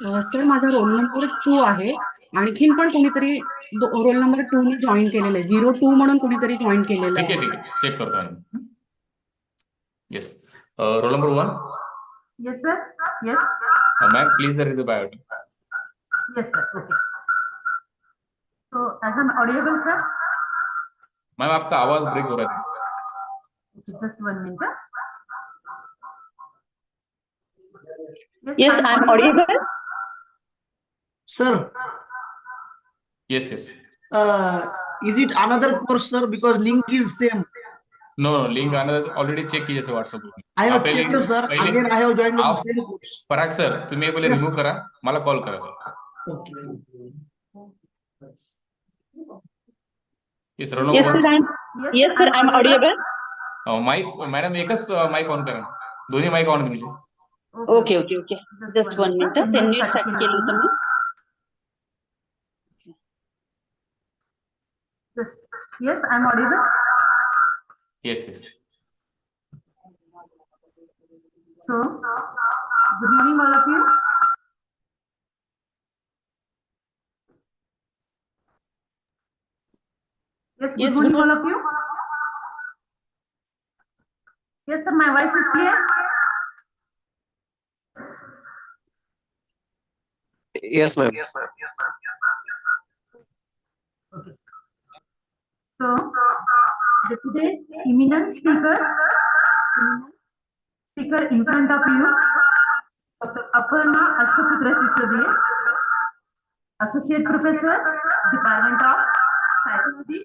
Sir माझा roll number 2 आहे. आणखीन पण कोणीतरी रोल नंबर 2 ने जॉईन केलेलं आहे. 02 म्हणून कोणीतरी जॉईन केलेलं ठीक आहे. आहे ठीक आहे, चेक करतो आम्ही. Yes, roll number 1. Yes, sir. Yes. Ma'am please read the biodata. Yes, sir. Okay. So, as I'm audible, sir. Ma'am आपका आवाज ब्रेक हो रहा है. Just 1 minute. Yes, I'm audible. Sir, Yes, yes. is it another course, sir? Because link is same. No, link already check कीजिए WhatsApp group में. I have checked, sir. Again, I have joined the same course. Parag sir, तुम्ही पहिले Yes. Remove करा, मला call करा sir. Okay. Yes, roll Yes, number sir. 1. Yes, sir. I'm audible. Mic madam एकच mic on करा, दोन्ही mic ऑन तुमचे. Okay, okay, okay. Just 1 minute. 10 minutes साठी केलं होतं मी. Yes. Yes, I'm audible. Yes yes. So, good morning, all of you. Yes, Yes, good morning, good all of you. Yes, sir, my voice is clear. Yes, ma'am. Okay. So, today's eminent speaker in front of you, Dr. Aparna Ashtaputre, Associate Professor, Department of Psychology,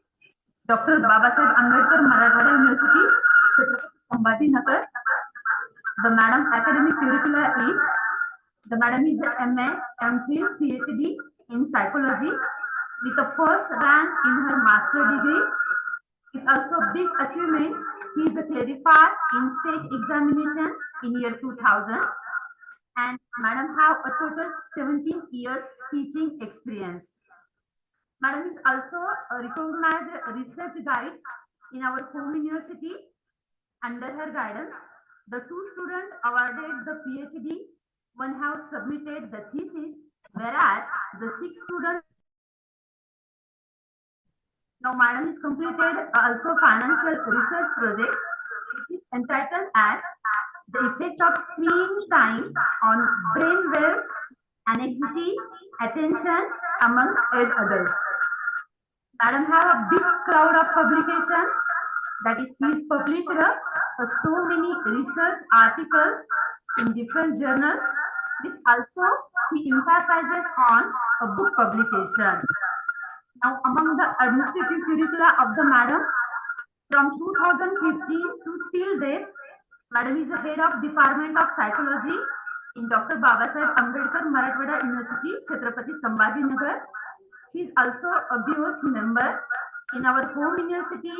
Dr. Babasaheb Ambedkar, Marathwada University, Chhatrapati Sambhajinagar. The madam academic curricula is, the madam is a MA, MPhil, PhD in psychology with the first rank in her master degree. It's also a big achievement. She is a clarifier in SET examination in year 2000. And madam have a total 17 years teaching experience. Madam is also a recognized research guide in our home university. Under her guidance, the 2 students awarded the PhD, one have submitted the thesis, whereas the 6 students. Now madam is completed also financial research project, which is entitled as the effect of screen time on brain waves, anxiety, attention among adults. Madam have a big cloud of publication, that is, she is published so many research articles in different journals, with also she emphasizes on a book publication. Now, among the administrative curricula of the madam, from 2015 to till date, madam is the head of Department of Psychology in Dr. Babasaheb Ambedkar, Marathwada University, Chhatrapati Sambhajinagar. She is also a BOS member in our home university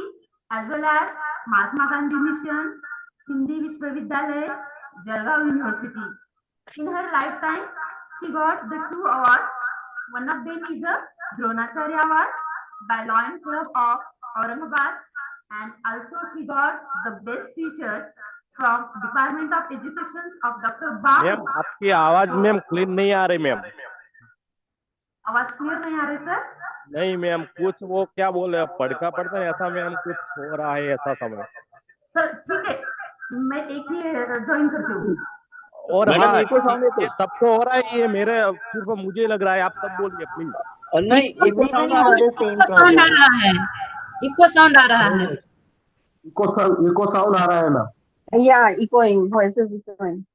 as well as Mahatma Gandhi Mission, Hindi Vishwavidyalaya, Jalgaon University. In her lifetime, she got the 2 awards. One of them is a Dronacharya Award by Lion Club of Aurangabad, and also she got the best teacher from Department of Education of Dr. Ba. Ma'am आपकी आवाज ma'am clean नहीं आ रही ma'am. आवाज clear नहीं आ रही sir? नहीं ma'am, कुछ वो क्या बोल रहे पढ़ता पढ़ता ऐसा मैम कुछ हो रहा है ऐसा समय. सर ठीक है, मैं एक ही ज्वाइन करती हूँ. और हाँ, ये सबको हो रहा है, ये मेरे सिर्फ मुझे लग रहा है. आप सब बोलिए प्लीज. नहीं, Everybody have the same sound आ problem. रहा है. इको साउंड आ रहा है. इको साउंड आ रहा है ना. Yeah, echoing, voices echoing.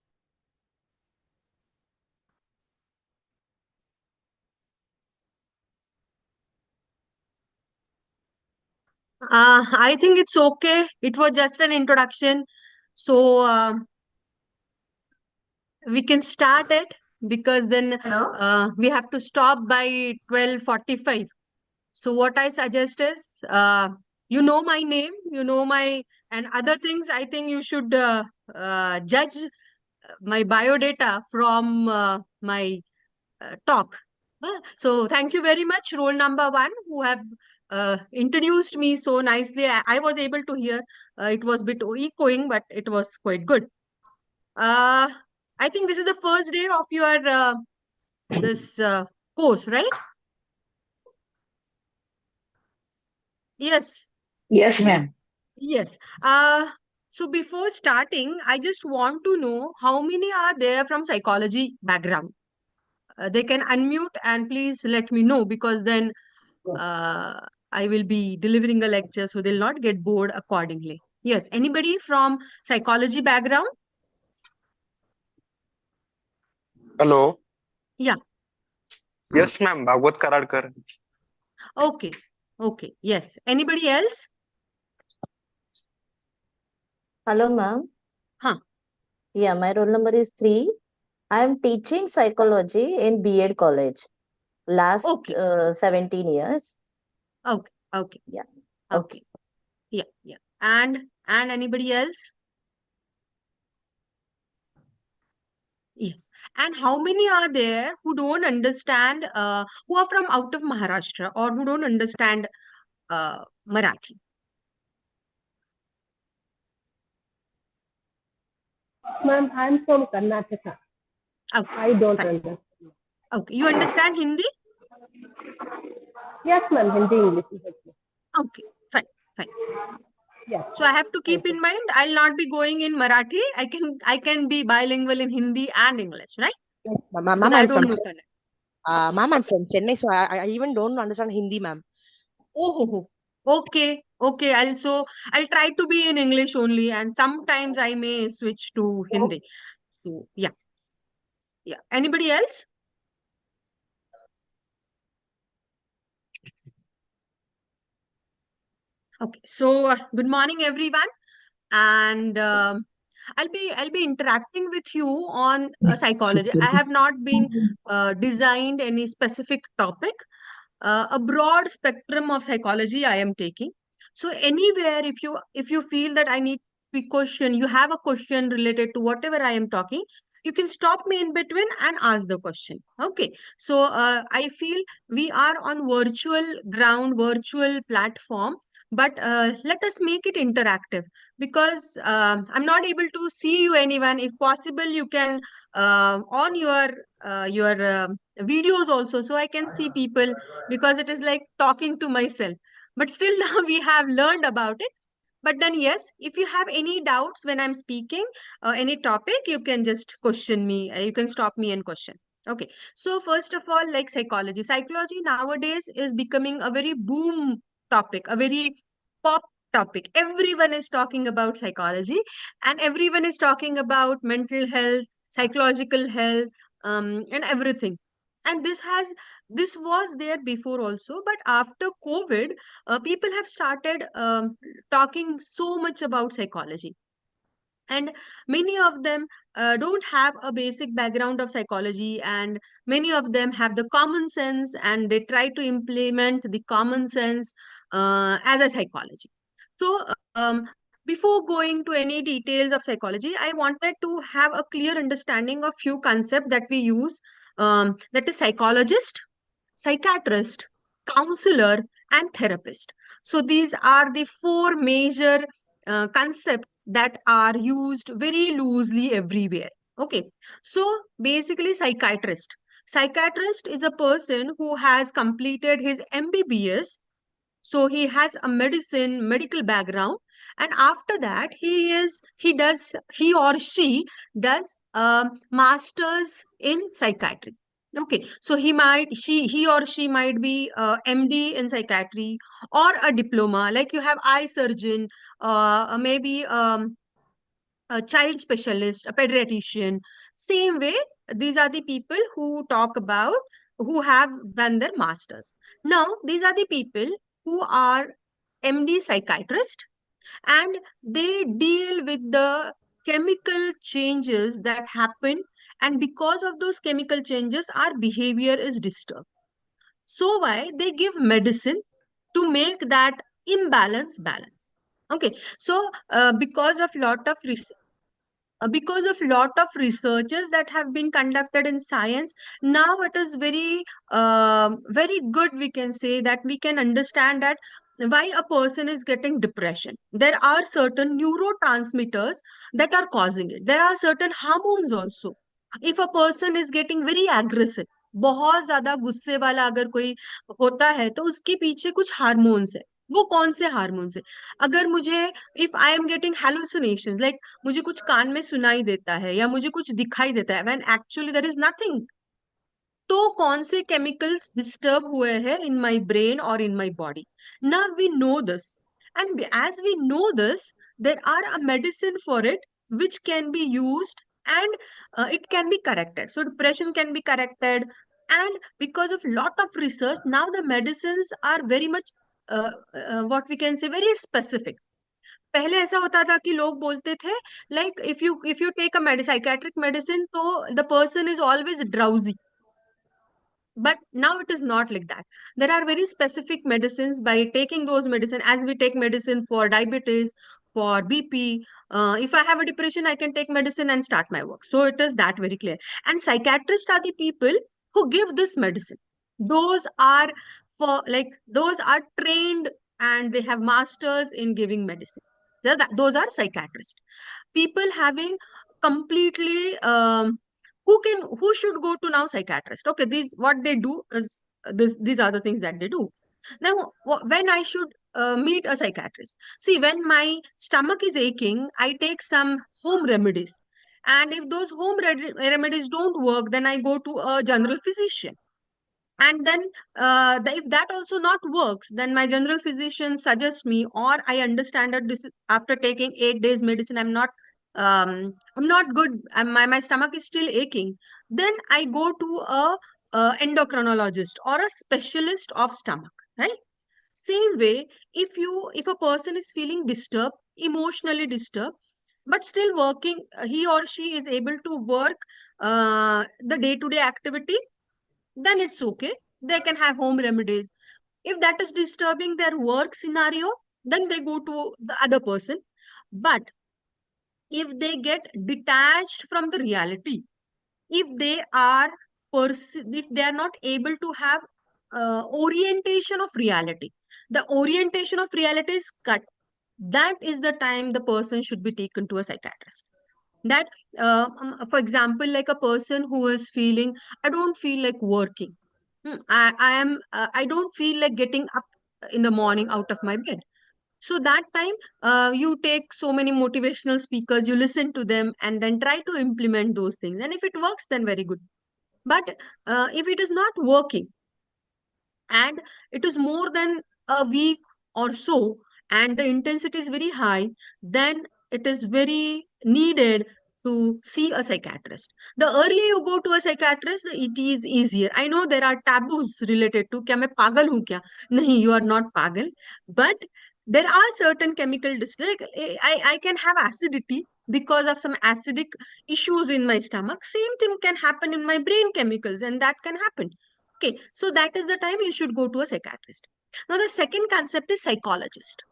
I think it's okay. It was just an introduction. So we can start it because then Hello? we have to stop by 12:45. So what I suggest is, you know my name, you know my and other things. I think you should judge my biodata from my talk. So thank you very much, roll number 1, who have introduced me so nicely. I was able to hear. It was a bit echoing, but it was quite good. I think this is the first day of your this course, right? Yes. Yes, ma'am. Yes. So before starting, I just want to know how many are there from psychology background. They can unmute and please let me know, because then uh, I will be delivering a lecture, so they'll not get bored accordingly. Yes. Anybody from psychology background? Hello. Yeah. Yes, ma'am. Bhagwat Karadkar. Okay. Okay. Yes. Anybody else? Hello, ma'am. Huh. Yeah, my roll number is 3. I am teaching psychology in B.Ed college. Last Okay. 17 years. Okay. Okay. Yeah. Okay. Yeah. Yeah. And anybody else? Yes. And how many are there who don't understand, who are from out of Maharashtra, or who don't understand Marathi? Ma'am, I'm from Karnataka. Okay. I don't Fine. understand. Okay. You understand Hindi? Yes, ma'am. Hindi, English is okay. Okay. Fine. Fine. Yes. So I have to keep in mind, I'll not be going in Marathi. I can be bilingual in Hindi and English, right? Yes, ma'am. Because Ma'am, I I'm don't from know Kannada. ma'am, I'm from Chennai, so I even don't understand Hindi, ma'am. Oh. Okay. Okay. I'll try to be in English only, and sometimes I may switch to Hindi. So yeah. Yeah. Anybody else? Okay. So good morning, everyone, and I'll be interacting with you on psychology. I have not been designed any specific topic. A broad spectrum of psychology I am taking. So anywhere, if you feel that I need to question, you have a question related to whatever I am talking, you can stop me in between and ask the question. Okay. So I feel we are on virtual ground, virtual platform, but let us make it interactive, because I'm not able to see you anyone. If possible, you can on your videos also, so I can see people, because it is like talking to myself. But still now we have learned about it. But then yes, if you have any doubts when I'm speaking any topic, you can just question me. You can stop me and question. Okay. So first of all, like psychology nowadays is becoming a very boom topic, a very pop topic. Everyone is talking about psychology, and everyone is talking about mental health, psychological health, and everything. And this was there before also, but after COVID, people have started talking so much about psychology, and many of them don't have a basic background of psychology, and many of them have the common sense, and they try to implement the common sense as a psychology. So before going to any details of psychology, I wanted to have a clear understanding of few concepts that we use, that is psychologist, psychiatrist, counselor, and therapist. So these are the four major concepts that are used very loosely everywhere. Okay. So basically, psychiatrist. Psychiatrist is a person who has completed his MBBS, so he has a medical background, and after that he or she does a master's in psychiatry. Okay, so he or she might be MD in psychiatry, or a diploma, like you have eye surgeon, maybe a child specialist, a pediatrician. Same way, these are the people who talk about, who have done their masters. Now, these are the people who are MD psychiatrist, and they deal with the chemical changes that happen, and because of those chemical changes, our behavior is disturbed. So why they give medicine to make that imbalance balance. Okay, so because of lot of researches that have been conducted in science, now it is very good, we can say, that we can understand that why a person is getting depression. There are certain neurotransmitters that are causing it. There are certain hormones also. If a person is getting very aggressive, बहुत ज्यादा गुस्से वाला अगर कोई होता है तो उसके पीछे कुछ हार्मोन्स है। वो कौन से हार्मोन्स है? अगर मुझे, if I am getting hallucinations, like मुझे कुछ कान में सुनाई देता है या मुझे कुछ दिखाई देता है when actually there is nothing, तो कौन से केमिकल्स डिस्टर्ब हुए हैं इन माय ब्रेन और in my body? Now we know this, and as we know this, there are a medicine for it which can be used, and it can be corrected. So depression can be corrected, and because of lot of research now the medicines are very much what we can say very specific. पहले ऐसा होता था कि लोग बोलते थे like if you take a psychiatric medicine तो the person is always drowsy. But now it is not like that. There are very specific medicines. By taking those medicine, as we take medicine for diabetes, for BP, if I have a depression, I can take medicine and start my work. So it is that very clear. And psychiatrists are the people who give this medicine. Those are those are trained and they have masters in giving medicine. Those are psychiatrists. People having completely who should go to now psychiatrist? Okay, what they do is these are the things that they do. Now when I should meet a psychiatrist, see, when my stomach is aching, I take some home remedies, and if those home remedies don't work, then I go to a general physician. And then if that also not works, then my general physician suggests me, or I understand that this is after taking 8 days medicine, I'm not good, my stomach is still aching, then I go to a endocrinologist or a specialist of stomach, right? Same way, if a person is feeling disturbed, emotionally disturbed, but still working, he or she is able to work the day-to-day activity, then it's okay. They can have home remedies. If that is disturbing their work scenario, then they go to the other person. But if they get detached from the reality, if they are if they are not able to have orientation of reality, the orientation of reality is cut, that is the time the person should be taken to a psychiatrist. That for example, like a person who is feeling, I don't feel like working. I don't feel like getting up in the morning out of my bed. So that time, you take so many motivational speakers, you listen to them, and then try to implement those things. And if it works, then very good. But if it is not working, and it is more than a week or so, and the intensity is very high, then it is very needed to see a psychiatrist. The earlier you go to a psychiatrist, it is easier. I know there are taboos related to kya main pagal hu kya? Nahi, you are not pagal. But there are certain chemical like I can have acidity because of some acidic issues in my stomach. Same thing can happen in my brain chemicals, and that can happen. Okay, so that is the time you should go to a psychiatrist. Now, the second concept is psychologist.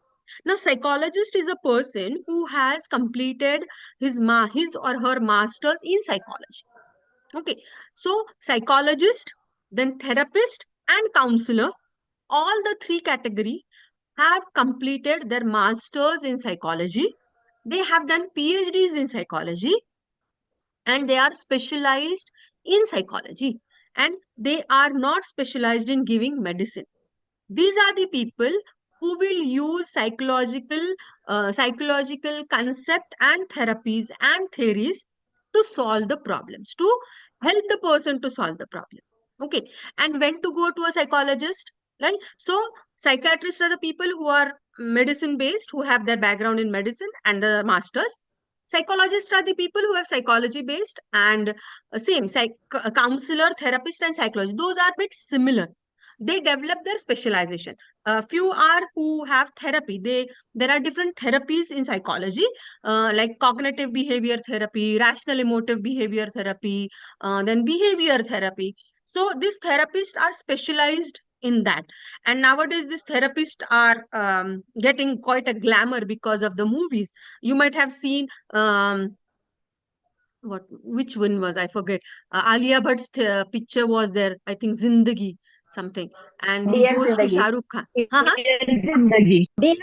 Now, psychologist is a person who has completed his or her master's in psychology. Okay, so psychologist, then therapist and counselor, all the three category have completed their masters in psychology. They have done PhDs in psychology, and they are specialized in psychology, and they are not specialized in giving medicine. These are the people who will use psychological concept and therapies and theories to solve the problems, to help the person to solve the problem. Okay, and when to go to a psychologist, right? So psychiatrists are the people who are medicine based, who have their background in medicine and the masters. Psychologists are the people who have psychology based, and same counselor, therapist and psychologist, those are bit similar. They develop their specialization. Few are who have therapy. There are different therapies in psychology, like cognitive behavior therapy, rational emotive behavior therapy, then behavior therapy. So these therapists are specialized in that. And nowadays these therapists are getting quite a glamour because of the movies. You might have seen which one was, I forget. Alia Bhatt's picture was there, I think Zindagi something, and he Dear goes to Zindagi. Shah Rukh Khan. Dear Zindagi. Dear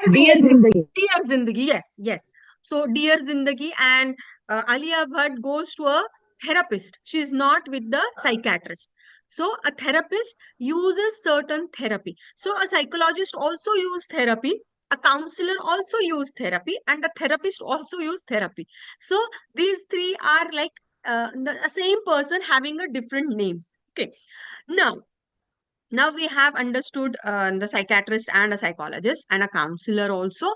Zindagi, yes. So Dear Zindagi, and Alia Bhatt goes to a therapist. She is not with the psychiatrist. So a therapist uses certain therapy. So a psychologist also use therapy, a counselor also use therapy, and a therapist also use therapy. So these three are like the same person having a different names. Okay. Now we have understood the psychiatrist and a psychologist and a counselor also.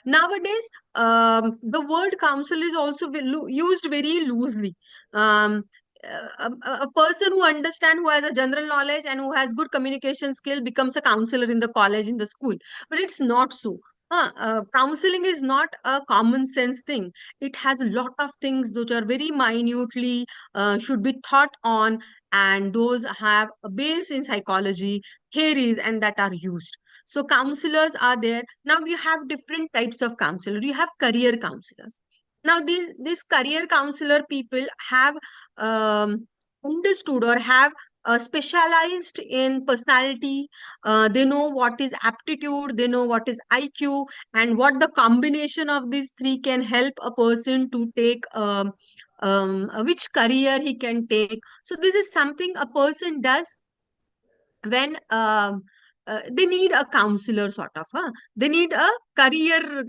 Nowadays, the word counsel is also used very loosely. Um, a person who understands, who has a general knowledge and who has good communication skill becomes a counselor in the college, in the school. But it's not so. Counseling is not a common sense thing. It has a lot of things which are very minutely should be thought on, and those have a base in psychology theories and that are used. So counselors are there. Now you have different types of counselor. You have career counselors. Now these career counselor people have understood or have specialized in personality. They know what is aptitude, they know what is IQ, and what the combination of these three can help a person to take which career he can take. So this is something a person does when they need a counselor sort of. They need a career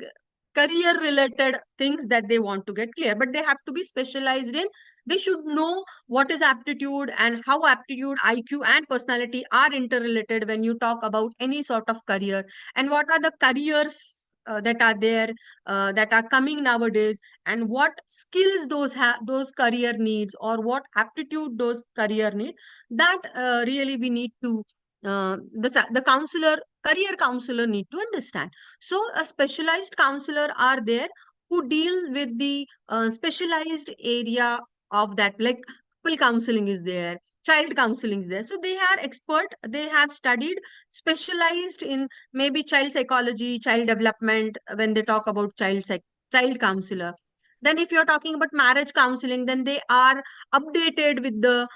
related things that they want to get clear, but they have to be specialized in. They should know what is aptitude and how aptitude, IQ, and personality are interrelated when you talk about any sort of career, and what are the careers that are there, that are coming nowadays, and what skills those career needs, or what aptitude those career need. That really we need to the career counselor need to understand. So a specialized counselor are there who deal with the specialized area of that, like couple counseling is there, child counseling is there. So they are expert, they have studied, specialized in maybe child psychology, child development, when they talk about child counselor. Then if you're talking about marriage counseling, then they are updated with the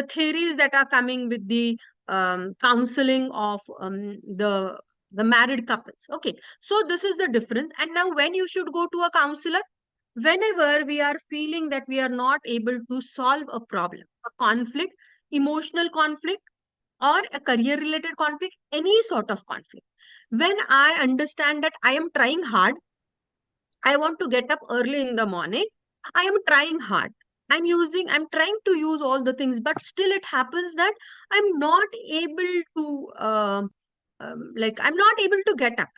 theories that are coming with the counseling of the married couples. Okay, so this is the difference. And now when you should go to a counselor, whenever we are feeling that we are not able to solve a problem, a conflict, emotional conflict, or a career related conflict, any sort of conflict. When I understand that I am trying hard, I want to get up early in the morning, I am trying hard, I'm trying to use all the things, but still it happens that I'm not able to I'm not able to get up.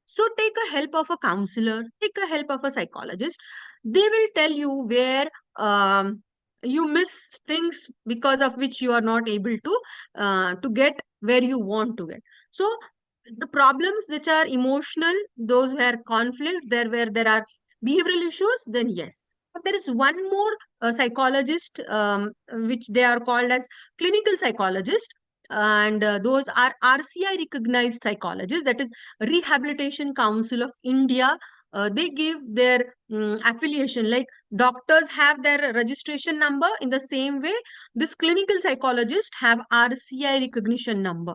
So take a help of a counselor, take a help of a psychologist. They will tell you where you miss things because of which you are not able to get where you want to get. So the problems which are emotional, those where conflict, there where there are behavioral issues, then yes. But there is one more psychologist, which they are called as clinical psychologist, and those are RCI recognized psychologists, that is Rehabilitation Council of India. They give their affiliation, like doctors have their registration number, in the same way this clinical psychologist have RCI recognition number.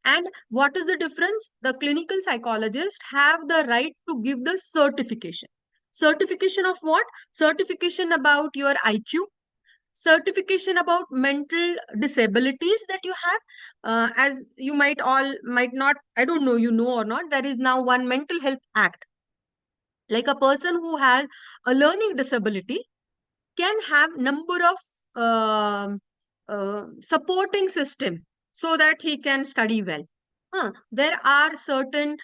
And what is the difference? The clinical psychologists have the right to give the certification. Certification of what? Certification about your IQ, certification about mental disabilities that you have. As you might not, I don't know, you know or not, there is now one Mental Health Act. Like a person who has a learning disability can have number of supporting system so that he can study well. There are certain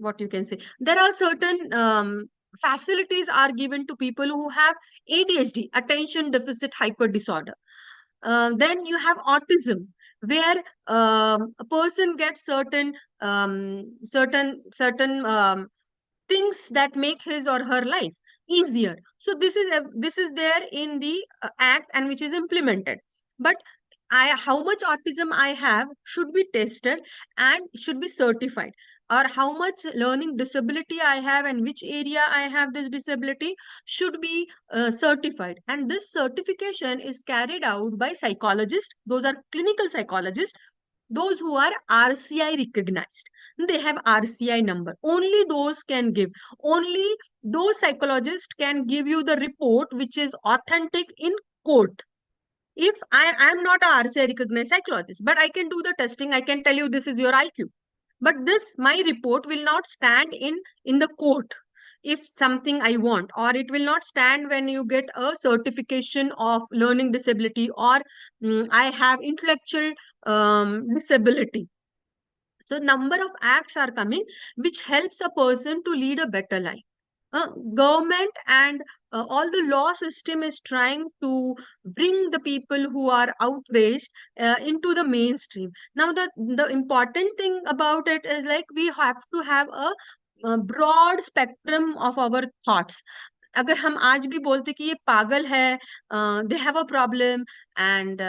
what you can say, there are certain facilities are given to people who have ADHD, attention deficit hyper disorder. Then you have autism, where a person gets certain things that make his or her life easier. So this is there in the act, and which is implemented. But how much autism I have should be tested and should be certified, or how much learning disability I have and which area I have this disability should be certified. And this certification is carried out by psychologists. Those are clinical psychologists, those who are RCI recognized. They have RCI number. Only those can give. Only those psychologists can give you the report which is authentic in court. If I am not a RCI recognized psychologist, but I can do the testing, I can tell you this is your IQ. But this, my report will not stand in the court if something I want, or it will not stand when you get a certification of learning disability, or I have intellectual disability. So number of acts are coming which helps a person to lead a better life. Government and all the law system is trying to bring the people who are outraged into the mainstream. Now the important thing about it is like we have to have a broad spectrum of our thoughts. अगर हम आज भी बोलते कि ये पागल है, they have a problem, and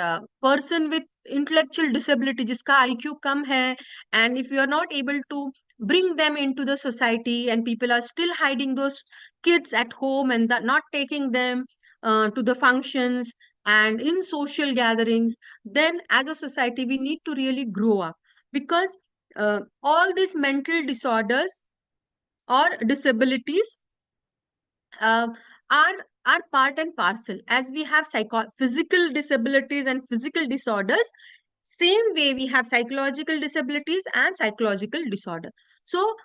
person with intellectual disability जिसका आईक्यू कम है, and if you are not able to bring them into the society and people are still hiding those kids at home and not taking them to the functions and in social gatherings, then as a society we need to really grow up, because all these mental disorders or disabilities uh, are are part and parcel. As we have physical disabilities and physical disorders, same way we have psychological disabilities and psychological disorder. So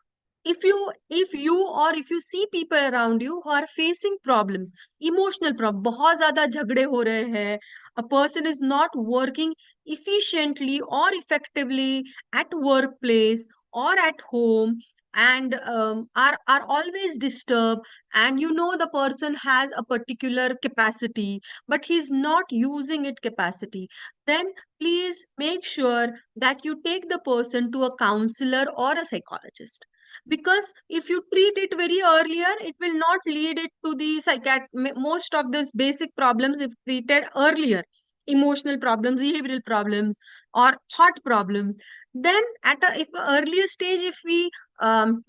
if you or if you see people around you who are facing problems, emotional problem, बहुत ज़्यादा झगड़े हो रहे हैं, a person is not working efficiently or effectively at workplace or at home, and are always disturbed, and you know the person has a particular capacity but he's not using it capacity, then please make sure that you take the person to a counselor or a psychologist. Because if you treat it very earlier, it will not lead it to the most of these basic problems, if treated earlier, emotional problems, behavioral problems, or thought problems, then at a if a earlier stage, if we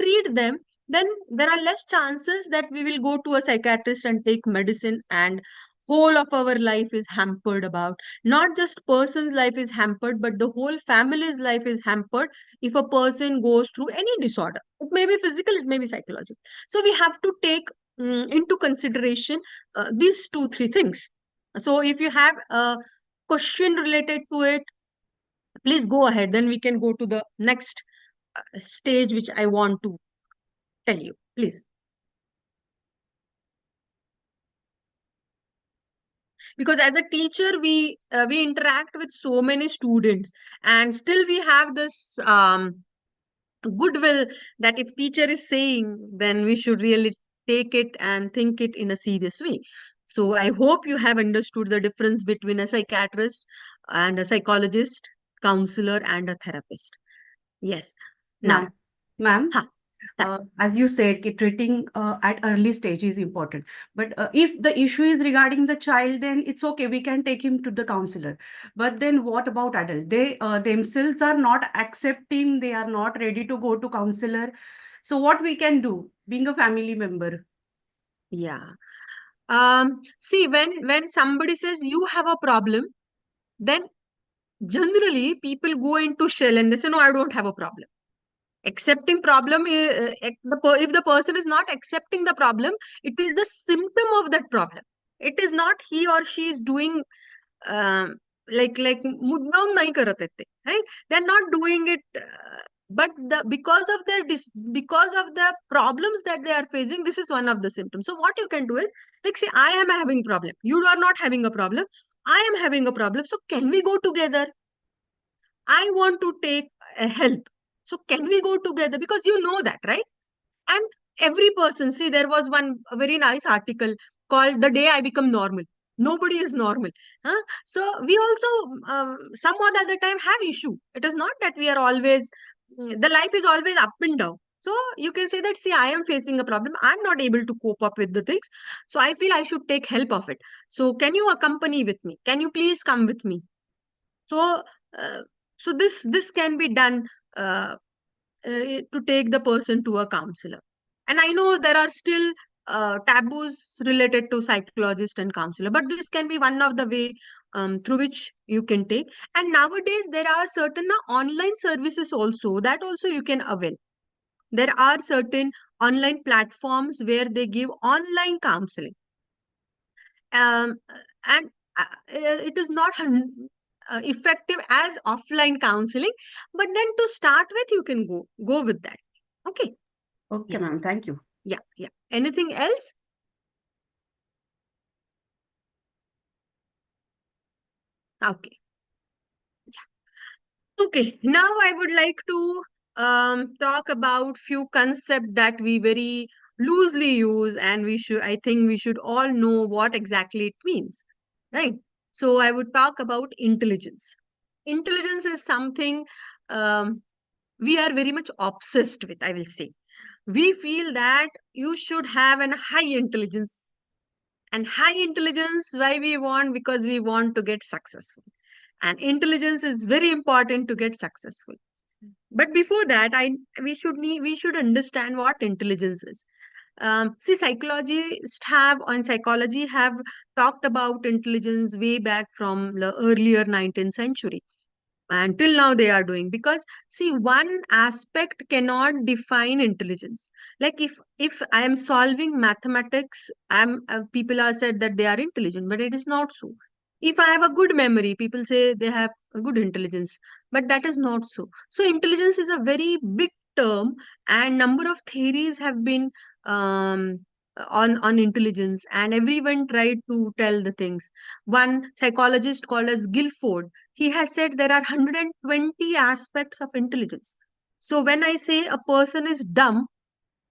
treat them, then there are less chances that we will go to a psychiatrist and take medicine, and whole of our life is hampered. About not just person's life is hampered, but the whole family's life is hampered if a person goes through any disorder. It may be physical, it may be psychological. So we have to take into consideration these 2 3 things. So if you have a question related to it, please go ahead, then we can go to the next stage which I want to tell you, please. Because as a teacher, we interact with so many students, and still we have this goodwill that if teacher is saying, then we should really take it and think it in a serious way. So I hope you have understood the difference between a psychiatrist and a psychologist, counselor and a therapist. Yes. Now, Ma'am, Ha. as you said, treating at early stage is important. But if the issue is regarding the child, then it's okay. We can take him to the counselor. But then what about adult? They themselves are not accepting. They are not ready to go to counselor. So what we can do, being a family member? Yeah. See, when somebody says you have a problem, then generally people go into shell and they say, no, I don't have a problem. Accepting problem, if the person is not accepting the problem, it is the symptom of that problem. It is not he or she is doing like mudnaam nahi karat hai, right? They're not doing it, but because of because of the problems that they are facing, this is one of the symptoms. So what you can do is, like, say, I am having problem, you are not having a problem, I am having a problem, so can we go together? I want to take help. So can we go together? Because you know that, right? And every person, see, there was one very nice article called "The Day I Become Normal." Nobody is normal. Huh? So we also, some or the other time, have issue. It is not that we are always, the life is always up and down. So you can say that, see, I am facing a problem. I'm not able to cope up with the things. So I feel I should take help of it. So can you accompany with me? Can you please come with me? So, uh, so this can be done to take the person to a counselor. And I know there are still taboos related to psychologist and counselor, but this can be one of the way through which you can take. And nowadays there are certain online services also that also you can avail. There are certain online platforms where they give online counseling. Um, and it is not effective as offline counseling, but then to start with, you can go with that. Okay. Okay, ma'am. Yes. Thank you. Yeah. Anything else? Okay. Okay, now I would like to talk about few concepts that we very loosely use, and I think we should all know what exactly it means, right? So I would talk about intelligence. Intelligence is something um, we are very much obsessed with, I will say. We feel that you should have an high intelligence, and high intelligence, why we want? Because we want to get successful, and intelligence is very important to get successful. But before that, we should understand what intelligence is. See, psychology have talked about intelligence way back from the earlier 19th century, and till now they are doing, because see, one aspect cannot define intelligence. Like if I am solving mathematics, people are said that they are intelligent, but it is not so. If I have a good memory, people say they have a good intelligence, but that is not so. So intelligence is a very big term, and number of theories have been um, on intelligence, and everyone tried to tell the things. One psychologist called as Guilford, he has said there are 120 aspects of intelligence. So when I say a person is dumb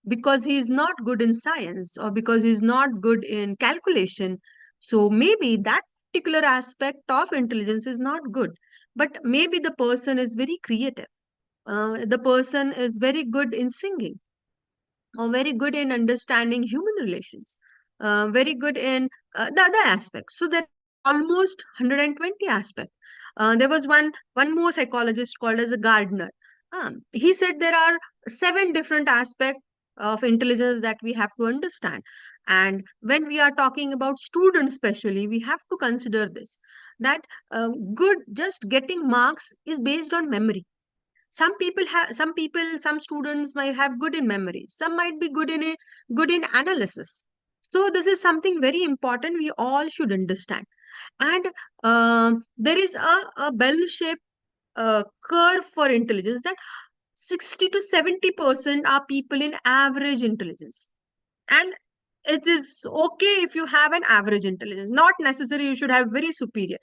because he is not good in science or because he is not good in calculation, so maybe that particular aspect of intelligence is not good. But maybe the person is very creative. The person is very good in singing, or very good in understanding human relations, very good in the other aspects. So there are almost 120 aspects. There was one more psychologist called as a Gardner. He said there are 7 different aspects of intelligence that we have to understand. And when we are talking about students, especially, we have to consider this, that good just getting marks is based on memory. Some students might have good in memory, some might be good in analysis. So this is something very important we all should understand. And there is a bell shaped curve for intelligence, that 60 to 70% are people in average intelligence. And it is okay if you have an average intelligence, not necessary you should have very superior.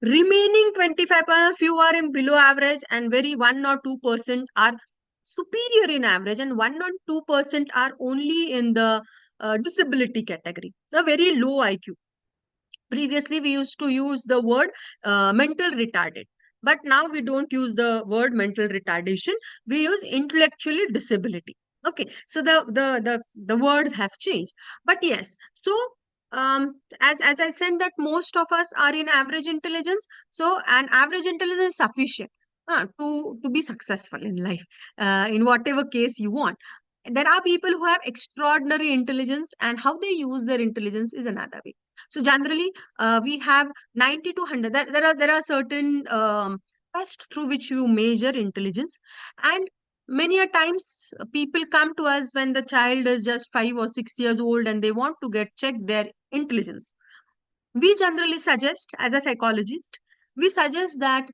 Remaining 25%, few are in below average, and very 1 or 2% are superior in average, and 1 or 2% are only in the disability category, a very low IQ. Previously, we used to use the word mental retarded, but now we don't use the word mental retardation. We use intellectually disability. Okay, so the words have changed. But yes, so as I said, that most of us are in average intelligence. So an average intelligence is sufficient to be successful in life, in whatever case you want. There are people who have extraordinary intelligence, and how they use their intelligence is another way. So generally, we have 90 to 100. There are certain tests through which you measure intelligence, and many a times people come to us when the child is just 5 or 6 years old and they want to get checked their intelligence. We generally suggest, as a psychologist, we suggest that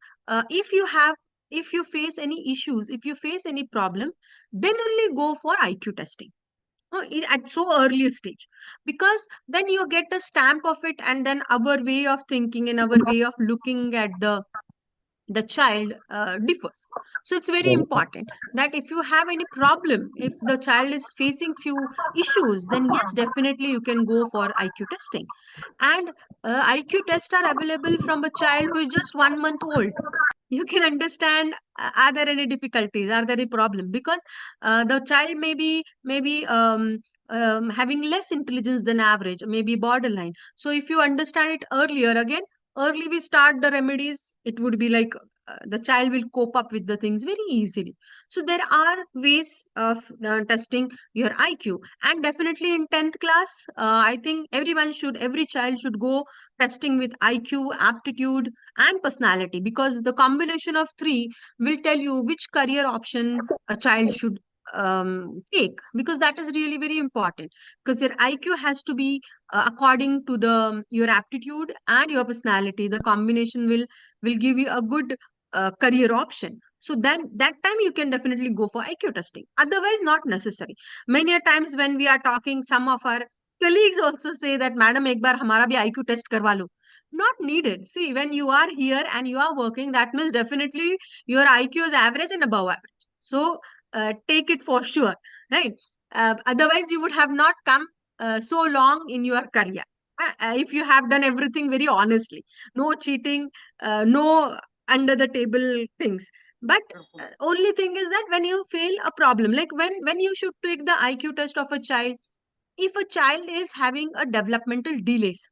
if you face any issues, if you face any problem, then only go for IQ testing at so early stage, because then you get a stamp of it, and then our way of thinking and our way of looking at the child differs. So it's very important that if you have any problem, if the child is facing few issues, then yes, definitely you can go for IQ testing. And IQ tests are available from a child who is just 1 month old. You can understand, are there any difficulties, are there any problem, because the child maybe having less intelligence than average, maybe borderline. So if you understand it earlier, again, early we start the remedies, it would be like the child will cope up with the things very easily. So there are ways of testing your IQ. And definitely in 10th class, I think every child should go testing with IQ, aptitude, and personality, because the combination of three will tell you which career option a child should take, because that is really very important, because your IQ has to be according to your aptitude and your personality. The combination will give you a good career option. So then that time you can definitely go for IQ testing. Otherwise, not necessary. Many a times when we are talking, some of our colleagues also say that, madam, ek baar hamara bhi IQ test karwa lo. Not needed. See, when you are here and you are working, that means definitely your IQ is average and above average. So take it for sure, right? Otherwise, you would have not come so long in your career. If you have done everything very honestly, no cheating, no under the table things. But only thing is that when you fail a problem, like when you should take the IQ test of a child, if a child is having a developmental delays,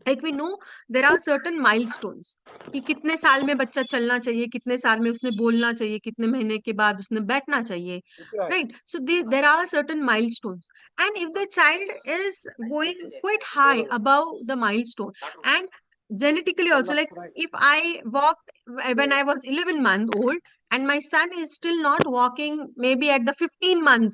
like we know there are certain milestones कि कितने साल में बच्चा चलना चाहिए, कितने साल में उसने बोलना चाहिए, कितने महीने के बाद उसने बैठना चाहिए, right? So there are certain milestones, and if the child is going quite high above the milestone, and genetically also, like if I walked when I was 11 month old and my son is still not walking maybe at the 15 months,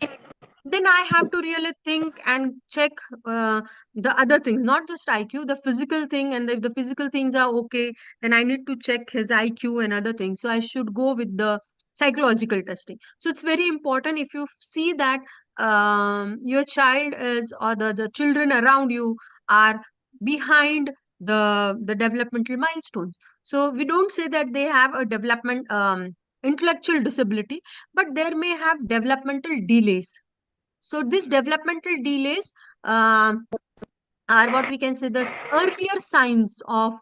then I have to really think and check the other things, not just IQ, the physical thing. And if the physical things are okay, then I need to check his IQ and other things. So I should go with the psychological testing. So it's very important if you see that your child is, or the children around you are behind the developmental milestones. So we don't say that they have a intellectual disability, but there may have developmental delays. So these developmental delays are what we can say the earlier signs of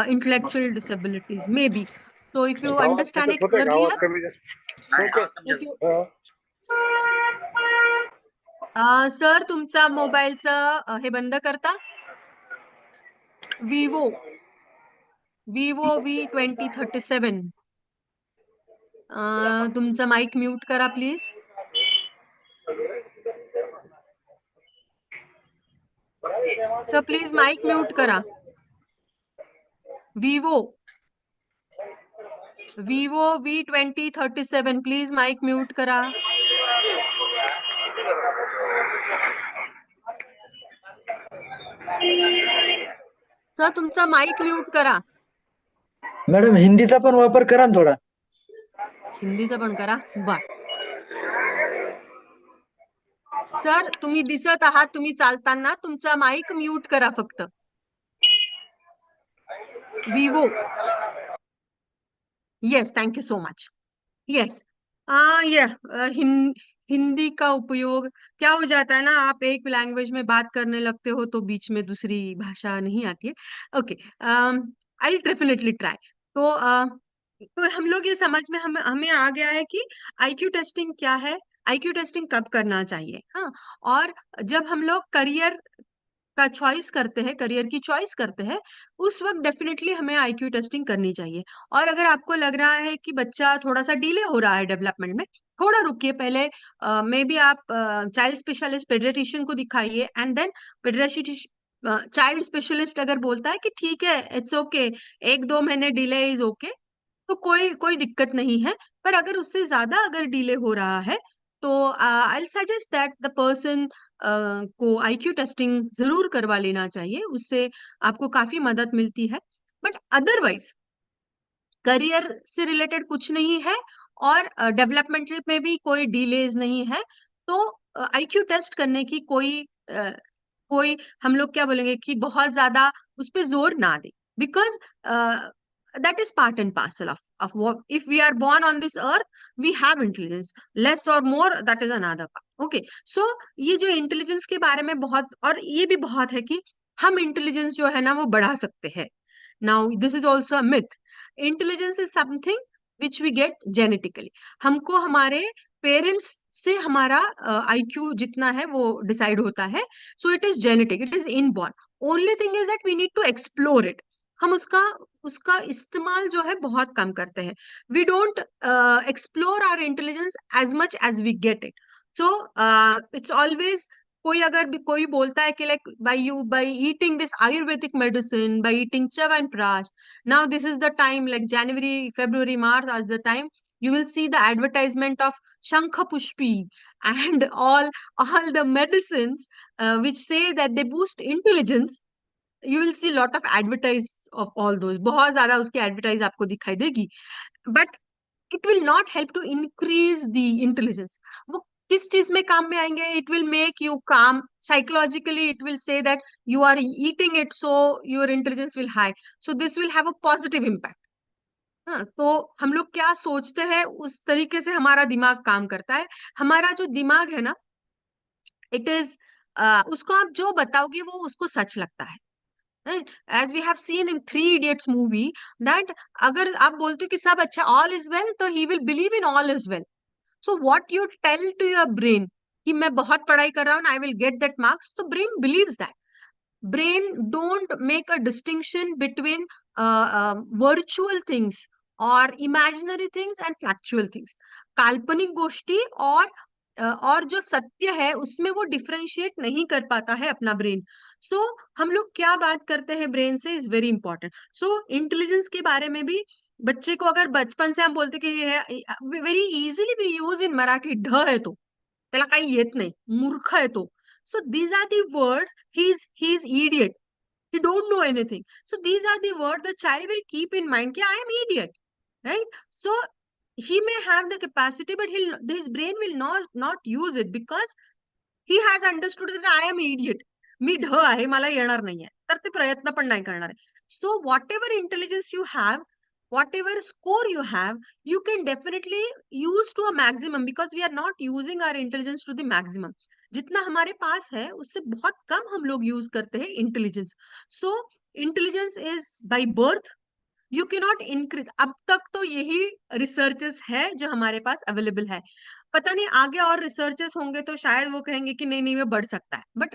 intellectual disabilities, maybe. So if you understand it earlier, if you सर तुमचा मोबाईलचं हे बंद करता, Vivo V2037 तुमचा mic mute करा please. Sir please mic mute करा. Vivo V2037 please mic mute करा. सर तुमचा माईक म्यूट करा. मॅडम हिंदीचा पण वापर करा ना थोडा. हिंदीचा पण करा. बर सर तुम्ही दिसत आहात, तुम्ही चालताना तुमचा माईक म्यूट करा फक्त. Vivo. Yes, thank you so much. Yes. Hindi का उपयोग क्या हो जाता है ना, आप एक लैंग्वेज में बात करने लगते हो तो बीच में दूसरी भाषा नहीं आती है. Okay, I definitely try. तो हम लोग ये समझ में हमें आ गया है कि आईक्यू टेस्टिंग क्या है, आईक्यू टेस्टिंग कब करना चाहिए. हाँ, और जब हम लोग करियर का चॉइस करते हैं, करियर की चॉइस करते हैं, उस वक्त डेफिनेटली हमें आईक्यू टेस्टिंग करनी चाहिए. और अगर आपको लग रहा है कि बच्चा थोड़ा सा डिले हो रहा है डेवलपमेंट में, थोड़ा रुकिए पहले. मे बी आप चाइल्ड स्पेशलिस्ट पेडियाट्रिशियन को दिखाइए, एंड देन चाइल्ड स्पेशलिस्ट अगर बोलता है कि ठीक है, इट्स ओके, 1-2 महीने डिले इज ओके, तो कोई दिक्कत नहीं है. पर अगर उससे ज्यादा अगर डिले हो रहा है, तो I suggest that the person को आईक्यू टेस्टिंग जरूर करवा लेना चाहिए. उससे आपको काफी मदद मिलती है. बट अदरवाइज करियर से रिलेटेड कुछ नहीं है, और डेवलपमेंट में भी कोई डिलेज नहीं है, तो आईक्यू टेस्ट करने की कोई हम लोग क्या बोलेंगे कि बहुत ज्यादा उस पर जोर ना दे. Because that is part and parcel of what, if we are born on this earth, we have intelligence, less or more, that is another part. Okay, so ये जो इंटेलिजेंस के बारे में बहुत, और ये भी बहुत है कि हम इंटेलिजेंस जो है ना वो बढ़ा सकते हैं. now this is also a myth. intelligence is something which we get genetically. हमको हमारे पेरेंट्स से हमारा IQ जितना है वो डिसाइड होता है. so it is genetic, it is inborn. only thing is that we need to explore it. हम उसका इस्तेमाल जो है बहुत कम करते हैं. We don't explore our intelligence as much as we get it. So it's always, कोई बोलता है कि like by eating this ayurvedic medicine, by eating chyawanprash, now this is the time, like January, February, March, आज the time You will see the advertisement of Shankha Pushpi and all the medicines which say that they boost intelligence. You will see lot of advertise of all those. बहुत ज़्यादा उसकी advertise आपको दिखाई देगी. But it will not help to increase the intelligence. वो किस चीज में काम में आएंगे? It will make you calm. Psychologically, it will say that you are eating it, so your intelligence will high. So this will have a positive impact. हाँ, तो हम लोग क्या सोचते हैं उस तरीके से हमारा दिमाग काम करता है. हमारा जो दिमाग है ना, इट इज उसको आप जो बताओगे वो उसको सच लगता है. As we have seen in Three Idiots movie, that अगर आप बोलते हो कि सब अच्छा, all is well, तो he will believe in all is well. So what you tell to your brain कि मैं बहुत पढ़ाई कर रहा हूँ, I will get that marks, so brain believes that. Brain don't make a distinction between virtual things or imaginary things and factual things. काल्पनिक गोष्ठी और जो सत्य है उसमें वो डिफरेंशिएट नहीं कर पाता है अपना ब्रेन. सो हम लोग क्या बात करते हैं ब्रेन से is very important. So intelligence के बारे में भी बच्चे को अगर बचपन से हम बोलते कि ये है, very easily we use in Marathi, ढ है तो त्याला काही येत नाही, मूर्ख आहे तो. So these are the words. He's idiot. He don't know anything. So these are the words the child will keep in mind. कि I am idiot, right? So he may have the capacity, but his brain will not use it because he has understood that I am idiot. मी ढ आहे, मला येणार नाहीये, तर ते प्रयत्न पण नाही करणार आहे. So whatever intelligence you have, whatever score you have, you can definitely use to a maximum because we are not using our intelligence to the maximum. जितना हमारे पास है उससे बहुत कम हम लोग यूज करते हैं intelligence. So intelligence is by birth. You can not increase. अब तक तो यही रिसर्चेस है जो हमारे पास अवेलेबल है. पता नहीं आगे और रिसर्चेस होंगे तो शायद वो कहेंगे कि नहीं नहीं वो बढ़ सकता है. But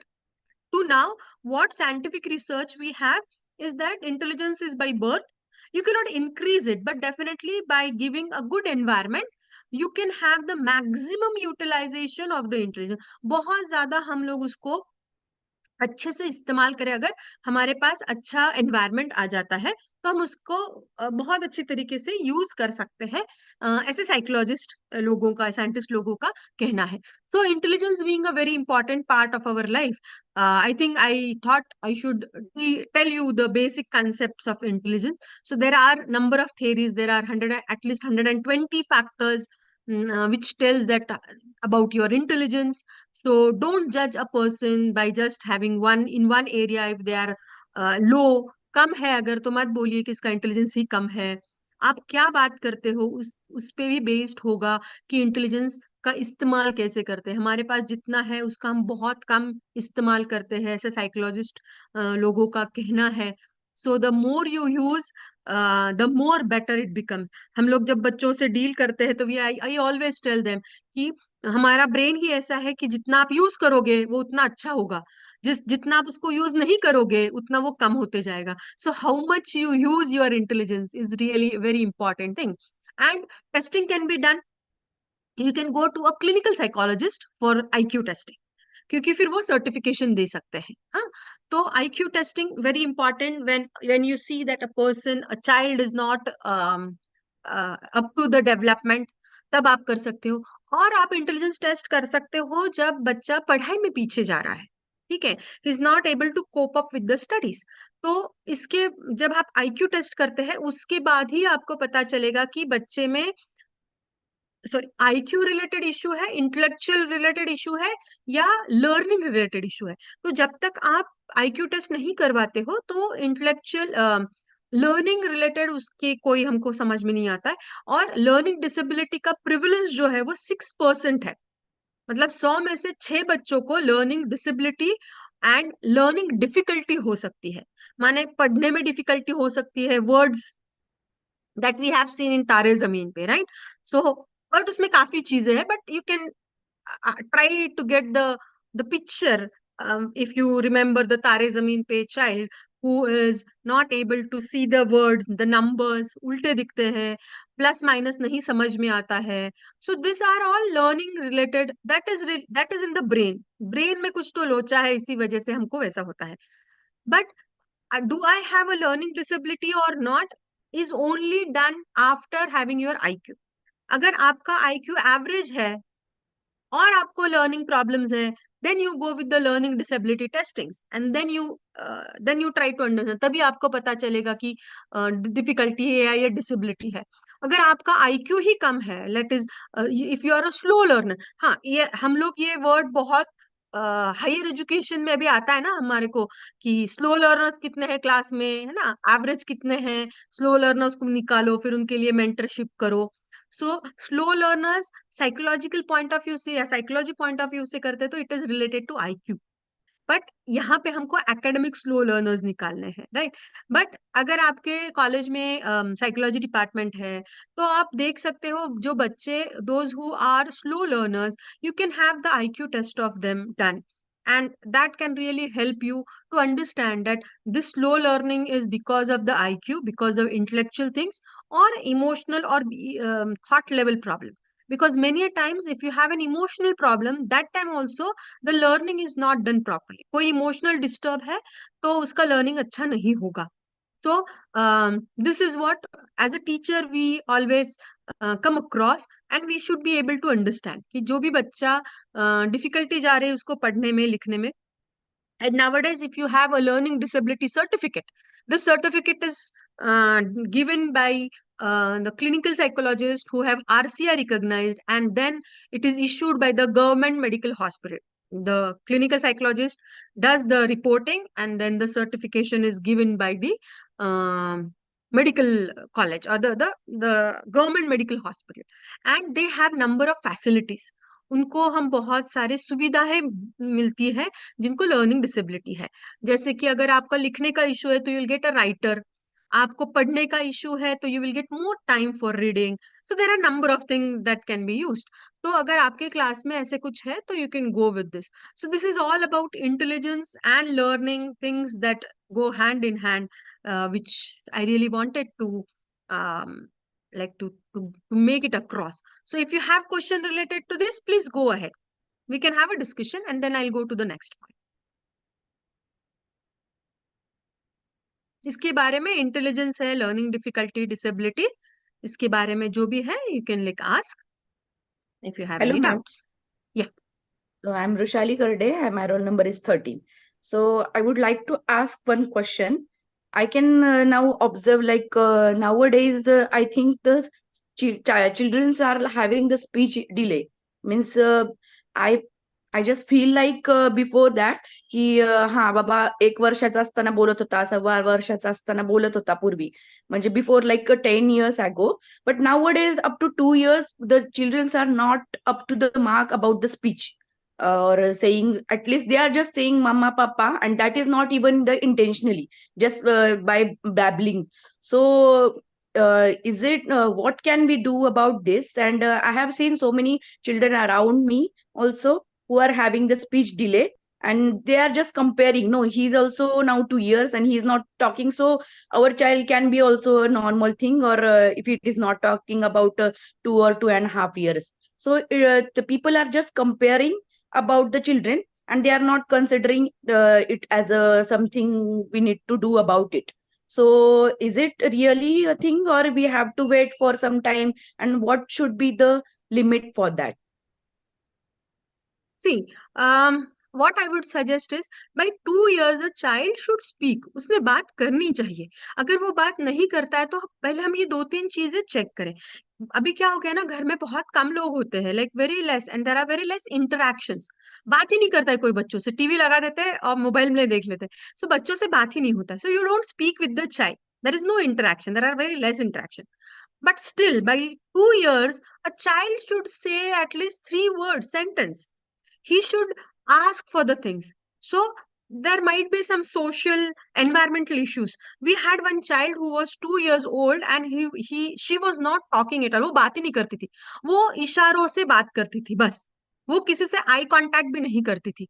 to now, what scientific research we have is that intelligence is by birth. You cannot increase it, but definitely by giving a good environment, you can have the maximum utilization of the intelligence. बहुत ज्यादा हम लोग उसको अच्छे से इस्तेमाल करें, अगर हमारे पास अच्छा एनवायरनमेंट आ जाता है तो हम उसको बहुत अच्छी तरीके से यूज कर सकते हैं. ऐसे साइकोलॉजिस्ट लोगों का, साइंटिस्ट लोगों का कहना है. So intelligence being a very important part of our life, I think I thought I should tell you the basic concepts of intelligence. So there are number of theories. There are at least 120 factors which tells that about your intelligence. So don't judge a person by just having one area. If they are low, कम है अगर, तो मत बोलिए कि इसका intelligence ही कम है. आप क्या बात करते हो उस पे भी बेस्ड होगा कि इंटेलिजेंस का इस्तेमाल कैसे करते हैं. हमारे पास जितना है उसका हम बहुत कम इस्तेमाल करते हैं, ऐसे साइकोलॉजिस्ट लोगों का कहना है. So the more you use the more better it becomes. हम लोग जब बच्चों से डील करते हैं तो आई ऑलवेज टेल देम कि हमारा ब्रेन ही ऐसा है कि जितना आप यूज करोगे वो उतना अच्छा होगा, जितना आप उसको यूज नहीं करोगे उतना वो कम होते जाएगा. So how much you use your intelligence is really very important thing. And testing can be done. You can go to a clinical psychologist for IQ testing, क्योंकि फिर वो सर्टिफिकेशन दे सकते हैं. हाँ, तो IQ testing very important. When you see that a person, a child is not up to the development, तब आप कर सकते हो. और आप इंटेलिजेंस टेस्ट कर सकते हो जब बच्चा पढ़ाई में पीछे जा रहा है, ठीक है, is not able to cope up with the studies. तो इसके जब आप IQ टेस्ट करते हैं उसके बाद ही आपको पता चलेगा कि बच्चे में, सॉरी, IQ रिलेटेड इशू है, इंटेलेक्चुअल रिलेटेड इशू है या लर्निंग रिलेटेड इशू है. तो जब तक आप IQ टेस्ट नहीं करवाते हो तो इंटेलेक्चुअल लर्निंग रिलेटेड उसके कोई हमको समझ में नहीं आता है. और लर्निंग डिसेबिलिटी का प्रिविलेंस जो है वो 6% है. मतलब 100 में से 6 बच्चों को learning disability and learning difficulty हो सकती है. माने पढ़ने में डिफिकल्टी हो सकती है, words that we have seen in तारे जमीन पे, right? So but उसमें काफी चीजें हैं, but you can try to get the picture. If you remember the तारे जमीन पे child who is not able to see the words, the numbers उल्टे दिखते हैं, प्लस माइनस नहीं समझ में आता है. So these are all learning related. That is in the brain में कुछ तो लोचा है, इसी वजह से हमको वैसा होता है. But do I have a learning disability or not is only done after having your IQ. अगर आपका IQ एवरेज है और आपको लर्निंग प्रॉब्लम्स है, then you go with the learning disability testings and then you try to understand, तभी आपको पता चलेगा कि डिफिकल्टी है या डिसेबिलिटी है। अगर आपका IQ ही कम है, let is if you are a slow learner, हाँ ये हम लोग ये वर्ड बहुत हायर एजुकेशन में भी आता है ना हमारे को, कि स्लो लर्नर्स कितने हैं क्लास में, है ना, एवरेज कितने हैं, स्लो लर्नर्स को निकालो, फिर उनके लिए मेंटरशिप करो। So slow learners psychological point of view से या साइकोलॉजी पॉइंट ऑफ व्यू से करते तो it is related to IQ, but यहाँ पे हमको एकेडमिक स्लो लर्नर्स निकालने हैं, राइट। बट अगर आपके कॉलेज में साइकोलॉजी डिपार्टमेंट है, तो आप देख सकते हो जो बच्चे those who are slow learners, you can have the IQ test of them done, and that can really help you to understand that this slow learning is because of the IQ, because of intellectual things, or emotional or thought level problems. Because many a times if you have an emotional problem, that time also the learning is not done properly. कोई emotional disturb है तो उसका learning अच्छा नहीं होगा. So this is what as a teacher we always come across, and we should be able to understand कि जो भी बच्चा difficulty जा रहे है उसको पढ़ने में लिखने में. And nowadays, if you have a learning disability certificate, this certificate is given by the clinical psychologist who have RCI recognized, and then it is issued by the government medical hospital. The clinical psychologist does the reporting, and then the certification is given by the medical college or the government medical hospital, and they have number of facilities. उनको हम बहुत सारे सुविधाएं मिलती है जिनको learning disability है। जैसे कि अगर आपका लिखने का इशू है तो you will get a writer, आपको पढ़ने का इशू है तो you will get more time for reading. So there are number of things that can be used. तो अगर आपके क्लास में ऐसे कुछ है तो you can go with this. So this is all about intelligence and learning things that go hand in hand, which I really wanted to um, like to make it across. So if you have question related to this, please go ahead. We can have a discussion and then I'll go to the next point. इसके बारे में intelligence है, learning difficulty, disability, इसके बारे में जो भी है you can like ask if you have Hello, any ma'am. doubts. Yeah. So I'm Rushali Karde and my roll number is 13. So I would like to ask one question. I can now observe nowadays I think the children are having the speech delay. Means I I just feel like before that की हा बाबा 1 वर्षाचा असताना बोलत होता, 1.25 वर्षाचा असताना बोलत होता पूर्वी, म्हणजे before like 10 years ago. But nowadays up to 2 years the children are not up to the mark about the speech, or saying, at least they are just saying mama papa, and that is not even the intentionally, just by babbling. So is it what can we do about this? And I have seen so many children around me also who are having the speech delay, and they are just comparing, no, he's also now 2 years and he's not talking, so our child can be also a normal thing, or if it is not talking about 2 or 2.5 years. So the people are just comparing about the children, and they are not considering it as a something we need to do about it. So is it really a thing, or we have to wait for some time, and what should be the limit for that? See, what I would suggest is by 2 years the child should speak. उसने बात करनी चाहिए। अगर वो बात नहीं करता है तो पहले हम ये 2-3 चीजें चेक करें। अभी क्या हो गया ना, घर में बहुत कम लोग होते हैं, like very less, and there are very less interactions. बात ही नहीं करता है कोई बच्चों से, टीवी लगा देते हैं और मोबाइल में देख लेते हैं। सो बच्चों से बात ही नहीं होता, so you don't speak with the child, there is no interaction, there are very less interaction. But still, by 2 years, a child should say at least 3 words sentence. He should ask for the things. So there might be some social environmental issues. We had one child who was 2 years old and she was not talking at all. वो बात ही नहीं करती थी, वो इशारों से बात करती थी बस, वो किसी से आई कांटेक्ट भी नहीं करती थी।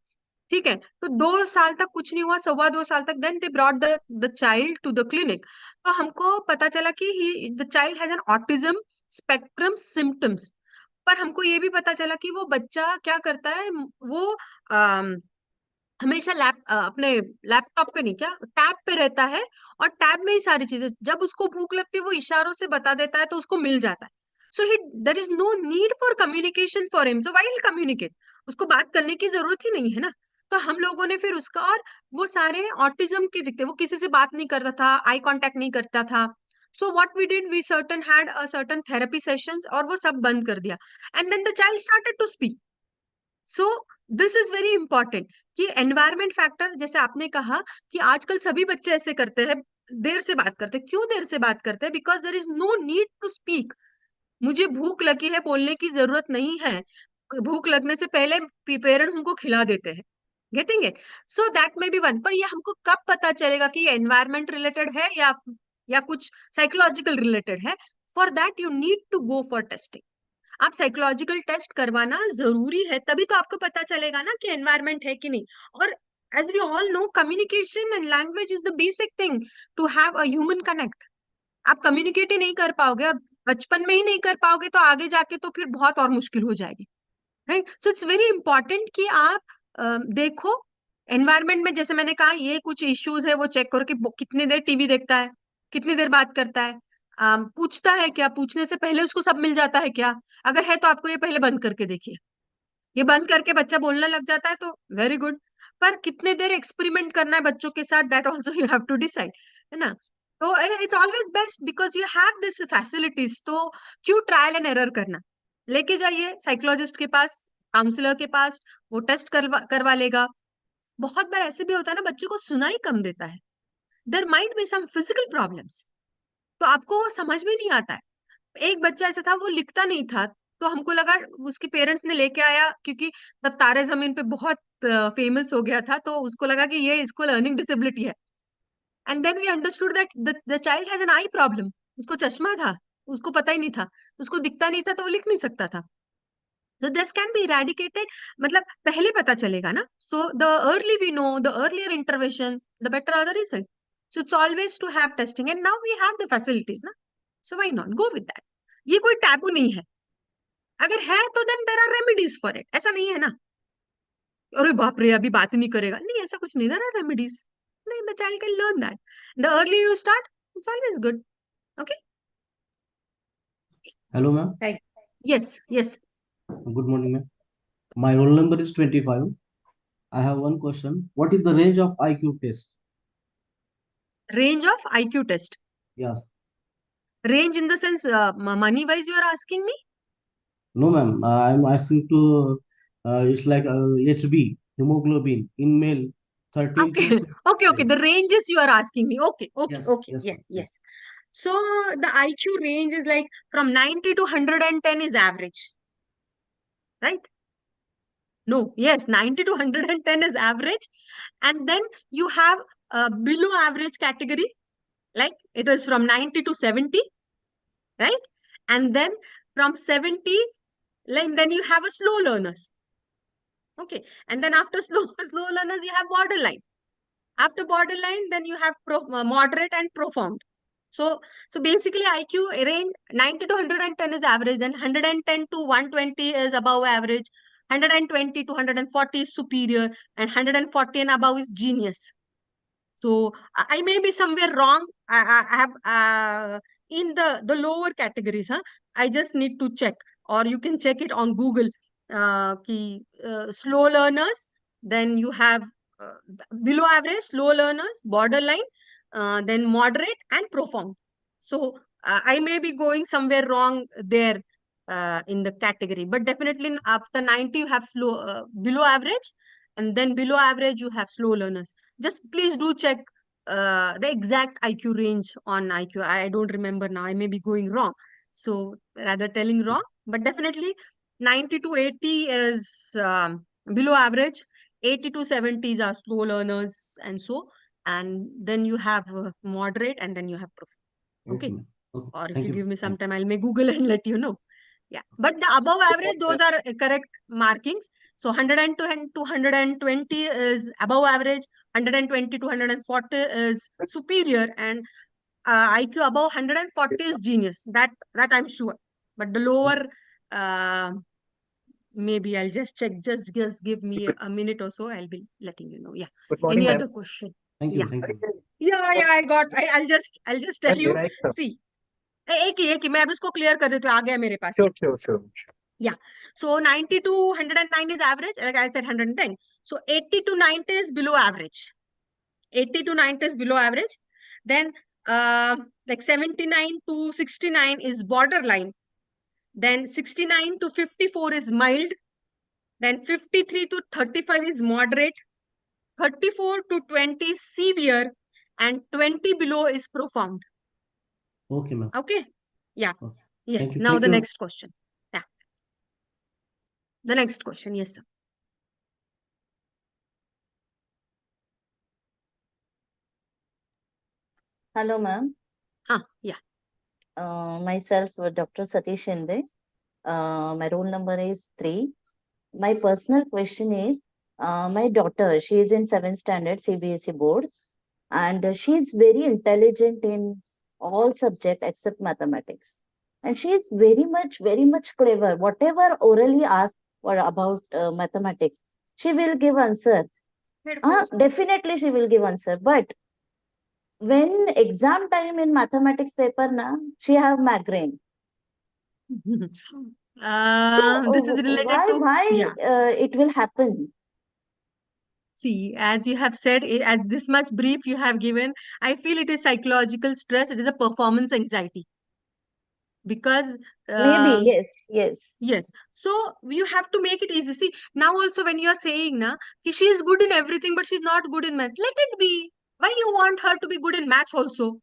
ठीक है, तो 2 साल तक कुछ नहीं हुआ, 2.25 साल तक, then they brought the child to the clinic. तो हमको पता चला कि the child has an autism spectrum symptoms. पर हमको ये भी पता चला कि वो बच्चा क्या करता है, वो हमेशा अपने लैपटॉप पे नहीं, क्या टैब पे रहता है, और टैब में ही सारी चीजें, जब उसको भूख लगती है वो इशारों से बता देता है तो उसको मिल जाता है। So there is no need for communication for him. So why he'll communicate? उसको बात करने की जरूरत ही नहीं है ना. तो हम लोगों ने फिर उसका, और वो सारे ऑटिज्म के दिखते, वो किसी से बात नहीं करता था, आई कांटेक्ट नहीं करता था. So what we did, we had a certain therapy sessions, और वो सब बंद कर दिया. And then the child started to speak. So this is very important कि environment factor, जैसे आपने कहा कि आजकल सभी बच्चे ऐसे करते हैं, देर से बात करते हैं. क्यों देर से बात करते हैं? Because there is no need to speak. मुझे भूख लगी है बोलने की जरूरत नहीं है. भूख लगने से पहले पेरेंट्स उनको खिला देते हैं. Getting it? So that may be one. पर ये हमको कब पता चलेगा कि ये एनवायरमेंट रिलेटेड है या कुछ साइकोलॉजिकल रिलेटेड है? For that you need to go for testing. आप साइकोलॉजिकल टेस्ट करवाना जरूरी है, तभी तो आपको पता चलेगा ना कि एनवायरमेंट है कि नहीं. और as we all know, communication and language is the basic thing to have a human connect. आप कम्युनिकेट ही नहीं कर पाओगे, और बचपन में ही नहीं कर पाओगे, तो आगे जाके तो फिर बहुत और मुश्किल हो जाएगी. Right? So it's very important कि आप देखो एनवायरमेंट में, जैसे मैंने कहा, ये कुछ इश्यूज है वो चेक करो कि कितनी देर टीवी देखता है, कितनी देर बात करता है, पूछता है क्या, पूछने से पहले उसको सब मिल जाता है क्या. अगर है तो आपको ये पहले बंद करके देखिए. ये बंद करके बच्चा बोलने लग जाता है तो वेरी गुड. पर कितने देर एक्सपेरिमेंट करना है बच्चों के साथ, that also you have to decide, है ना. तो it's always best because you have this facilities. तो क्यों ट्रायल एंड एरर करना? लेके जाइए साइकोलॉजिस्ट के पास, काउंसलर के पास, वो टेस्ट करवा लेगा. बहुत बार ऐसे भी होता है ना, बच्चे को सुनाई कम देता है, there might be some physical problems, तो आपको वो समझ में नहीं आता है. एक बच्चा ऐसा था, वो लिखता नहीं था, तो हमको लगा, उसके पेरेंट्स ने लेके आया, क्योंकि तब तारे जमीन पे बहुत फेमस हो गया था, तो उसको लगा कि ये इसको लर्निंग डिसेबिलिटी है. And then we understood that the child has an eye problem. उसको चश्मा था, उसको पता ही नहीं था, उसको दिखता नहीं था, तो वो लिख नहीं सकता था. So this can be eradicated, मतलब पहले पता चलेगा ना. So the early we know, the earlier intervention, the better are the result. So it's always to have testing, and now we have the facilities ना. So why not go with that? ये कोई taboo नहीं है. अगर है तो then there are remedies for it. ऐसा नहीं है ना, अरे बाप रे अभी बात नहीं करेगा, नहीं, ऐसा कुछ नहीं. there are remedies. नहीं, the child can learn that. The earlier you start, it's always good. Okay? Hello, ma'am. Right. Yes, yes. Good morning, ma'am. My roll number is 25. I have one question. What is the range of IQ test? Range of IQ test. Yes. Range in the sense, money wise you are asking me? No, ma'am. I'm asking to, it's like HB, hemoglobin in male, 13 Okay, to okay. The ranges you are asking me. Okay, Yes, yes, yes, yes. So the IQ range is like from 90 to 110 is average, right? No, yes, 90 to 110 is average. And then you have a below average category, like it is from 90 to 70, right? And then from 70, like then you have a slow learners. Okay, and then after slow learners, you have borderline. After borderline, then you have moderate and profound. So basically IQ range 90 to 110 is average, then 110 to 120 is above average, 120 to 140 is superior, and 140 and above is genius. So I may be somewhere wrong. I have in the lower categories, I just need to check, or you can check it on Google. Slow learners, then you have below average, slow learners, borderline, then moderate and profound. So I may be going somewhere wrong there in the category, but definitely after 90 you have below average, and then below average you have slow learners. Just please do check the exact IQ range on IQ. I don't remember now. I may be going wrong. So rather telling wrong, but definitely 90 to 80 is below average. 80 to 70s are slow learners, and so. And then you have moderate, and then you have profound. Okay. Okay. Or if Thank you you. give me some time, I'll make Google and let you know. Yeah. But the above average, those are correct markings. So 102 to 120 is above average, 120 to 140 is superior, and IQ above 140 is genius. That I'm sure. But the lower, maybe I'll just check. Just give me a minute or so. I'll be letting you know. Yeah. Good morning, Any ma'am. other question? Thank Yeah. you. Thank you. Yeah, I got. I'll just tell you. Right, sir. See, एक ही मैं अब इसको clear कर देती हूँ, आ गया मेरे पास. Sure. Yeah. So 90 to 109 is average. Like I said, 110. So 80 to 90 is below average. 80 to 90 is below average. Then like 79 to 69 is borderline. Then 69 to 54 is mild. Then 53 to 35 is moderate. 34 to 20 is severe. And 20 below is profound. Okay, ma'am. Okay. Yeah. Okay. Yes. Thank you. Now Thank the you. next question. Yeah. The next question. Yes, sir. Hello, ma'am. Yeah. Myself, Dr. Satish Shinde. My roll number is 3. My personal question is, my daughter, she is in 7th standard CBSE board, and she is very intelligent in all subjects except mathematics. And she is very much clever. Whatever orally asked or about mathematics, she will give answer. Definitely she will give answer. But when exam time in mathematics paper, na, she have migraine. This is So, related to, why yeah. it will happen? See, as you have said, as this much brief you have given, I feel it is psychological stress. It is a performance anxiety. Because Maybe, yes. yes, so you have to make it easy. See, now also when you are saying na, she is good in everything, but she's not good in math. Let it be. Why you want her to be good in maths also?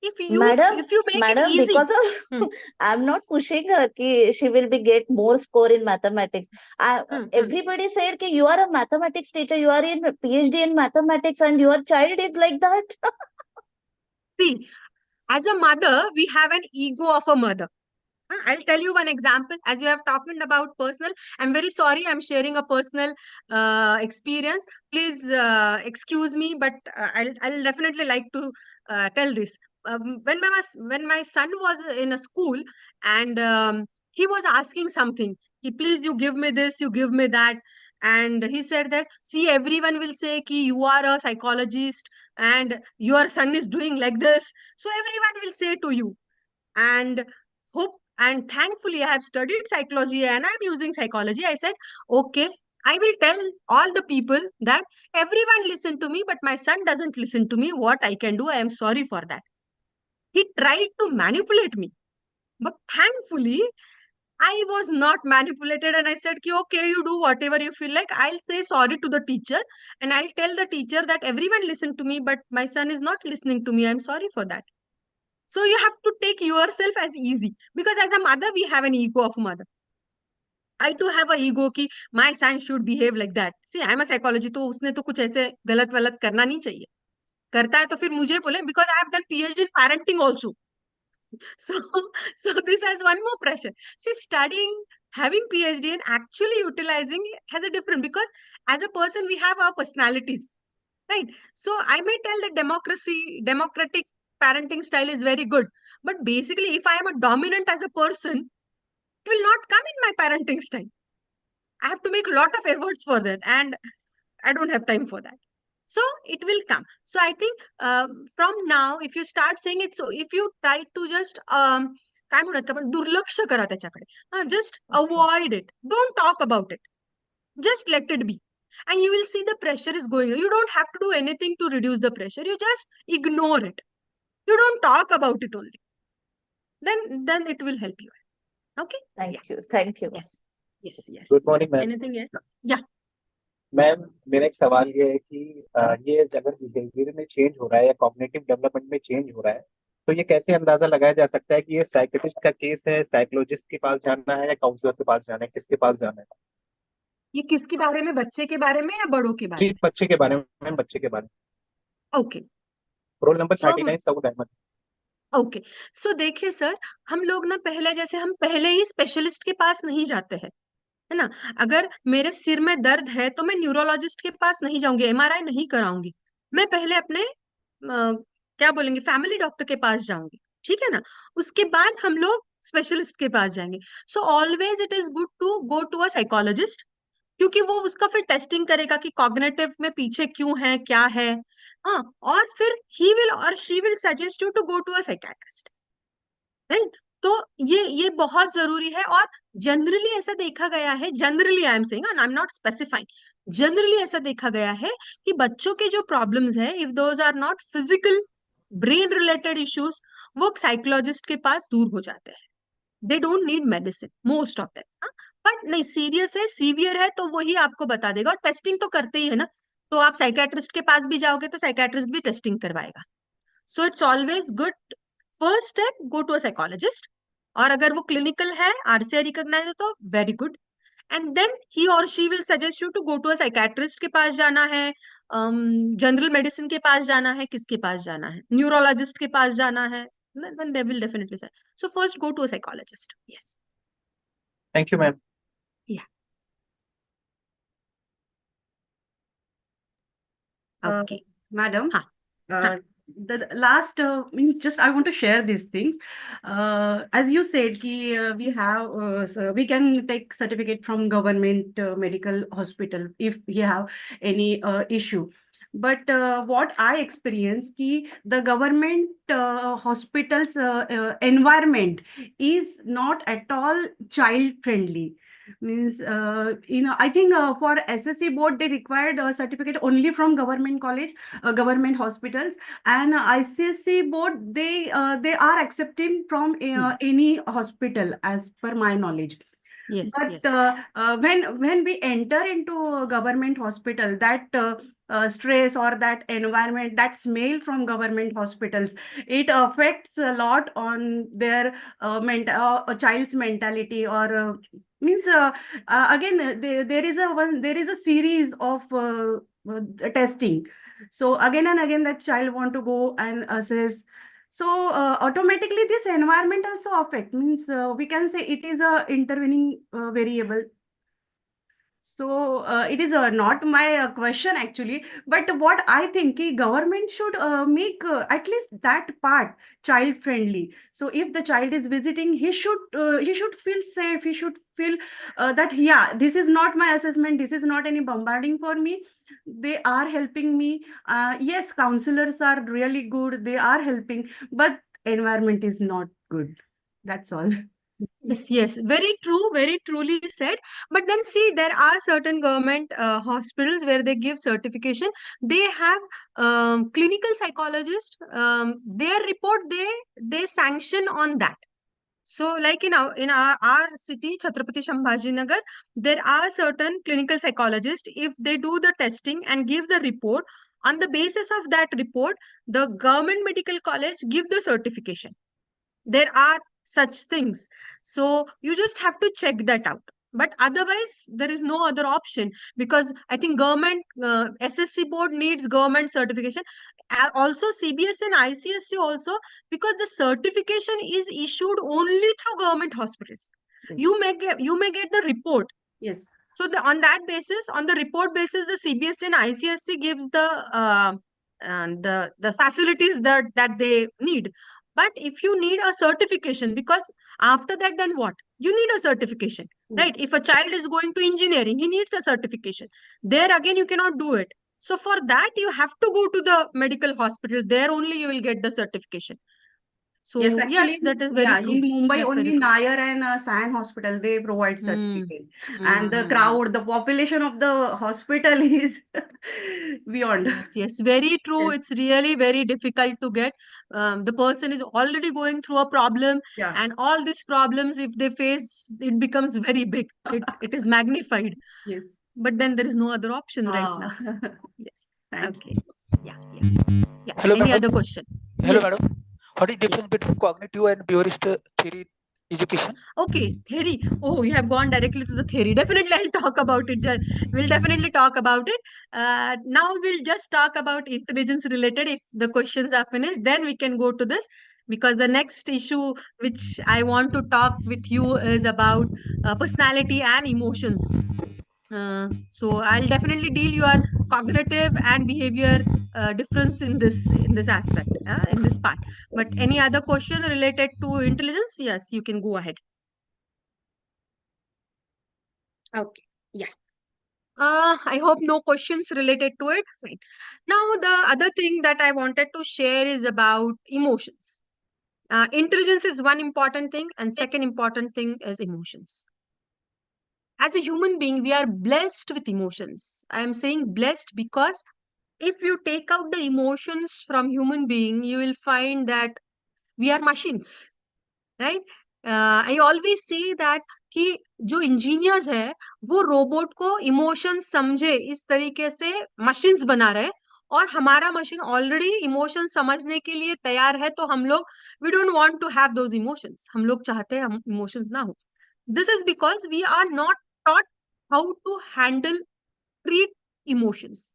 If you Madam, make it easy. because of I'm not pushing her ki she will be get more score in mathematics. Everybody said ki you are a mathematics teacher, you are in PhD in mathematics, and your child is like that. See, as a mother, we have an ego of a mother. I'll tell you one example. As you have talked about personal, I'm very sorry. I'm sharing a personal experience. Please excuse me, but I'll definitely like to tell this. When my son was in a school and he was asking something, please you give me this, you give me that. And he said that, see, everyone will say ki you are a psychologist and your son is doing like this. So everyone will say to you. And hope and thankfully I have studied psychology and I'm using psychology. I said, okay, I will tell all the people that everyone listen to me, but my son doesn't listen to me. What I can do, I am sorry for that. He tried to manipulate me, but thankfully I was not manipulated, and I said, okay, you do whatever you feel like. I'll say sorry to the teacher and I'll tell the teacher that everyone listen to me, but my son is not listening to me. I'm sorry for that. So you have to take yourself as easy, because as a mother, we have an ego of mother. I too have a ego कि my son should behave like that. See, I'm a psychology, तो उसने तो कुछ ऐसे गलत वलत करना नहीं चाहिए. करता है तो फिर मुझे बोले, because I have done PhD in parenting also. So this has one more pressure. See, studying, having PhD and actually utilizing has a different, because as a person, we have our personalities, right? So I may tell that democratic parenting style is very good. But basically, if I am a dominant as a person, it will not come in my parenting style. I have to make a lot of efforts for that, and I don't have time for that. So it will come. So I think from now, if you start saying it, so if you try to just काय म्हणूयात आपण दुर्लक्ष करा त्याच्याकडे, just avoid it, don't talk about it, just let it be, and you will see the pressure is going. You don't have to do anything to reduce the pressure. You just ignore it. You don't talk about it only. Then it will help you. Okay. Thank you. Yes. Good morning, ma'am. Anything else? Yeah. Ma'am, मेरा एक सवाल ये है कि ये अगर behaviour में change हो रहा है या कॉग्निटिव डेवलपमेंट में चेंज हो रहा है, तो ये कैसे अंदाजा लगाया जा सकता है कि ये साइकियाट्रिस्ट का केस है, साइकोलॉजिस्ट के पास जाना है या काउंसलर के पास जाना है, किसके पास जाना है? ये किसके बारे में, बच्चे के बारे में या बड़ों के बारे जी, बच्चे के बारे में मैम, बच्चे के बारे में. Okay. Roll number 39 Saud Ahmad. Okay. So देखिए सर, हम लोग ना हम पहले ही स्पेशलिस्ट के पास नहीं जाते हैं, है ना. अगर मेरे सिर में दर्द है तो मैं न्यूरोलॉजिस्ट के पास नहीं जाऊंगी, MRI नहीं कराऊंगी. मैं पहले अपने क्या बोलेंगे, फैमिली डॉक्टर के पास जाऊंगी, ठीक है ना. उसके बाद हम लोग स्पेशलिस्ट के पास जाएंगे. So always it is good to go to a psychologist, क्योंकि वो उसका फिर टेस्टिंग करेगा कि कॉग्निटिव में पीछे क्यों है, क्या है. हाँ, और फिर ही विल और she will suggest you to go to a psychiatrist, right. तो ये बहुत जरूरी है, और जनरली ऐसा देखा गया है, generally I am saying, I am not specifying, generally ऐसा देखा गया है कि बच्चों के जो प्रॉब्लम्स है, if those are not physical brain related issues, वो साइकोलॉजिस्ट के पास दूर हो जाते हैं। They don't need medicine most of them. But नहीं, सीरियस है, सीवियर है, तो वही आपको बता देगा, और टेस्टिंग तो करते ही है ना। तो आप साइकेट्रिस्ट के पास भी जाओगे तो साइकेट्रिस्ट भी टेस्टिंग करवाएगा। So it's always good, first step go to a psychologist, और अगर वो क्लिनिकल है, आरसीआई रिकॉग्नाइज है, तो very good. And then he or she will suggest you to go to a psychiatrist के पास जाना है, जनरल मेडिसिन के पास जाना है, किसके पास जाना है, न्यूरोलॉजिस्ट के पास जाना है, then they will definitely say. So first go to a psychologist. Yes. Thank you, ma'am. Yeah. Okay. Madam, Huh. the last means just I want to share these things. As you said, we have so we can take certificate from government medical hospital if we have any issue. But what I experienced, the government hospitals environment is not at all child friendly. Means I think for SSC board they required a certificate only from government college, government hospitals, and ICSC board they are accepting from any hospital as per my knowledge. Yes, but yes. When we enter into a government hospital, that stress or that environment, that smell from government hospitals, it affects a lot on their a child's mentality, or means again there is a series of testing. So again and again that child want to go and assess. So automatically this environment also affect, means we can say it is a intervening variable. So it is not my question actually, but what I think government should make at least that part child friendly. So if the child is visiting, he should feel safe. He should feel that yeah, this is not my assessment. This is not any bombarding for me. They are helping me. Yes, counselors are really good. They are helping, but environment is not good. That's all. Yes, yes, very true, very truly said. But then see, there are certain government hospitals where they give certification. They have clinical psychologists. Their report they sanction on that. So, like in our city, Chhatrapati Sambhajinagar, there are certain clinical psychologists. If they do the testing and give the report, on the basis of that report, the government medical college give the certification. There are such things, so you just have to check that out. But otherwise there is no other option, because I think government SSC board needs government certification, also CBS and ICSC also, because the certification is issued only through government hospitals. Yes. You may get the report. Yes. So on that basis, on the report basis, the CBS and ICSC gives the facilities that they need. But if you need a certification, because after that, then what? You need a certification, right? If a child is going to engineering, he needs a certification. There again, you cannot do it. So for that, you have to go to the medical hospital. There only you will get the certification. So yes, actually, that is very true. In Mumbai, That's only very true. Nair and San Hospital, they provide certificate. And the crowd, the population of the hospital is beyond. Yes, yes, very true. It's really very difficult to get. The person is already going through a problem, Yeah. and all these problems, if they face, it becomes very big. It is magnified. Yes. But then there is no other option right now. Yes. Thank Okay. Yeah, yeah. Hello, Any madam. other question? Hello, Yes. madam. What is the difference between cognitive and behaviorist theory education? Okay, theory. Oh, you have gone directly to the theory. Definitely, I'll talk about it. We'll definitely talk about it. Now we'll just talk about intelligence related. If the questions are finished, then we can go to this, because the next issue which I want to talk with you is about personality and emotions. So I'll definitely deal your cognitive and behavior difference in this aspect, in this part. But any other question related to intelligence? Yes, you can go ahead. Okay, yeah. I hope no questions related to it. Fine. Now, the other thing that I wanted to share is about emotions. Intelligence is one important thing, and second important thing is emotions. As a human being, we are blessed with emotions. I am saying blessed because if you take out the emotions from human being, you will find that we are machines, right? I always say that कि जो engineers है वो robot को emotions समझे इस तरीके से machines बना रहे हैं, और हमारा मशीन ऑलरेडी इमोशन समझने के लिए तैयार है, तो हम लोग we don't want to have those emotions, हम लोग चाहते हैं हम इमोशंस ना हो. This is because we are not taught how to handle treat emotions.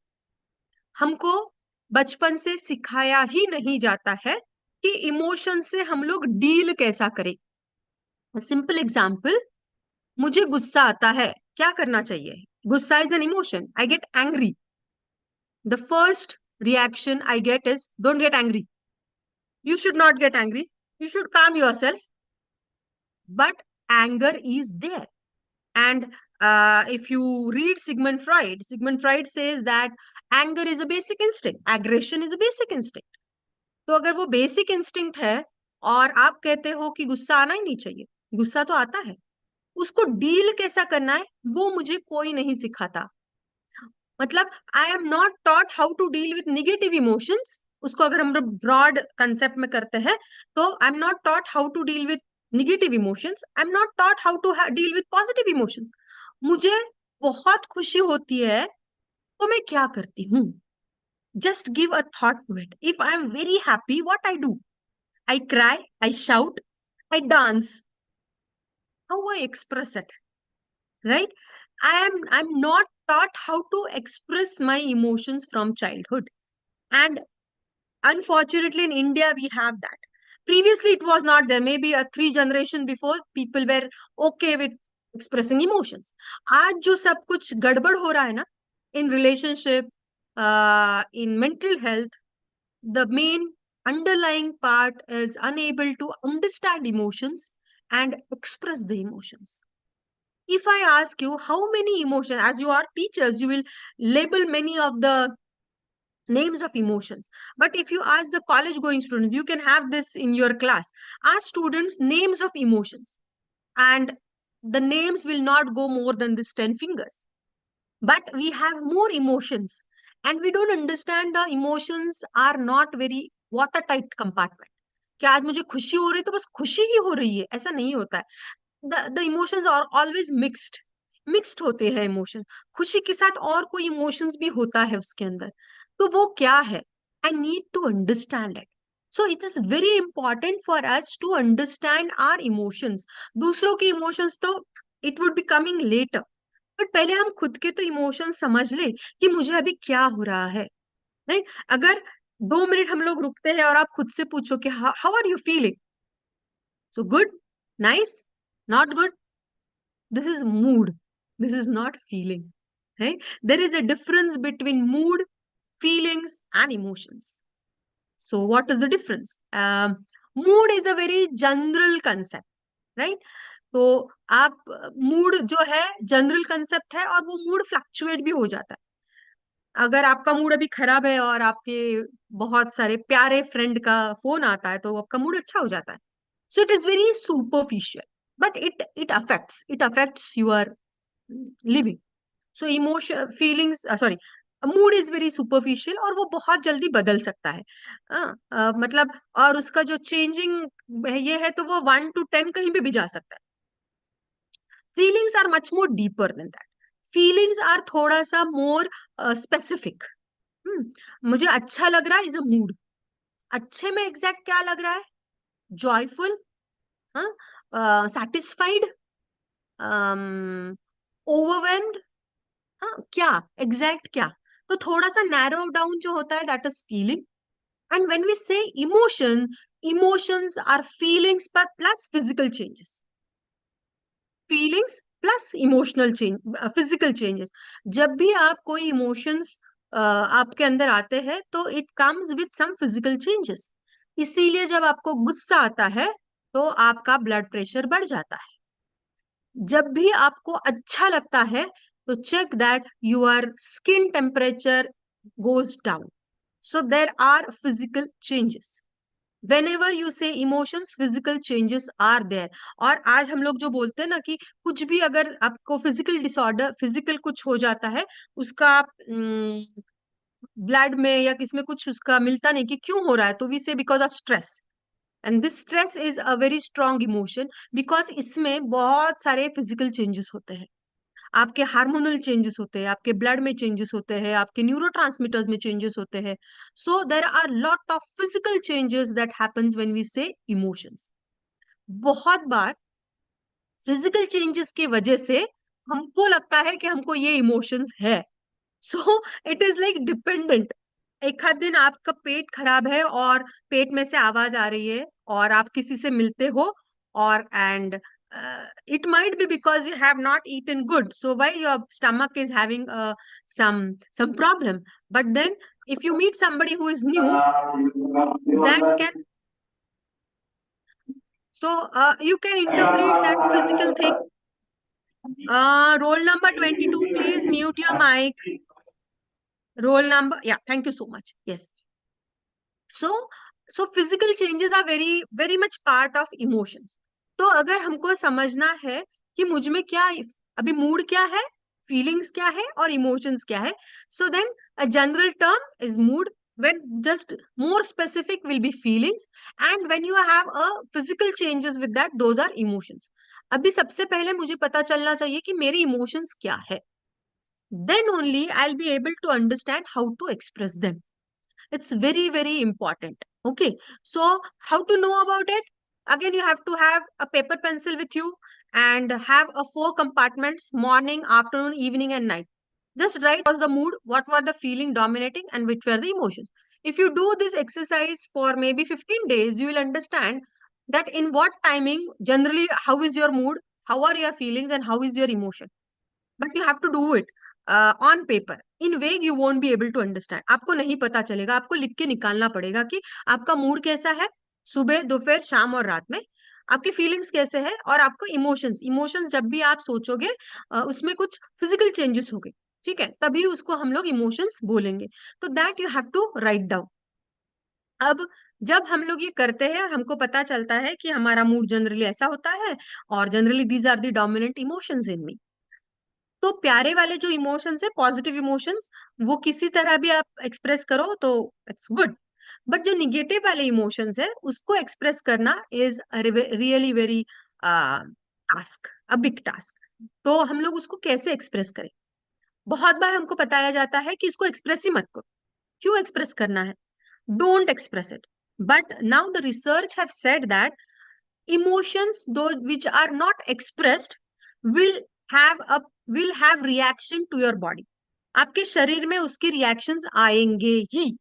हमको बचपन से सिखाया ही नहीं जाता है कि इमोशन से हम लोग डील कैसा करें. सिंपल एग्जाम्पल, मुझे गुस्सा आता है, क्या करना चाहिए? गुस्सा is an emotion. I get angry. The first reaction I get is don't get angry. You should not get angry. You should calm yourself. But anger is there. And if you read Sigmund Freud says that anger is a basic instinct. Aggression is a basic instinct. तो अगर वो basic instinct है और आप कहते हो कि गुस्सा आना ही नहीं चाहिए, गुस्सा तो आता है, उसको डील कैसा करना है वो मुझे कोई नहीं सिखाता. मतलब I am not taught how to deal with negative emotions. उसको अगर हम ब्रॉड कंसेप्ट में करते हैं तो I am not taught how to deal with negative emotions. I am not taught how to deal with positive emotions. मुझे बहुत खुशी होती है तो मैं क्या करती हूँ? Just give a thought to it. If I am very happy, what I do? I cry, I shout, I dance. How I express it, right? I'm not taught how to express my emotions from childhood, and unfortunately in India we have that. Previously it was not there. Maybe a 3 generation before people were okay with expressing emotions. आज जो सब कुछ गड़बड़ हो रहा है ना, in relationship, in mental health, the main underlying part is unable to understand emotions and express the emotions. If I ask you how many emotions, as you are teachers, you will label many of the names of emotions. But if you ask the college going students, you can have this in your class. Ask students names of emotions, and the names will not go more than this 10 fingers. But we have more emotions, and we don't understand the emotions are not very watertight compartment. क्या आज मुझे खुशी हो रही है तो बस खुशी ही हो रही है, ऐसा नहीं होता है. the emotions are always mixed होते हैं इमोशन. खुशी के साथ और कोई इमोशंस भी होता है उसके अंदर, तो वो क्या है? I need to understand it. So it is very important for us to understand our emotions. दूसरों के इमोशंस तो it would be coming later, but पहले हम खुद के तो इमोशंस समझ ले कि मुझे अभी क्या हो रहा है, राइट? अगर 2 मिनट हम लोग रुकते हैं और आप खुद से पूछो कि how are you feeling? So good, nice, not good. This is mood. This is not feeling, right? There is a difference between mood, feelings and emotions. So what is the difference? Mood is a very general concept, right? तो आप mood जो है general concept है, और वो mood fluctuate भी हो जाता है. अगर आपका मूड अभी खराब है और आपके बहुत सारे प्यारे फ्रेंड का फोन आता है तो आपका मूड अच्छा हो जाता है. So it is very superficial, but it affects your living. So emotion, feelings, sorry, mood is very superficial और वो बहुत जल्दी बदल सकता है. मतलब और उसका जो चेंजिंग ये है तो वो 1 to 10 कहीं पे भी जा सकता है. Feelings are much more deeper than that. Feelings are थोड़ा सा more specific. मुझे अच्छा लग रहा है इज अ मूड. अच्छे में एग्जैक्ट क्या लग रहा है? जॉयफुल, satisfied, overwhelmed, क्या एग्जैक्ट क्या? तो थोड़ा सा नैरो डाउन जो होता है that is feeling. And when we say emotions are feelings पर plus physical changes. Feelings plus emotional change, physical changes. जब भी आप कोई इमोशंस आपके अंदर आते हैं तो it comes with some physical changes. इसीलिए जब आपको गुस्सा आता है तो आपका ब्लड प्रेशर बढ़ जाता है. जब भी आपको अच्छा लगता है तो check that your skin temperature goes down. So there are physical changes. whenever you say emotions, physical changes are there. और आज हम लोग जो बोलते हैं ना कि कुछ भी अगर आपको फिजिकल डिसऑर्डर, फिजिकल कुछ हो जाता है, उसका ब्लड में या किसमें कुछ उसका मिलता नहीं कि क्यों हो रहा है, तो वी से because of stress. And this stress is a very strong emotion, because इसमें बहुत सारे फिजिकल चेंजेस होते हैं, आपके हार्मोनल चेंजेस होते हैं, आपके ब्लड में चेंजेस होते हैं, आपके न्यूरोट्रांसमीटर्स में चेंजेस होते हैं। So there are lot of physical changes that happens when we say emotions. बहुत बार फिजिकल चेंजेस की वजह से हमको लगता है कि हमको ये इमोशंस है। सो इट इज लाइक डिपेंडेंट। एक आध दिन आपका पेट खराब है और पेट में से आवाज आ रही है और आप किसी से मिलते हो, और and it might be because you have not eaten good, so why your stomach is having some problem. But then if you meet somebody who is new, that can, so you can interpret that physical thing. Roll number 22, please mute your mic. Roll number, yeah, thank you so much. Yes. So physical changes are very much part of emotions. तो अगर हमको समझना है कि मुझ में क्या अभी मूड क्या है, फीलिंग्स क्या है और इमोशंस क्या है, so then a general term is mood, when just more specific will be feelings, and when you have a physical changes with that, those are emotions. अभी सबसे पहले मुझे पता चलना चाहिए कि मेरे इमोशंस क्या है, then only I'll be able to understand how to express them. It's very important. Okay, so how to know about it? Again, you have to have a paper pencil with you and have a 4 compartments: morning, afternoon, evening and night. Just write what was the mood, what were the feeling dominating, and which were the emotions. If you do this exercise for maybe 15 days, you will understand that in what timing generally how is your mood, how are your feelings, and how is your emotion. But you have to do it on paper. In vague you won't be able to understand. आपको नहीं पता चलेगा, आपको लिख के निकालना पड़ेगा कि आपका मूड कैसा है सुबह, दोपहर, शाम और रात में, आपकी फीलिंग्स कैसे है, और आपको इमोशंस जब भी आप सोचोगे उसमें कुछ फिजिकल चेंजेस हो गए, ठीक है, तभी उसको हम लोग इमोशंस बोलेंगे। तो that you have to write down. अब जब हम लोग ये करते हैं और हमको पता चलता है कि हमारा मूड जनरली ऐसा होता है और generally these are the dominant emotions in me, तो प्यारे वाले जो इमोशंस है, पॉजिटिव इमोशंस, वो किसी तरह भी आप एक्सप्रेस करो तो इट्स गुड। बट जो निगेटिव वाले इमोशंस है उसको एक्सप्रेस करना is really very task, a big task. तो हम लोग उसको कैसे एक्सप्रेस करें? बहुत बार हमको बताया जाता है कि इसको एक्सप्रेस ही मत करो। क्यों एक्सप्रेस करना है? Don't express it. But now the research have said that emotions though which are not expressed will have a will have reaction to your body. आपके शरीर में उसके रिएक्शंस आएंगे ही।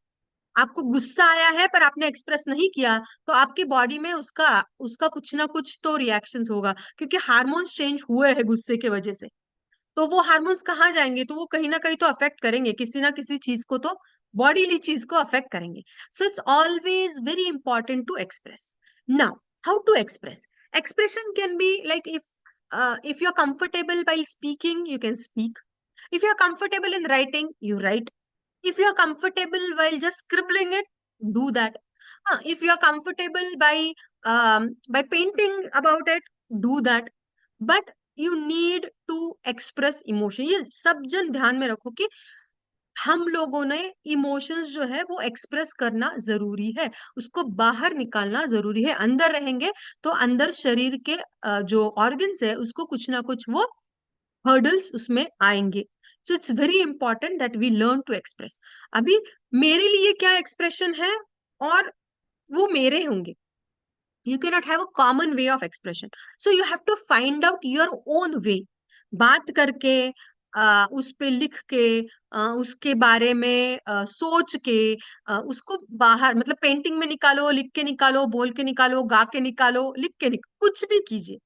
आपको गुस्सा आया है पर आपने एक्सप्रेस नहीं किया, तो आपकी बॉडी में उसका उसका कुछ ना कुछ तो रिएक्शंस होगा, क्योंकि हार्मोन्स चेंज हुए हैं गुस्से के वजह से। तो वो हार्मोन्स कहाँ जाएंगे? तो वो कहीं ना कहीं तो अफेक्ट करेंगे, किसी ना किसी चीज को तो, बॉडीली चीज को अफेक्ट करेंगे। So it's always very important to express. Now how to express? Expression can be like if you're comfortable while speaking, you can speak. If you're comfortable in writing, you write. If you're comfortable while just scribbling it, do that. If you're comfortable by painting about it, do that. But you need to express emotion. ये सब जन ध्यान में रखो कि हम लोगों ने इमोशंस जो है वो एक्सप्रेस करना जरूरी है, उसको बाहर निकालना जरूरी है। अंदर रहेंगे तो अंदर शरीर के जो ऑर्गन्स है उसको कुछ ना कुछ वो हर्डल्स उसमें आएंगे। So it's very important that we learn to express. अभी मेरे लिए क्या एक्सप्रेशन है और वो मेरे होंगे, you cannot have a common way of expression, so you have to find out your own way। बात करके उस पे लिख के उसके बारे में सोच के उसको बाहर, मतलब पेंटिंग में निकालो, लिख के निकालो, बोल के निकालो, गा के निकालो, लिख के निकालो, कुछ भी कीजिए,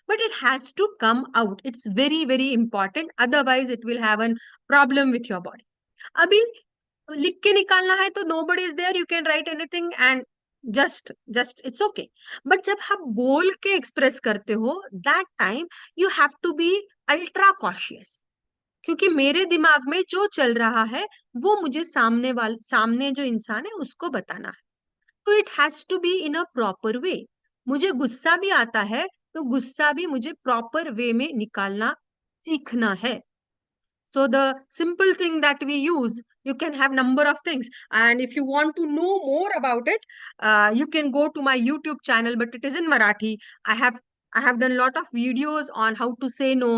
but it has to come out। it's very important, otherwise it will have a problem with your body। अभी लिख के निकालना है तो nobody is there, you can write anything and just it's okay। But जब आप बोल के एक्सप्रेस करते हो, that time you have to be ultra cautious, क्योंकि मेरे दिमाग में जो चल रहा है वो मुझे सामने जो इंसान है उसको बताना है। तो it has to be in a proper way. मुझे गुस्सा भी आता है तो गुस्सा भी मुझे प्रॉपर वे में निकालना सीखना है। So the simple thing that we use, you can have number of things, and if you want to know more about it, you can go to my YouTube channel, but it is in Marathi. I have done a lot of videos on how to say no,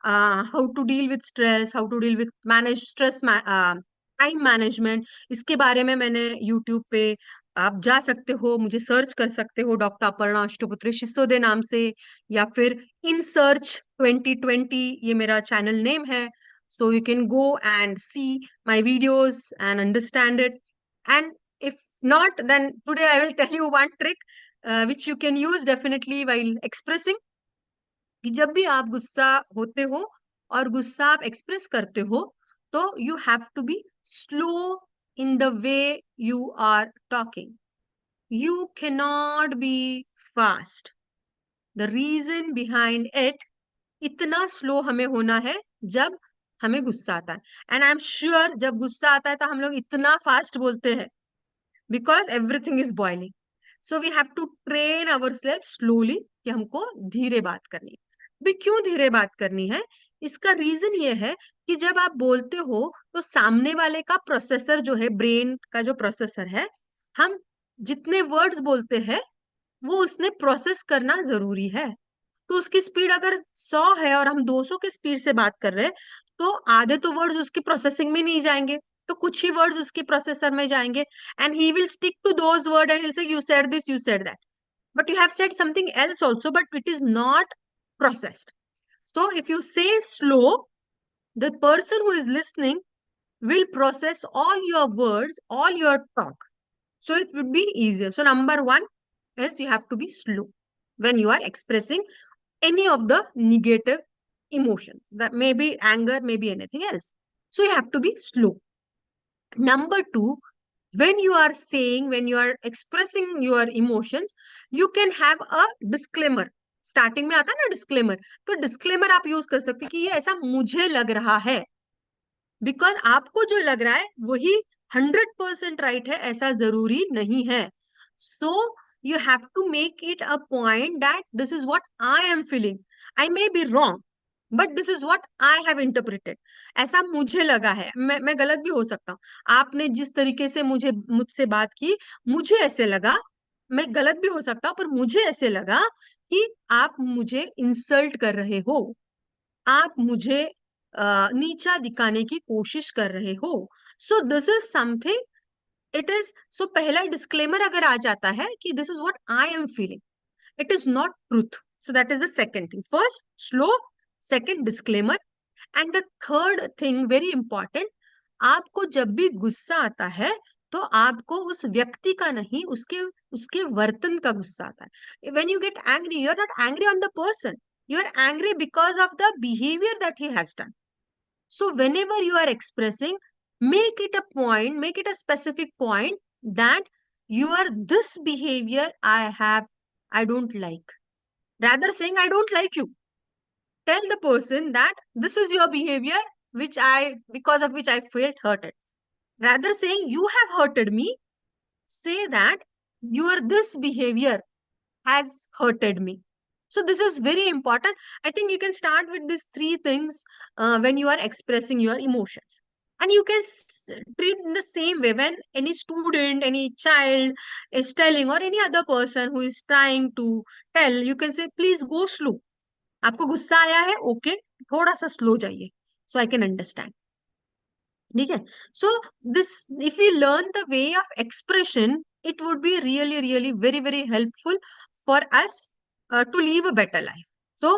how to deal with stress, how to deal with manage stress, time management. इसके बारे में मैंने YouTube पे, आप जा सकते हो, मुझे सर्च कर सकते हो, डॉक्टर अपर्णा अष्टपुत्रे शिस्तोदे नाम से, या फिर इन सर्च 2020 ये मेरा चैनल नेम है. So you can go and see my videos and understand it. And if not, then today I will tell you one trick which you can use definitely while expressing. कि जब भी आप गुस्सा होते हो और गुस्सा आप एक्सप्रेस करते हो, तो you have to be slow in the way you are talking. You cannot be fast. The reason behind it, इतना स्लो हमें होना है जब हमें गुस्सा आता है. एंड आई एम श्योर जब गुस्सा आता है तो हम लोग इतना फास्ट बोलते हैं, because everything is boiling. So we have to train our self slowly कि हमको धीरे बात करनी है. भी क्यों धीरे बात करनी है, इसका रीजन ये है कि जब आप बोलते हो तो सामने वाले का प्रोसेसर जो है, ब्रेन का जो प्रोसेसर है, हम जितने वर्ड्स बोलते हैं वो उसने प्रोसेस करना जरूरी है. तो उसकी स्पीड अगर 100 है और हम 200 के स्पीड से बात कर रहे हैं, तो आधे तो वर्ड्स उसकी प्रोसेसिंग में नहीं जाएंगे, तो कुछ ही वर्ड्स उसके प्रोसेसर में जाएंगे. And he will stick to those word and say you said this, you said that, but you have said something else also, but it is not processed. So if you say slow, the person who is listening will process all your words, all your talk. So it would be easier. So number one is you have to be slow when you are expressing any of the negative emotions. That may be anger, may be anything else. So you have to be slow. Number two, when you are saying, when you are expressing your emotions, you can have a disclaimer. Starting में आता है ना disclaimer, तो disclaimer आप use कर सकते कि ये ऐसा मुझे लग रहा है, बिकॉज आपको जो लग रहा है वही 100% राइट है, ऐसा जरूरी नहीं है. So you have to make it a point that this is what I am feeling. I may be wrong, but this is what I have interpreted. ऐसा मुझे लगा है, मैं गलत भी हो सकता हूँ. आपने जिस तरीके से मुझसे बात की, मुझे ऐसे लगा, मैं गलत भी हो सकता हूँ, पर मुझे ऐसे लगा कि आप मुझे इंसल्ट कर रहे हो, आप मुझे नीचा दिखाने की कोशिश कर रहे हो. So this is something, it is, so पहला डिस्क्लेमर अगर आ जाता है कि this is what I am feeling, it is not truth. So that is the second thing. First slow, second disclaimer, and the third thing very important, आपको जब भी गुस्सा आता है तो आपको उस व्यक्ति का नहीं, उसके उसके वर्तन का गुस्सा आता है. When you get angry, you are not angry on the person, you are angry because of the behavior that he has done. So whenever you are expressing, make it a point, make it a specific point that your this behavior I don't like. Rather saying I don't like you, tell the person that this is your behavior because of which I felt hurted. Rather saying you have hurted me, say that your this behavior has hurted me. So this is very important. I think you can start with these three things when you are expressing your emotions. And you can treat in the same way when any student, any child is telling, or any other person who is trying to tell, you can say, please go slow. आपको गुस्सा आया है, okay, थोड़ा सा slow जाइए, so I can understand. ठीक है. So this, if you learn the way of expression, it would be really really very very helpful for us to live a better life. So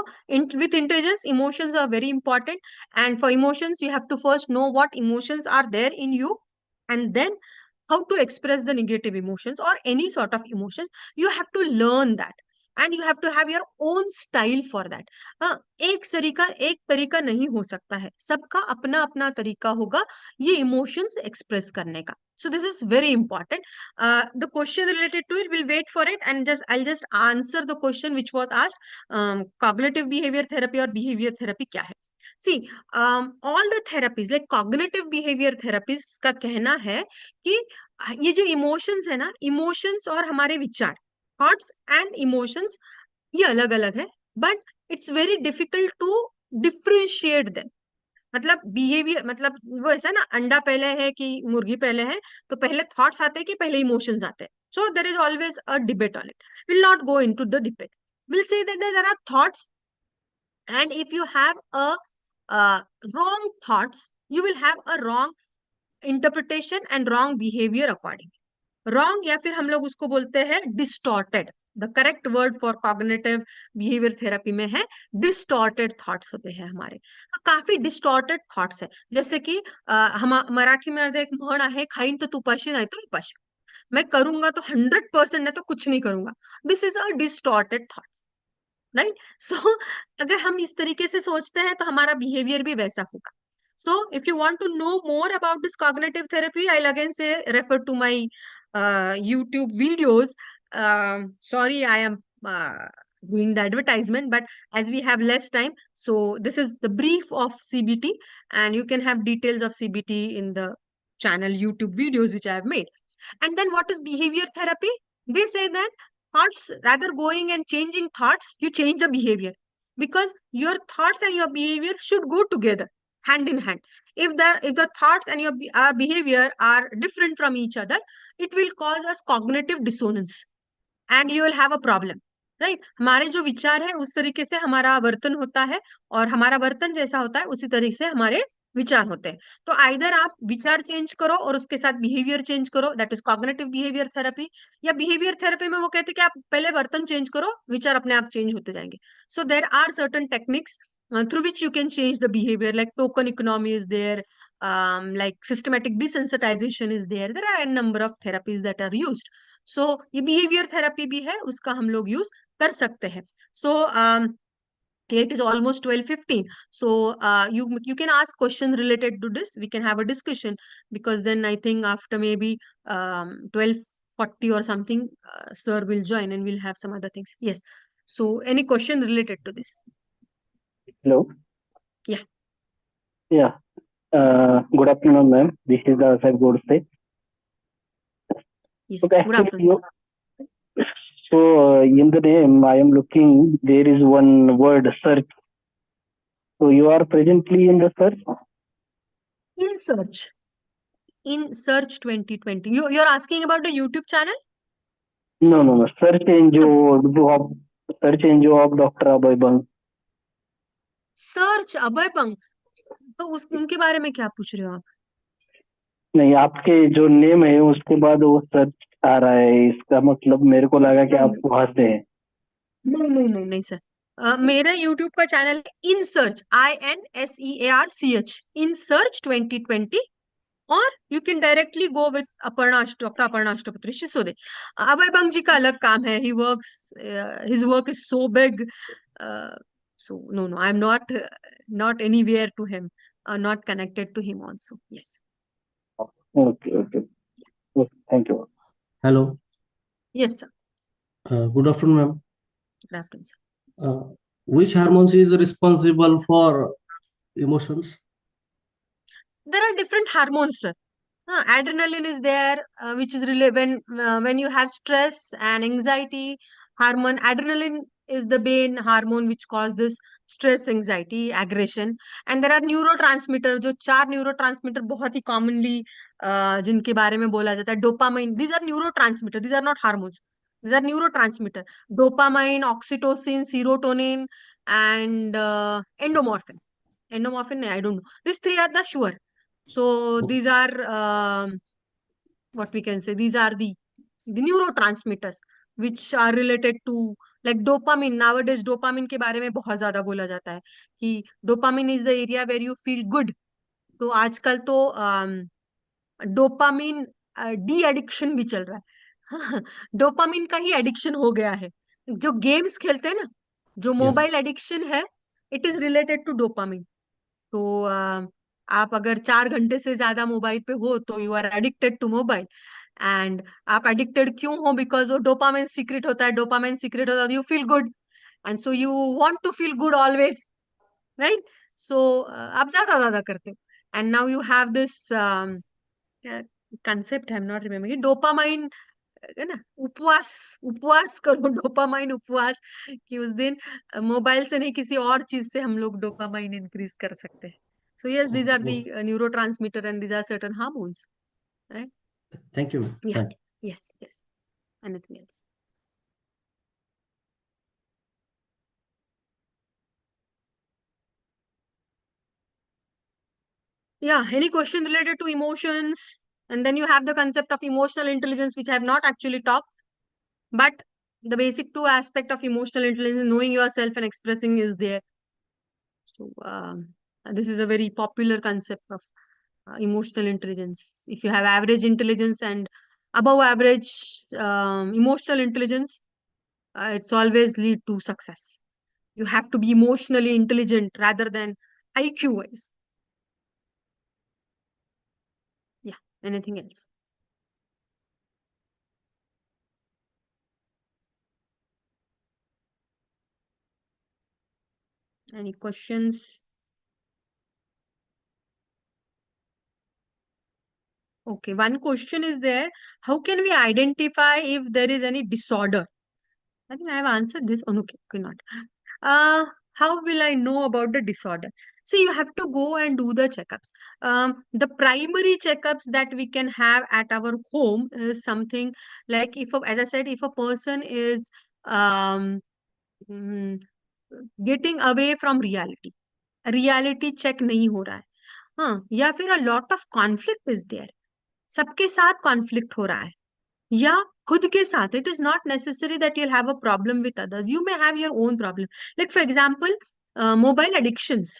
with intelligence, emotions are very important, and for emotions you have to first know what emotions are there in you, and then how to express the negative emotions or any sort of emotions. You have to learn that, and you have to have your own style for that. एक तरीका नहीं हो सकता है, सबका अपना अपना तरीका होगा ये इमोशंस एक्सप्रेस करने का. So this is very important. The question related to it, we'll wait for it, and I'll just answer the question which was asked. Cognitive behavior therapy or behavior therapy क्या है? See all the therapies like cognitive behaviour therapies का कहना है कि ये जो emotions है ना, इमोशंस और हमारे विचार, थॉट्स एंड इमोशंस, ये अलग अलग है, but it's very difficult to differentiate them. मतलब बिहेवियर, मतलब वो ऐसा ना, अंडा पहले है कि मुर्गी पहले है, तो पहले थॉट्स आते हैं कि पहले इमोशंस आते हैं। So there is always a debate on it, will not go into the debate, will say that there are thoughts, and if you have a wrong thoughts, you will have a wrong interpretation and wrong behavior according. Wrong या फिर हम लोग उसको बोलते हैं distorted. The correct word for cognitive behavior therapy में है distorted thoughts होते हैं हमारे। तो काफी distorted thoughts है, जैसे कि हम मराठी में एक म्हण आहे, खाईन तर तुपाशी नाही तर उपाशी, मैं करूंगा तो 100% नहीं तो कुछ नहीं करूंगा। This is a distorted thought, right? So अगर हम इस तरीके से सोचते हैं तो हमारा बिहेवियर भी वैसा होगा। So if you want to know more about this cognitive therapy, I again say refer to my YouTube videos. Sorry, I am doing the advertisement, but as we have less time, so this is the brief of CBT, and you can have details of CBT in the channel YouTube videos which I have made. And then what is behavior therapy? They say that thoughts, rather going and changing thoughts, you change the behavior, because your thoughts and your behavior should go together, hand in hand. If the thoughts and your behavior are different from each other, it will cause us cognitive dissonance and you will have a problem, right? हमारे जो विचार है उस तरीके से हमारा वर्तन होता है, और हमारा वर्तन जैसा होता है उसी तरीके से हमारे विचार होते हैं। तो आइदर आप विचार चेंज करो और उसके साथ बिहेवियर चेंज करो, that is cognitive behaviour therapy. या बिहेवियर थेरेपी में वो कहते हैं कि आप पहले वर्तन चेंज करो, विचार अपने आप चेंज होते जाएंगे। So there are certain techniques through which you can change the behavior, like token economy is there, like systematic desensitization is there. There are a number of therapies that are used. So ये behavior therapy भी है, उसका हम लोग use कर सकते हैं। So it is almost 12:15. So you can ask questions related to this. We can have a discussion, because then I think after maybe 12:40 or something, sir will join and we'll have some other things. Yes. So any question related to this? Hello. Yeah. Yeah. Good afternoon, ma'am. This is the Asaf Godse. Yes. Okay, Good afternoon, sir. So in the name I am looking, there is one word, search. So you are presently in the search? In search. In search 2020. You're asking about the YouTube channel? No. Search engine of Dr. Abhay Bang. Search Abhay Bang, तो उनके बारे में क्या पूछ रहे हो आप? नहीं, आपके जो नेम है उसके बाद वो सर्च आ रहा है, इसका मतलब मेरे को लगा कि आप वहां से हैं। नहीं सर, मेरा YouTube का चैनल है in search, INSEARCH, in search 2020, और you can directly go with doctor Aparna Ashtaputri Shisode. Abhay Bang ji का अलग काम है, he works, his work is so big, so no, I am not anywhere to him, not connected to him also. Yes. Okay. Thank you. Hello. Yes, sir. Good afternoon, ma'am. Good afternoon, sir. Which hormones is responsible for emotions? There are different hormones, sir. Adrenaline is there, which is when you have stress and anxiety hormone. Adrenaline is the main hormone which causes this stress, anxiety, aggression. And there are neurotransmitter, जो 4 neurotransmitter बहुत ही commonly जिनके बारे में बोला जाता है, dopamine. These are neurotransmitter. These are not hormones. These are neurotransmitter. Dopamine, oxytocin, serotonin, and endomorphin. Endomorphin, I don't know. These 3 are the sure. So these are what we can say. These are the neurotransmitters which are related to like dopamine. Nowadays dopamine के बारे में बहुत ज्यादा बोला जाता है कि dopamine is the area where you feel good. तो आजकल तो डोपामिन डी एडिक्शन भी चल रहा है। डोपामिन का ही एडिक्शन हो गया है। जो गेम्स खेलते हैं ना, जो मोबाइल एडिक्शन है, it is related to dopamine. तो आप अगर 4 घंटे से ज्यादा मोबाइल पे हो तो you are addicted to mobile. And आप एडिक्टेड क्यों हो? बिकॉज वो डोपामिन सीक्रेट होता है, डोपामिन सीक्रेट होता है, you feel good, and so you want to feel good always, right? So आप ज्यादा करते हो, and now you have this concept, I am not remembering, dopamine है ना, उपवास, उपवास करो, डोपामाइन उपवास, कि उस दिन मोबाइल से नहीं किसी और चीज से हम लोग डोपामाइन इंक्रीज कर सकते हैं. So yes, these are the neurotransmitter and these are certain hormones, right? Thank you. Yeah. Thank you. Yes, yes. Anything else? Yeah, any question related to emotions? And then you have the concept of emotional intelligence, which I have not actually talked, but the basic two aspect of emotional intelligence, knowing yourself and expressing, is there. So this is a very popular concept of emotional intelligence. If you have average intelligence and above average emotional intelligence, it's always lead to success. You have to be emotionally intelligent rather than IQ wise. Yeah. Anything else? Any questions? Okay, one question is there. How can we identify if there is any disorder? I think I have answered this. Oh, no, okay, not. How will I know about the disorder? See, you have to go and do the checkups. The primary checkups that we can have at our home is something like, if, as I said, if a person is um, mm, getting away from reality, reality check नहीं हो रहा है, हाँ, या फिर a lot of conflict is there, सबके साथ conflict हो रहा है, या खुद के साथ. It is not necessary that you'll have a problem with others. You may have your own problem. Like for example, mobile addictions.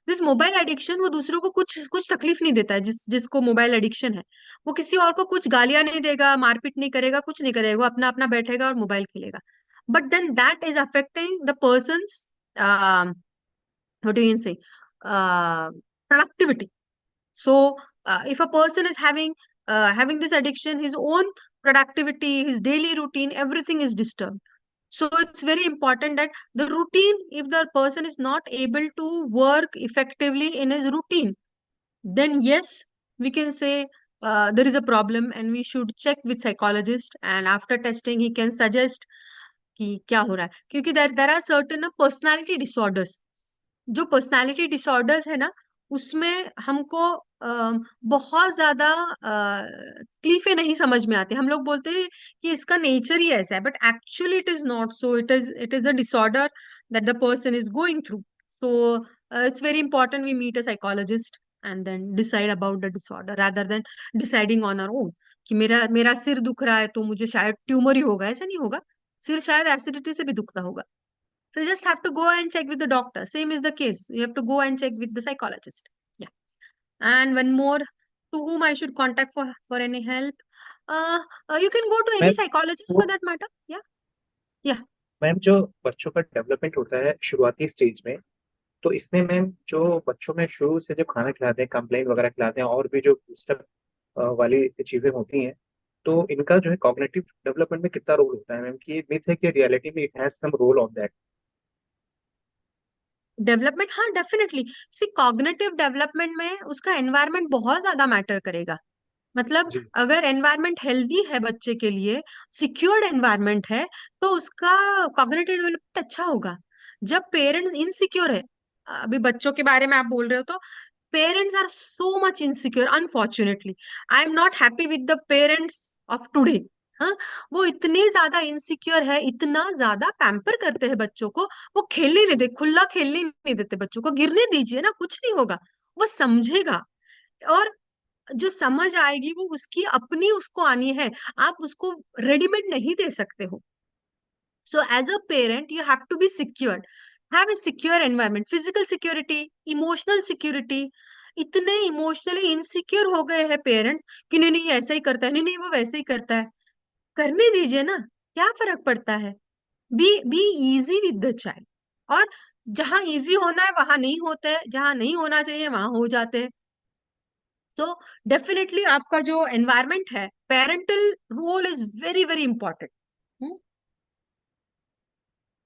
This mobile addiction, वो दूसरों को कुछ कुछ तकलीफ नहीं देता है, जिसको मोबाइल एडिक्शन है, वो किसी और को कुछ गालियां नहीं देगा, मारपीट नहीं करेगा, कुछ नहीं करेगा, वो अपना अपना बैठेगा और मोबाइल खेलेगा. But then that is affecting the person's what do you say, uh, productivity. So if a person is having this addiction, his own productivity, his daily routine, everything is disturbed. So it's very important that the routine, if the person is not able to work effectively in his routine, then yes, we can say there is a problem and we should check with psychologist, and after testing he can suggest कि क्या हो रहा है. क्योंकि there are certain personality disorders. जो personality disorders है ना, उसमें हमको बहुत ज्यादा तकलीफें नहीं समझ में आती. हम लोग बोलते हैं कि इसका नेचर ही ऐसा है, but actually it is not so. It is the disorder that the person is going through. So it's very important we meet a psychologist and then decide about the disorder rather than deciding on our own कि मेरा मेरा सिर दुख रहा है तो मुझे शायद ट्यूमर ही होगा. ऐसा नहीं होगा, सिर शायद एसिडिटी से भी दुखता होगा. So you just have to go and check with the doctor. Same is the case. You have to go and check with the psychologist. Yeah. And one more, to whom I should contact for any help. You can go to any ma'am psychologist वो for that matter. Yeah. Yeah. Ma'am जो बच्चों का development होता है शुरुआती stage में, तो इसमें मैम जो बच्चों में शुरू से जो खाना खिलाते हैं, कंप्लेन वगैरह खिलाते हैं और भी जो बूस्टअप वाली चीजें होती हैं, तो इनका जो है कॉग्निटिव डेवलपमेंट में कितना रोल होता है मैम? कि ये मिथ है कि रियलिटी में it has some role on that? Development, हाँ डेफिनेटली. सी कॉग्निटिव डेवलपमेंट में उसका एनवायरनमेंट बहुत ज्यादा मैटर करेगा. मतलब जी अगर एनवायरनमेंट हेल्दी है बच्चे के लिए, सिक्योर्ड एनवायरनमेंट है, तो उसका कॉग्निटिव डेवलपमेंट अच्छा होगा. जब पेरेंट्स इनसिक्योर है, अभी बच्चों के बारे में आप बोल रहे हो, तो parents are so much insecure, unfortunately. I am not happy with the parents of today. हाँ, वो इतने ज्यादा इनसिक्योर है, इतना ज्यादा पैम्पर करते हैं बच्चों को, वो खेलने नहीं देते, खुला खेलने नहीं देते बच्चों को. गिरने दीजिए ना, कुछ नहीं होगा, वो समझेगा. और जो समझ आएगी वो उसकी अपनी उसको आनी है, आप उसको रेडीमेड नहीं दे सकते हो. So as a parent, you have to be secured. Have a secure environment, physical security, emotional security. इतने इमोशनली इनसिक्योर हो गए हैं पेरेंट्स कि नहीं नहीं ऐसा ही करता है, नहीं नहीं वो वैसे ही करता है. करने दीजिए ना, क्या फर्क पड़ता है. Be easy with the child. और जहां इजी होना है वहां नहीं होता है, जहां नहीं होना चाहिए वहां हो जाते हैं. तो डेफिनेटली आपका जो एनवायरमेंट है, parental role is very very important.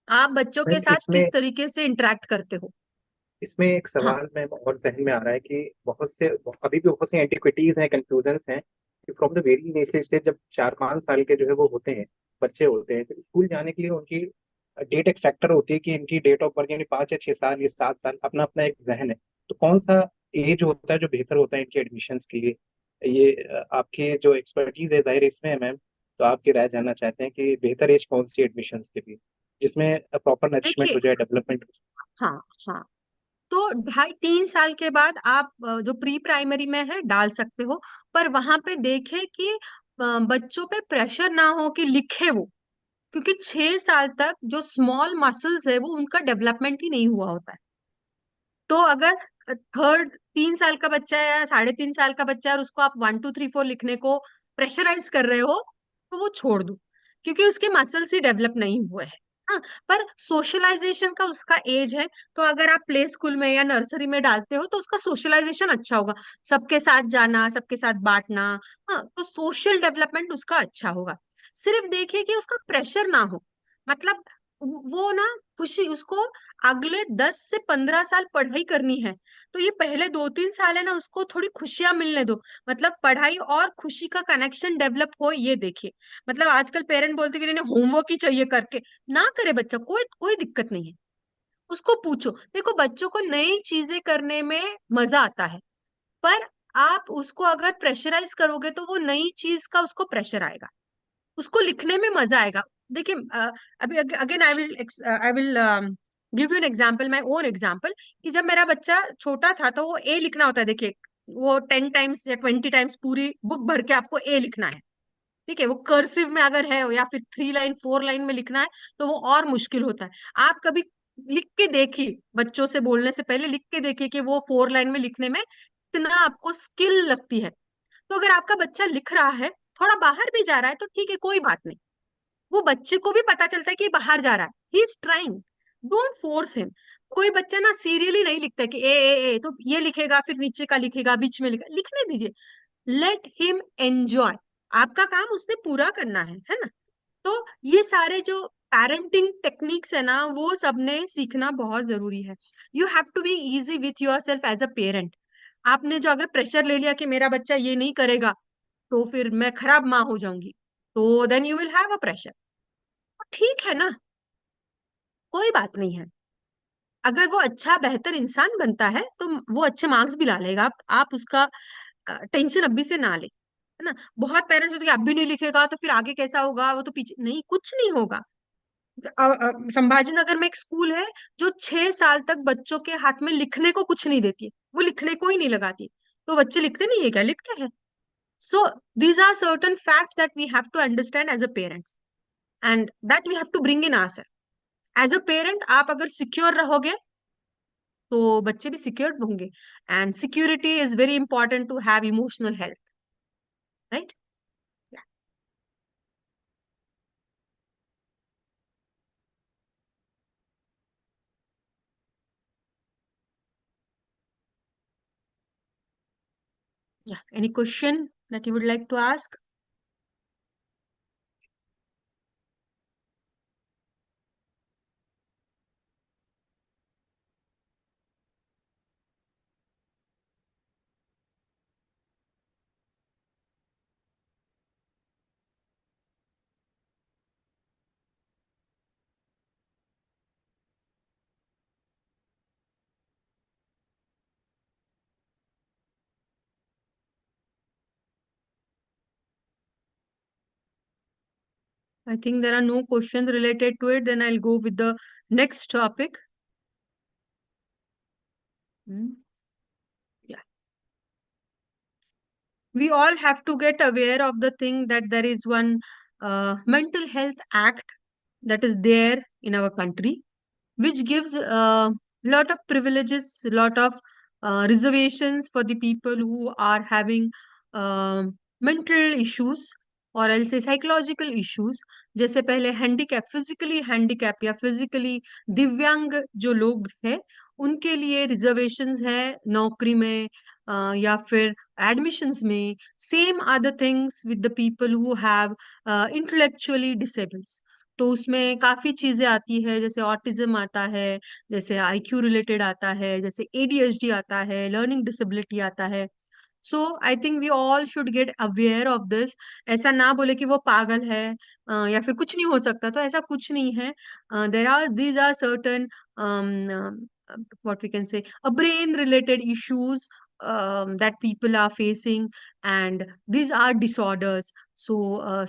आप बच्चों के मैम साथ इसमें किस तरीके से इंटरेक्ट करते हो. इसमें एक सवाल मैं और जहन में आ रहा है कि अभी भी बहुत सी एंटिक्विटीज हैं, कंफ्यूजन्स हैं कि from the very initial stage, जब 4-5 साल के जो है वो होते हैं, बच्चे होते हैं, तो स्कूल जाने के लिए उनकी डेट एक फैक्टर होती है कि इनकी डेट ऑफ बर्थ यानी 5 या 6 साल या 7 साल, अपना अपना एक जहन है। तो कौन सा एज होता है जो बेहतर होता है इनके एडमिशन के लिए? ये आपकी जो एक्सपर्टीज है जाहिर इसमें है मैम, तो आपकी राय जानना चाहते हैं कि बेहतर एज कौन सी एडमिशन के लिए, जिसमें प्रॉपर नरिशमेंट देखिए, हो जाए, डेवलपमेंट हो हाँ हाँ, तो 2.5-3 साल के बाद आप जो प्री प्राइमरी में है डाल सकते हो, पर वहां पे देखे कि बच्चों पे प्रेशर ना हो कि लिखे वो, क्योंकि 6 साल तक जो स्मॉल मसल्स है वो उनका डेवलपमेंट ही नहीं हुआ होता है। तो अगर 3 साल का बच्चा है या 3.5 साल का बच्चा है और उसको आप 1 2 3 4 लिखने को प्रेशराइज कर रहे हो, तो वो छोड़ दो, क्योंकि उसके मसल्स ही डेवलप नहीं हुए हैं। हाँ, पर सोशलाइजेशन का उसका एज है, तो अगर आप प्ले स्कूल में या नर्सरी में डालते हो तो उसका सोशलाइजेशन अच्छा होगा, सबके साथ जाना, सबके साथ बांटना। हाँ, तो सोशल डेवलपमेंट उसका अच्छा होगा। सिर्फ देखिए कि उसका प्रेशर ना हो, मतलब वो ना खुशी उसको अगले 10 से 15 साल पढ़ाई करनी है, तो ये पहले 2-3 साल है ना, उसको थोड़ी खुशियां मिलने दो, मतलब पढ़ाई और खुशी का कनेक्शन डेवलप हो, ये देखिए। मतलब आजकल पेरेंट बोलते कि नहीं होमवर्क ही चाहिए करके, ना करे बच्चा, कोई कोई दिक्कत नहीं है। उसको पूछो, देखो बच्चों को नई चीजें करने में मजा आता है, पर आप उसको अगर प्रेशराइज करोगे तो वो नई चीज का उसको प्रेशर आएगा, उसको लिखने में मजा आएगा। देखिए अभी again I will give you an example, my own example, कि जब मेरा बच्चा छोटा था तो वो ए लिखना होता है। देखिए, वो 10 टाइम्स या 20 टाइम्स पूरी बुक भर के आपको ए लिखना है। ठीक है, वो कर्सिव में अगर है या फिर 3 लाइन 4 लाइन में लिखना है तो वो और मुश्किल होता है। आप कभी लिख के देखिए, बच्चों से बोलने से पहले लिख के देखिए कि वो 4 लाइन में लिखने में कितना आपको स्किल लगती है। तो अगर आपका बच्चा लिख रहा है, थोड़ा बाहर भी जा रहा है, तो ठीक है, कोई बात नहीं, वो बच्चे को भी पता चलता है कि बाहर जा रहा है, he is trying, don't force him. कोई बच्चा ना सीरियली नहीं लिखता कि ए तो ये लिखेगा, फिर नीचे का लिखेगा, बीच में लिखा, लिखने दीजिए, लेट हिम एंजॉय। आपका काम उसने पूरा करना है ना। तो ये सारे जो पेरेंटिंग टेक्निक्स है ना, वो सबने सीखना बहुत जरूरी है। You have to be easy with your self as a parent. आपने जो अगर प्रेशर ले लिया कि मेरा बच्चा ये नहीं करेगा तो फिर मैं खराब माँ हो जाऊंगी, तो then you will have a pressure. ठीक है ना, कोई बात नहीं है। अगर वो अच्छा बेहतर इंसान बनता है तो वो अच्छे मार्क्स भी ला लेगा, आप उसका टेंशन अभी से ना ले, है ना। बहुत पेरेंट्स होते हैं अब भी नहीं लिखेगा तो फिर आगे कैसा होगा, वो तो पीछे नहीं, कुछ नहीं होगा। संभाजी नगर में एक स्कूल है जो 6 साल तक बच्चों के हाथ में लिखने को कुछ नहीं देती है, वो लिखने को ही नहीं लगाती, तो बच्चे लिखते नहीं है क्या, लिखते हैं। So these are certain facts that we have to understand as a parents, and that we have to bring in ourselves. As a parent आप अगर सिक्योर रहोगे तो बच्चे भी सिक्योर होंगे, and security is very important to have emotional health, right. Yeah, any question that you would like to ask? I think there are no questions related to it. Then I'll go with the next topic. Yeah. We all have to get aware of the thing that there is one mental health act that is there in our country, which gives a lot of privileges, lot of reservations for the people who are having mental issues, और else say psychological issues। जैसे पहले handicap, physically handicap या physically दिव्यांग जो लोग हैं, उनके लिए रिजर्वेशंस है नौकरी में या फिर एडमिशंस में। Same are the things with the people who have intellectually disables. तो उसमें काफी चीजें आती है, जैसे ऑटिज्म आता है, जैसे आईक्यू रिलेटेड आता है, जैसे एडीएचडी आता है, लर्निंग डिसेबिलिटी आता है। So I think we all should get aware of this. ऐसा ना बोले कि वो पागल है या फिर कुछ नहीं हो सकता, तो ऐसा कुछ नहीं है। There are these are certain what we can say a brain related issues that people are facing, and these are disorders. So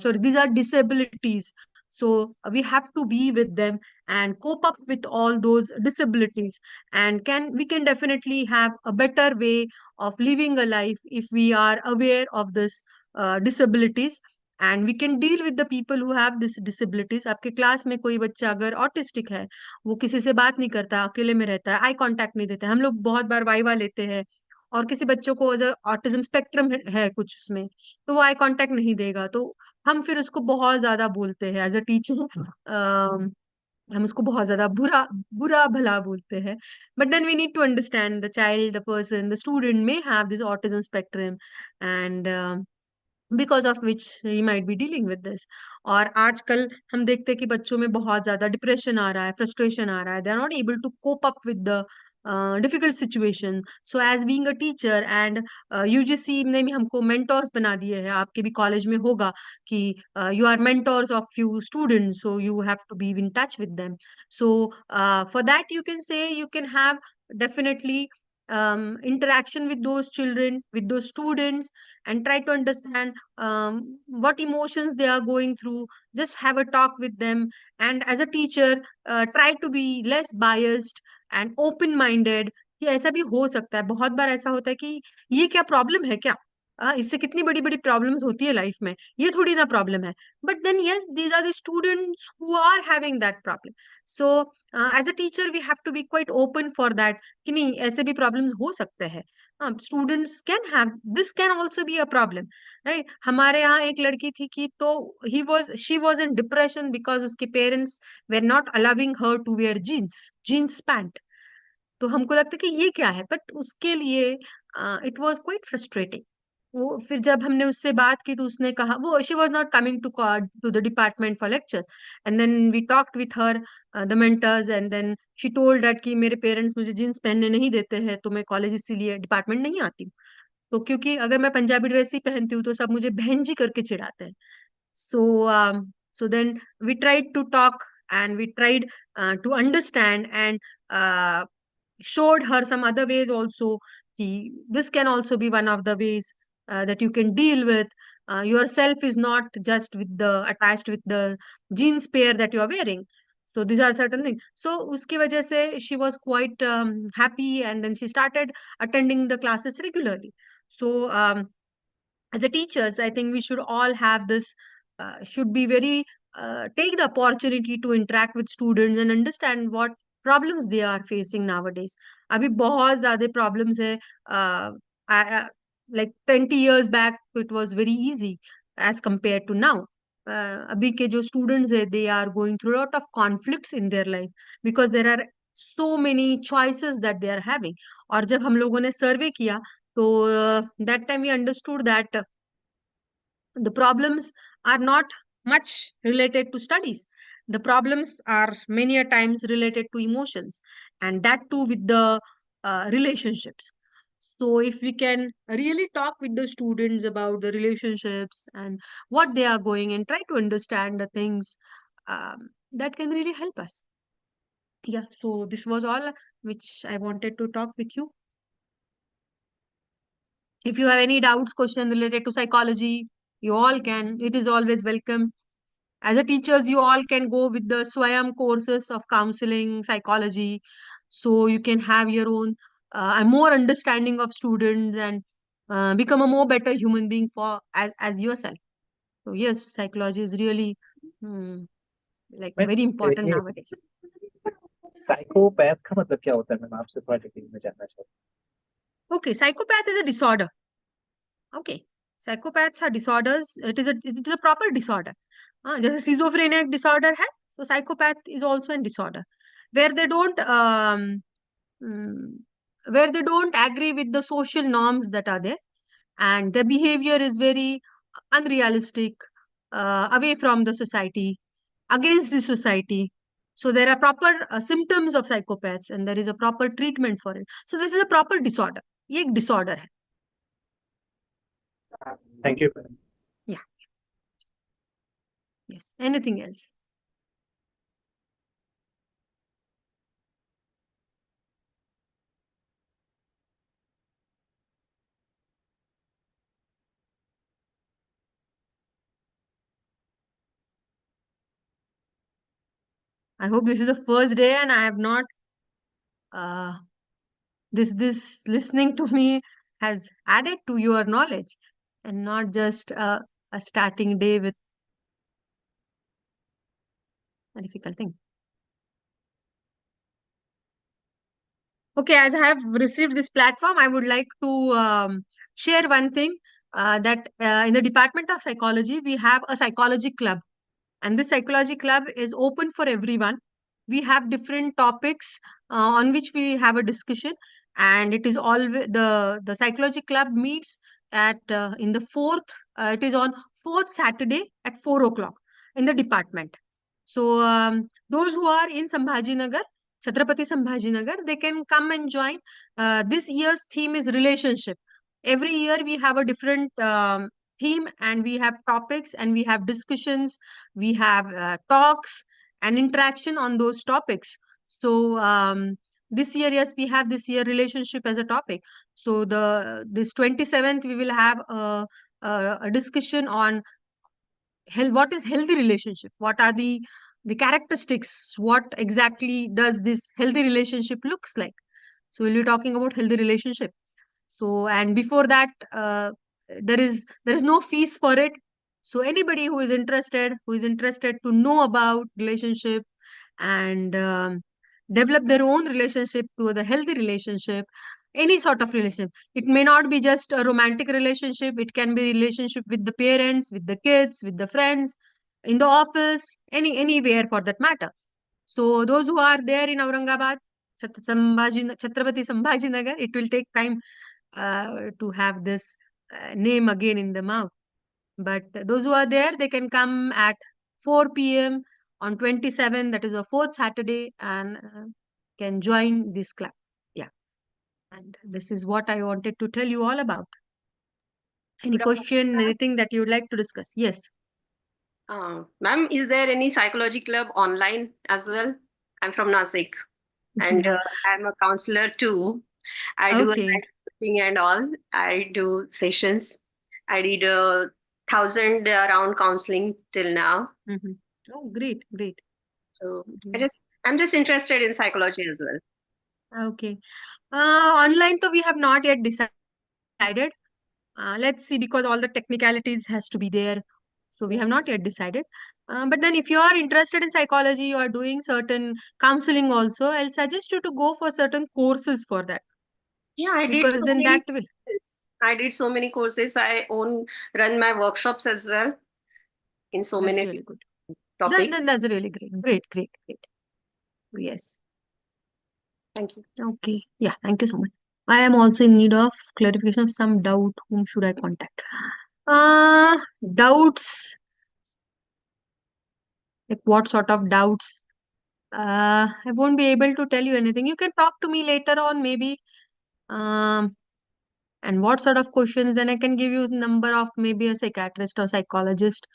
sorry, these are disabilities. So we have to be with them and cope up with all those disabilities, and can definitely have a better way of living a life if we are aware of this disabilities, and we can deal with the people who have this disabilities. आपके class में कोई बच्चा अगर autistic है, वो किसी से बात नहीं करता, अकेले में रहता है, आई कांटेक्ट नहीं देता है, हम लोग बहुत बार वाइवा लेते हैं, और किसी बच्चों को ऑटिज्म स्पेक्ट्रम है कुछ उसमें, तो वो आई कांटेक्ट नहीं देगा, तो हम फिर उसको बहुत ज्यादा बोलते हैं एज अ टीचर। हम उसको बहुत ज्यादा बुरा बुरा भला बोलते हैं, but then we need to understand the child, the person, the student may have this autism spectrum, and because of which he might be dealing with this. और आजकल हम देखते हैं कि बच्चों में बहुत ज्यादा डिप्रेशन आ रहा है, फ्रस्ट्रेशन आ रहा है, they are not able to cope up with the difficult situation. So as being a teacher, and UGC ने भी हमको मेंटोर्स बना दिए हैं, आपके भी कॉलेज में होगा कि you are mentors of few students, so you have to be in touch with them. So for that you can say you can have definitely interaction with those children, with those students, and try to understand what emotions they are going through. Just have a talk with them, and as a teacher, try to be less biased and open minded, कि ऐसा भी हो सकता है। बहुत बार ऐसा होता है कि ये क्या प्रॉब्लम है क्या, इससे कितनी बड़ी बड़ी प्रॉब्लम्स होती है लाइफ में, ये थोड़ी ना प्रॉब्लम है, but then yes, these are the students who are having that problem. So as a teacher we have to be quite open for that, कि नहीं ऐसे भी प्रॉब्लम्स हो सकते हैं, students can have this, can also be a problem, right. हमारे यहाँ एक लड़की थी कि तो she was in depression because उसके parents were not allowing her to wear jeans pant. तो हमको लगता कि ये क्या है, बट उसके लिए इट वॉज क्वाइट फ्रस्ट्रेटिंग। वो फिर जब हमने उससे बात की, तो उसने कहा, वो she was not coming to the department for lectures, and then we talked with her the mentors, and then she told that कि मेरे पेरेंट्स मुझे जींस पहनने नहीं देते हैं, तो मैं कॉलेज इसीलिए डिपार्टमेंट नहीं आती हूँ। तो क्योंकि अगर मैं पंजाबी ड्रेस ही पहनती हूँ तो सब मुझे बहन जी करके चिढ़ाते हैं। So then we tried to talk, and we tried to understand, and showed her some other ways also. This can also be one of the ways that you can deal with. Yourself is not just with the attached with the jeans pair that you are wearing. So these are certain things. So uski wajah se she was quite happy, and then she started attending the classes regularly. So as a teachers, I think we should all have this, should be very take the opportunity to interact with students and understand what problems they are facing nowadays. अभी बहुत ज़्यादा problems है, like 20 years back it was very easy as compared to now. अभी के जो students है, they are going through a lot of conflicts in their life because there are so many choices that they are having. और जब हम लोगों ने survey किया, so that time we understood that the problems are not much related to studies. The problems are many a times related to emotions, and that too with the relationships. So if we can really talk with the students about the relationships and what they are going, and try to understand the things, that can really help us. Yeah, so this was all which I wanted to talk with you. If you have any doubts, question related to psychology, you all can. It is always welcome. As a teachers, you all can go with the Swayam courses of counseling, psychology, so you can have your own a more understanding of students, and become a more better human being for as yourself. So yes, psychology is really like ma'am, very important ये nowadays. Psychopath का मतलब क्या होता है? Ma'am आपसे थोड़ा detail में जानना चाहता हूँ। Okay, psychopath is a disorder. Okay, psychopaths are disorders. It is a proper disorder. जैसे schizophrenic disorder है, so psychopath is also a disorder where they don't agree with the social norms that are there, and their behavior is very unrealistic, away from the society, against the society. So there are proper symptoms of psychopaths and there is a proper treatment for it. So this is a proper disorder. ये एक disorder है. Thank you. Yeah. Yes. Anything else? I hope this is the first day and I have not this listening to me has added to your knowledge and not just a starting day with a difficult thing. Okay, as I have received this platform, I would like to share one thing that in the Department of Psychology, we have a psychology club. And this psychology club is open for everyone. We have different topics on which we have a discussion. And it is all the psychology club meets at in the it is on 4th Saturday at 4 o'clock in the department. So those who are in Sambhajinagar, Chhatrapati Sambhajinagar, they can come and join. This year's theme is relationship. Every year we have a different theme and we have topics and we have discussions, we have talks and interaction on those topics. So this year, yes, we have this year relationship as a topic. So this 27th we will have a discussion on what is healthy relationship, what are the characteristics, what exactly does this healthy relationship looks like. So we'll be talking about healthy relationship. So and before that there is no fees for it. So anybody who is interested to know about relationship and develop their own relationship to the healthy relationship, any sort of relationship, it may not be just a romantic relationship, it can be relationship with the parents, with the kids, with the friends, in the office, anywhere for that matter. So those who are there in Aurangabad, Chhatrapati Sambhajinagar, it will take time to have this name again in the mouth. But those who are there, they can come at 4 p.m. on 27, that is a 4th Saturday, and can join this club. Yeah. And this is what I wanted to tell you all about. Any question, anything that you would like to discuss? Yes. Ma'am, is there any psychology club online as well? I'm from Nasik and I'm a counselor too. I do Okay. coaching and all. I do sessions. I did 1,000 round counseling till now. Oh, great. So I'm just interested in psychology as well. Okay. Online, so we have not yet decided. Let's see, because all the technicalities has to be there. So we have not yet decided. But then if you are interested in psychology, you are doing certain counseling also, I'll suggest you to go for certain courses for that. Yeah, I did Because so then many that will. courses. I did so many courses. I run my workshops as well in so That's many really good. topics. Then that's really great. Great. Yes. Thank you. Okay. Yeah, thank you so much. I am also in need of clarification of some doubt. Whom should I contact? Doubts. Like what sort of doubts? I won't be able to tell you anything. You can talk to me later on, maybe. And what sort of questions? Then I can give you number of maybe a psychiatrist or psychologist.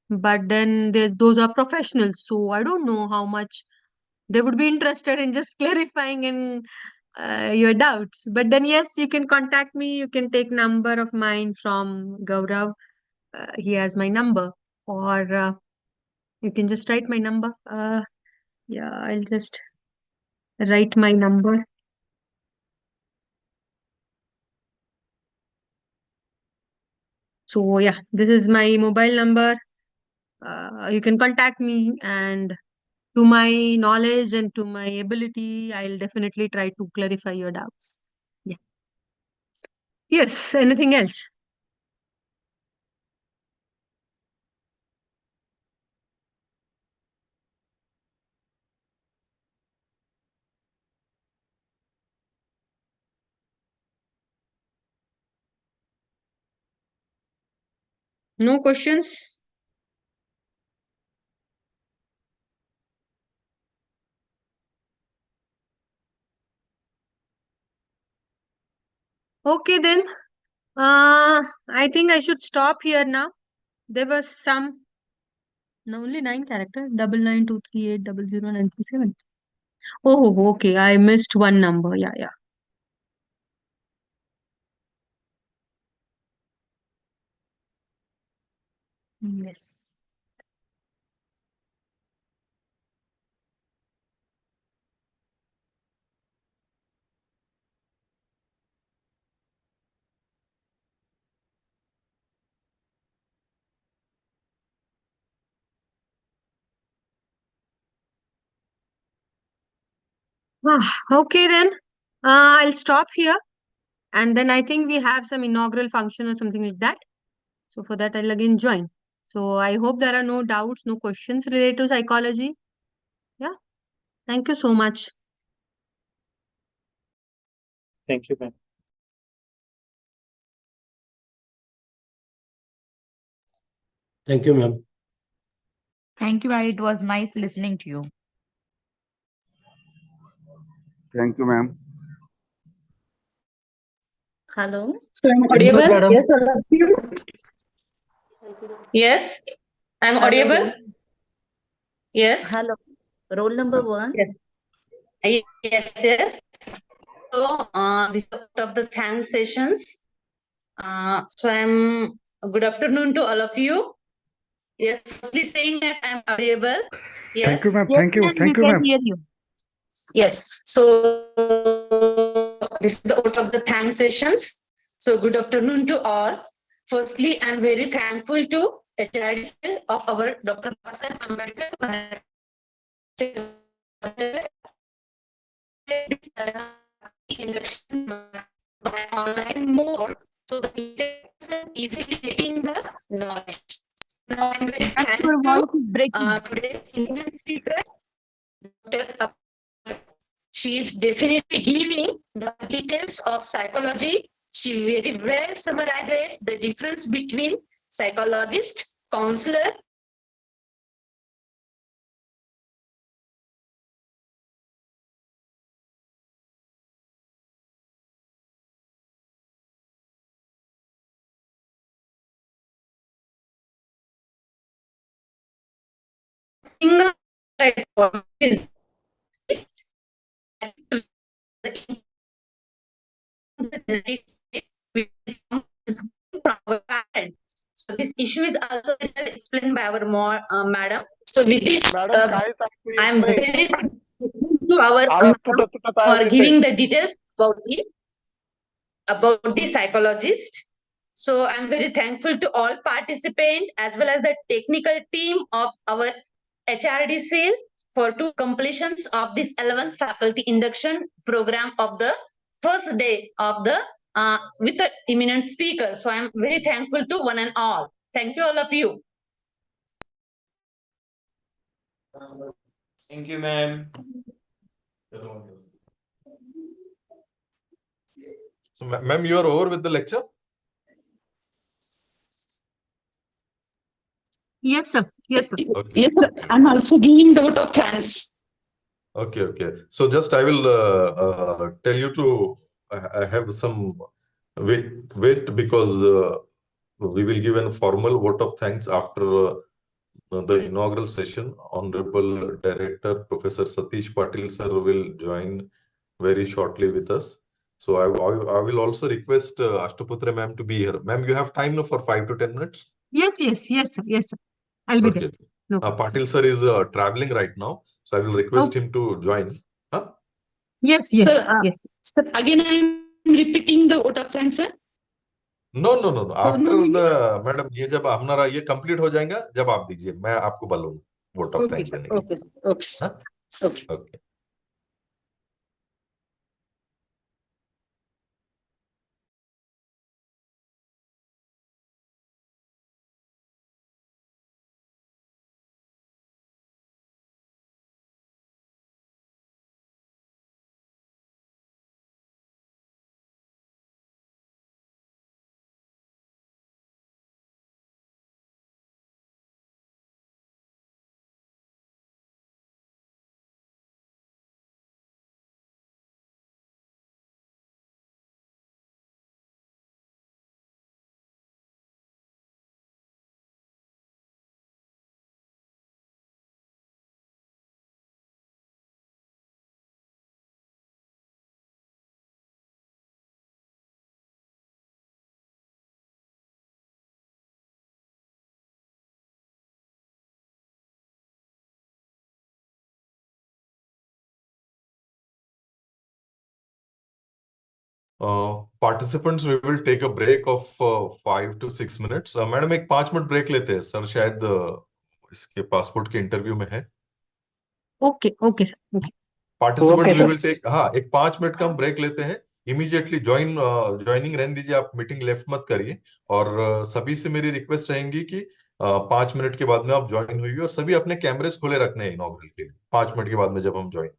But then those are professionals, so I don't know how much they would be interested in just clarifying and your doubts. But then yes, you can contact me. You can take number of mine from Gaurav. He has my number, or you can just write my number. Yeah, I'll just write my number. So yeah, this is my mobile number. You can contact me, and to my knowledge and to my ability, I'll definitely try to clarify your doubts. Yeah. Yes. Anything else? No questions? Okay, then. I think I should stop here now. There was some, no, only 9 characters. 9923800937. Oh, okay. I missed one number. Yeah, yeah. Yes. Okay, then. I'll stop here. And then I think we have some inaugural function or something like that. So for that, I'll again join. So I hope there are no doubts, no questions related to psychology. Yeah. Thank you so much. Thank you, ma'am. Thank you, ma'am. Thank you, it was nice listening to you. Thank you, ma'am. Hello. So I'm Very good, audible? madam. Yes, all of you? Yes, I'm Hello. audible? Yes. Hello. Roll number 1. Yes. So, this is out of the thanks sessions. So I'm good afternoon to all of you. Yes, firstly saying that I'm audible. Thank you, Yes. ma'am. Yes, Thank you. ma'am, Thank we you, can ma'am. hear you. Yes. So this is the out of the thanks sessions. So good afternoon to all. Firstly, I'm very thankful to HRD cell of our Dr. Basan Ambedkar. Induction by online mode, so the person easily getting the knowledge. Now I'm very Your thankful voice is breaking. today's Indian speaker, Dr. She is definitely giving the details of psychology. She very well summarizes the difference between psychologist, counselor, single is so this issue is also explained by our madam. So with this, madam काहीच ऐकू I येत am नाही very thankful to our आवाज तुटत for आवाज येते giving the details about the psychologist. So I'm very thankful to all participants as well as the technical team of our HRD cell for two completions of this 11th faculty induction program of the first day of the with the eminent speaker. So I'm very thankful to one and all. Thank you all of you. Thank you, ma'am. So, ma'am, you are over with the lecture? Yes, sir. Yes, sir. Okay. Yes, sir. I'm also giving the vote of thanks. Okay. So just I will tell you to I have some wait because we will give a formal vote of thanks after the inaugural session. Honorable Director Professor Satish Patil sir will join very shortly with us. So I will also request Ashtaputre ma'am to be here. Ma'am, you have time now for 5 to 10 minutes? Yes, sir. I'll be there. Okay. No. Patil sir is traveling right now, so I will request him to join. Huh? Yes. Sir, sir, again I'm repeating the vote of thanks, sir. No. After no, the madam ये जब हमारा ये complete हो जाएगा जब आप दीजिए मैं आपको बोलूंगा वोट ऑफ थैंक देने के लिए Okay. Participants we will take a break of 5 to 6 minutes. Madam एक 5 मिनट ब्रेक लेते हैं सर, शायद इसके पासपोर्ट के इंटरव्यू में है। Okay okay sir, okay. Participants Okay, we sir. Will take, हाँ एक 5 मिनट का हम ब्रेक लेते हैं। इमीडिएटली ज्वाइनिंग रहने दीजिए, आप मीटिंग लेफ्ट मत करिए। और सभी से मेरी रिक्वेस्ट रहेंगी कि 5 मिनट के बाद में आप ज्वाइन हुई और सभी अपने कैमरेज खुले रखने हैं इनॉग्रल के लिए, 5 मिनट के बाद में जब हम join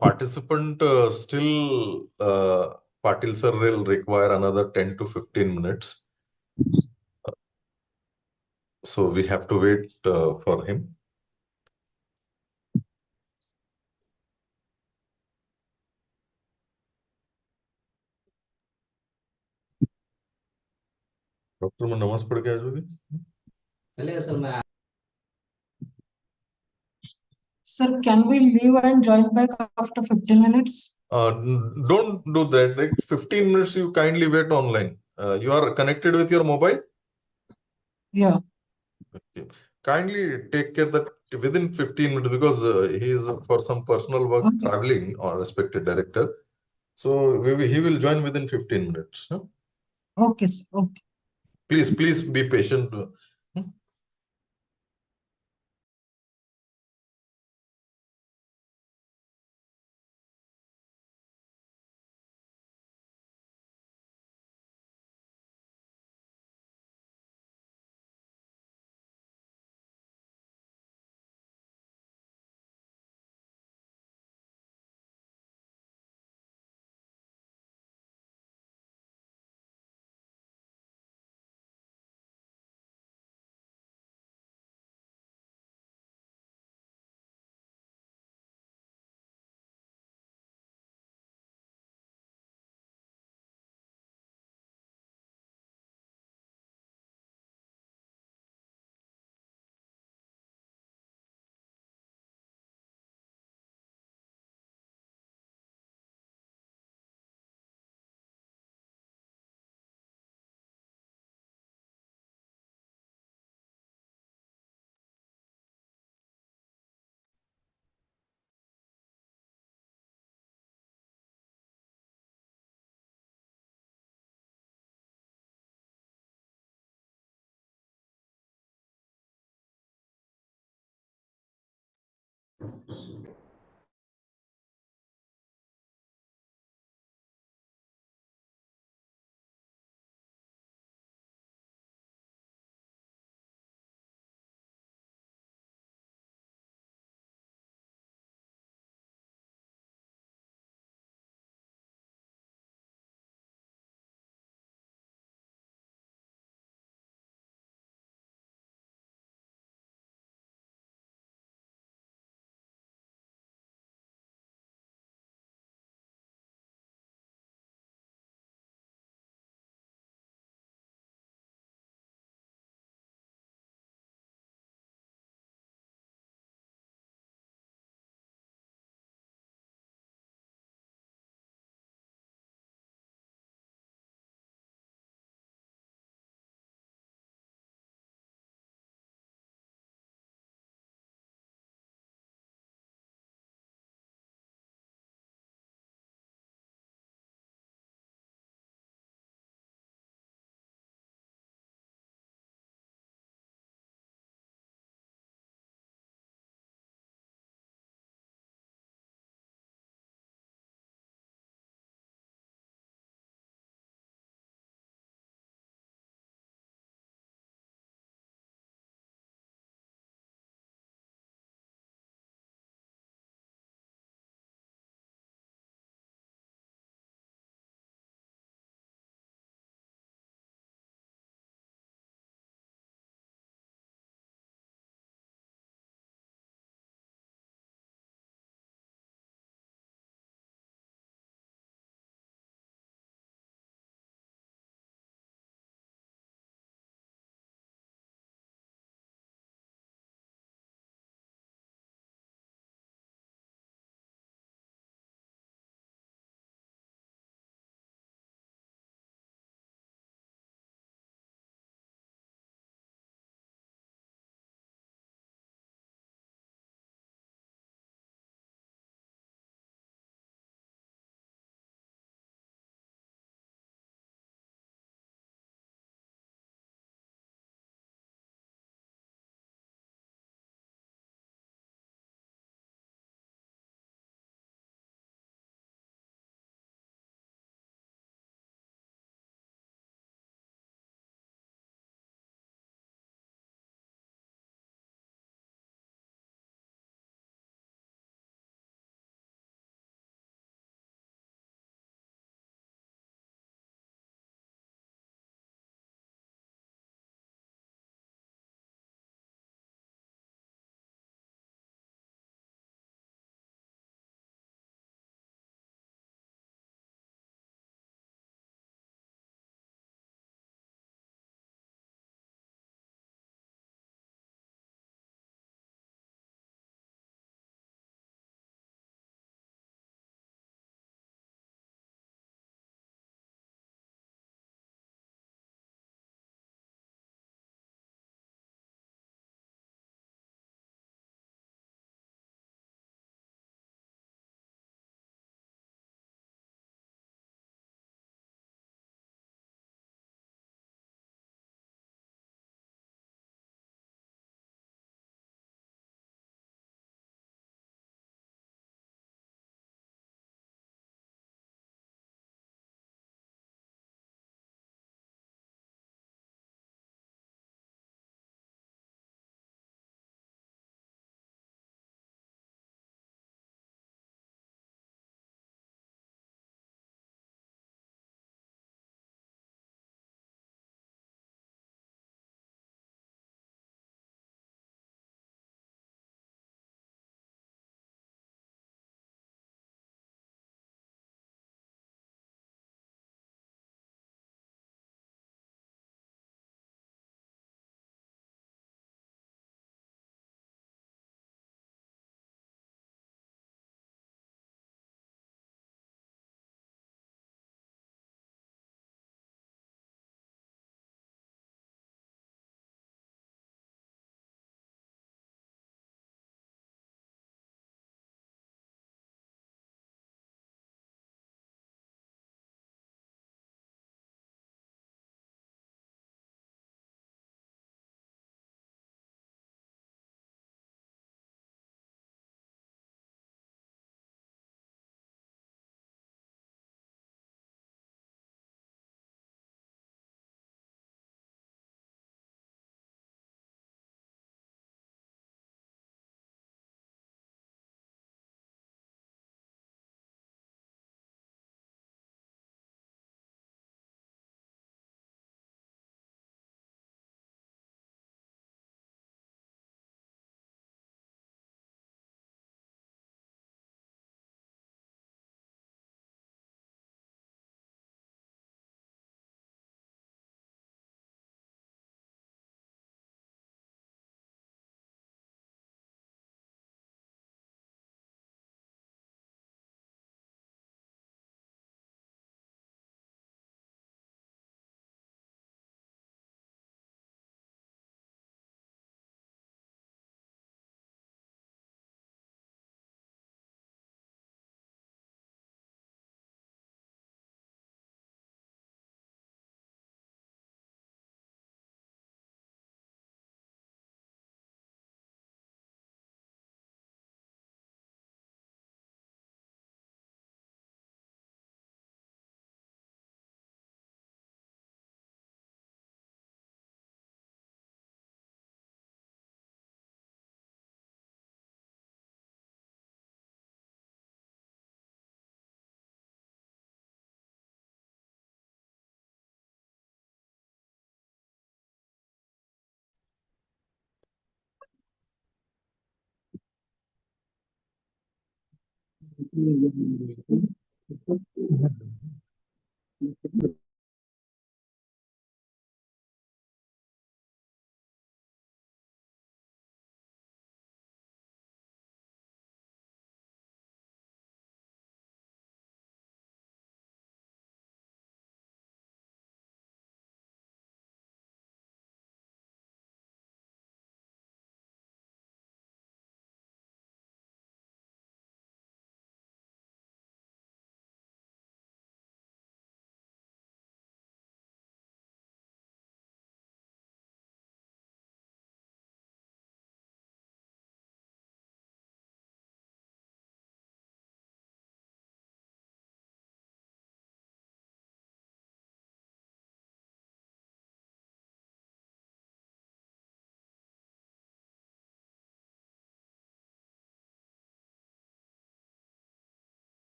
Participant still Patil sir will require another 10 to 15 minutes. So we have to wait for him. Doctor मैं नमाज पढ़ के आ जाओगे चलेगा सर मैं Sir, can we leave and join back after 15 minutes? Don't do that. Like 15 minutes, you kindly wait online. You are connected with your mobile? Yeah. Okay. Kindly take care that within 15 minutes because he is for some personal work Okay. traveling or respected director. So he will join within 15 minutes. Huh? Okay, sir. Okay. Please be patient.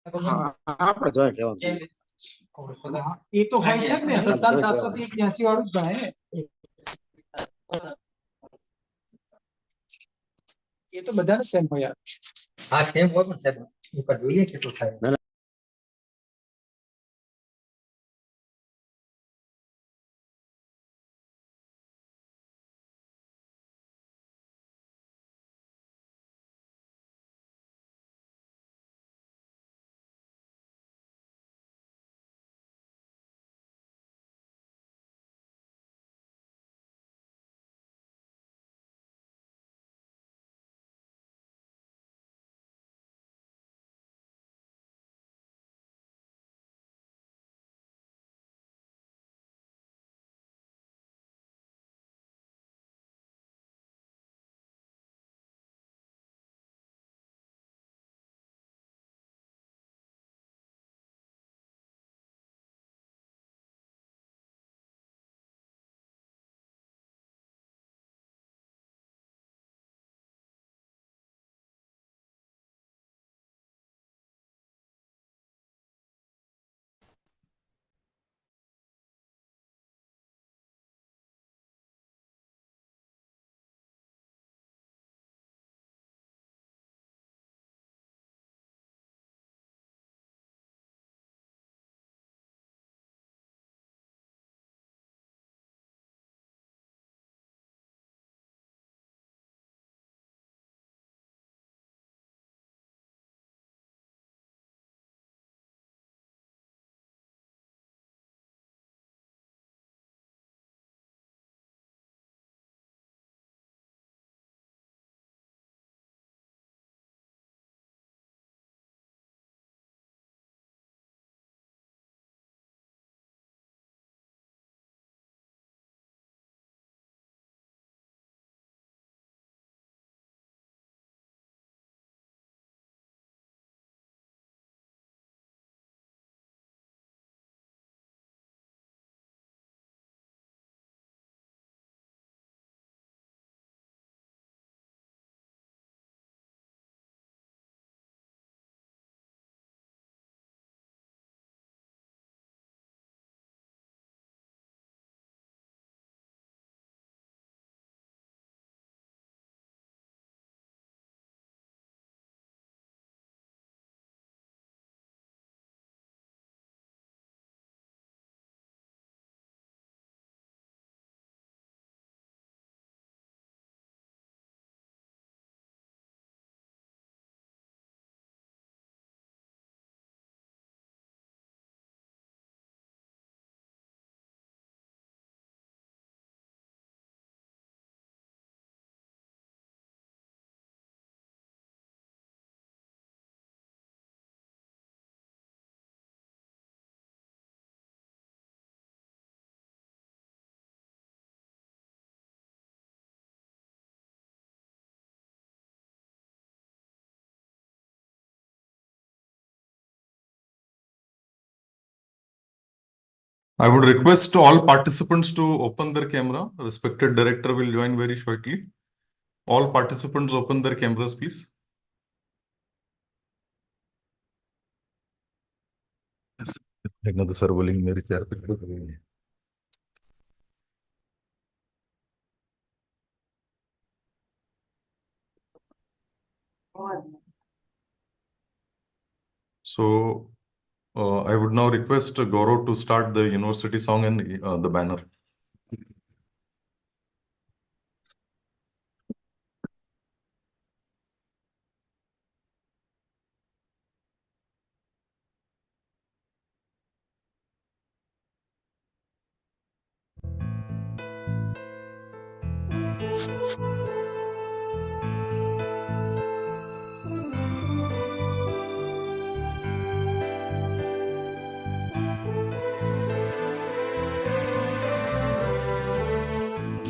આપણે joint રહેવાનું. એ તો હોય છે જ ને 17,783 વાળું જ ગણાય ને. એ તો બધાને સેમ હોય યાર. હા સેમ હોય પણ સાહેબ ઉપર જોઈએ કેટલું થાય. I would request all participants to open their camera. Respected director will join very shortly. All participants open their cameras, please. Another sir बोलेंगे मेरी chair पे खड़े करेंगे. So I would now request Gaurav to start the university song and the banner.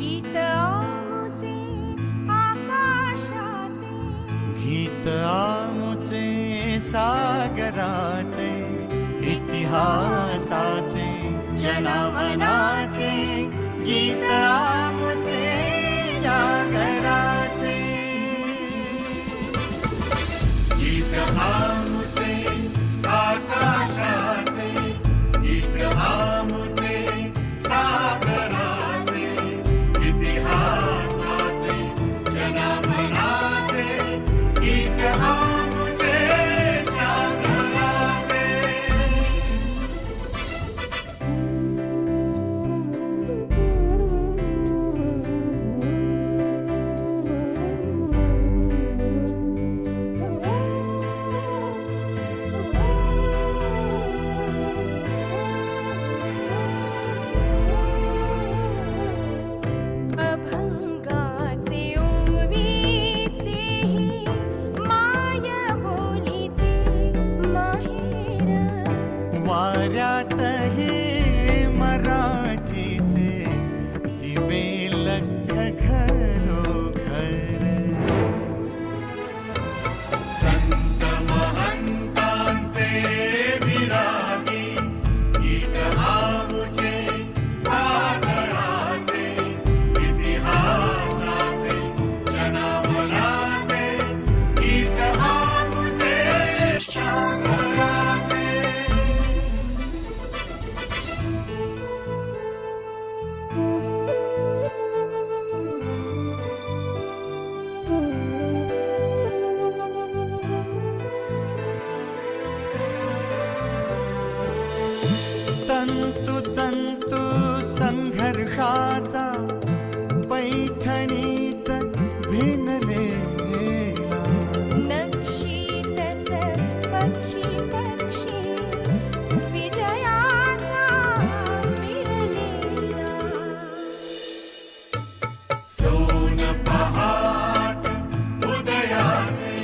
गीत आमुचे आकाशाचे गीत आमुचे सागराचे इतिहासाचे जनमनाचे गीत आमुचे जागराचे गीत आमुचे वाऱ्यातही मराठीचे दिवे लख घरोघर संत महंतांचे विरागी गीत आमुचे कातळाचे इतिहासाचे जनावलाचे गीत आमुचे शांगराचे तंतु तंतु संघर्षाचा पैठणीत भिनलेला नक्षीतच पक्षी पक्षी विजयाचा मिळलेला सोन पहाट उदयाचे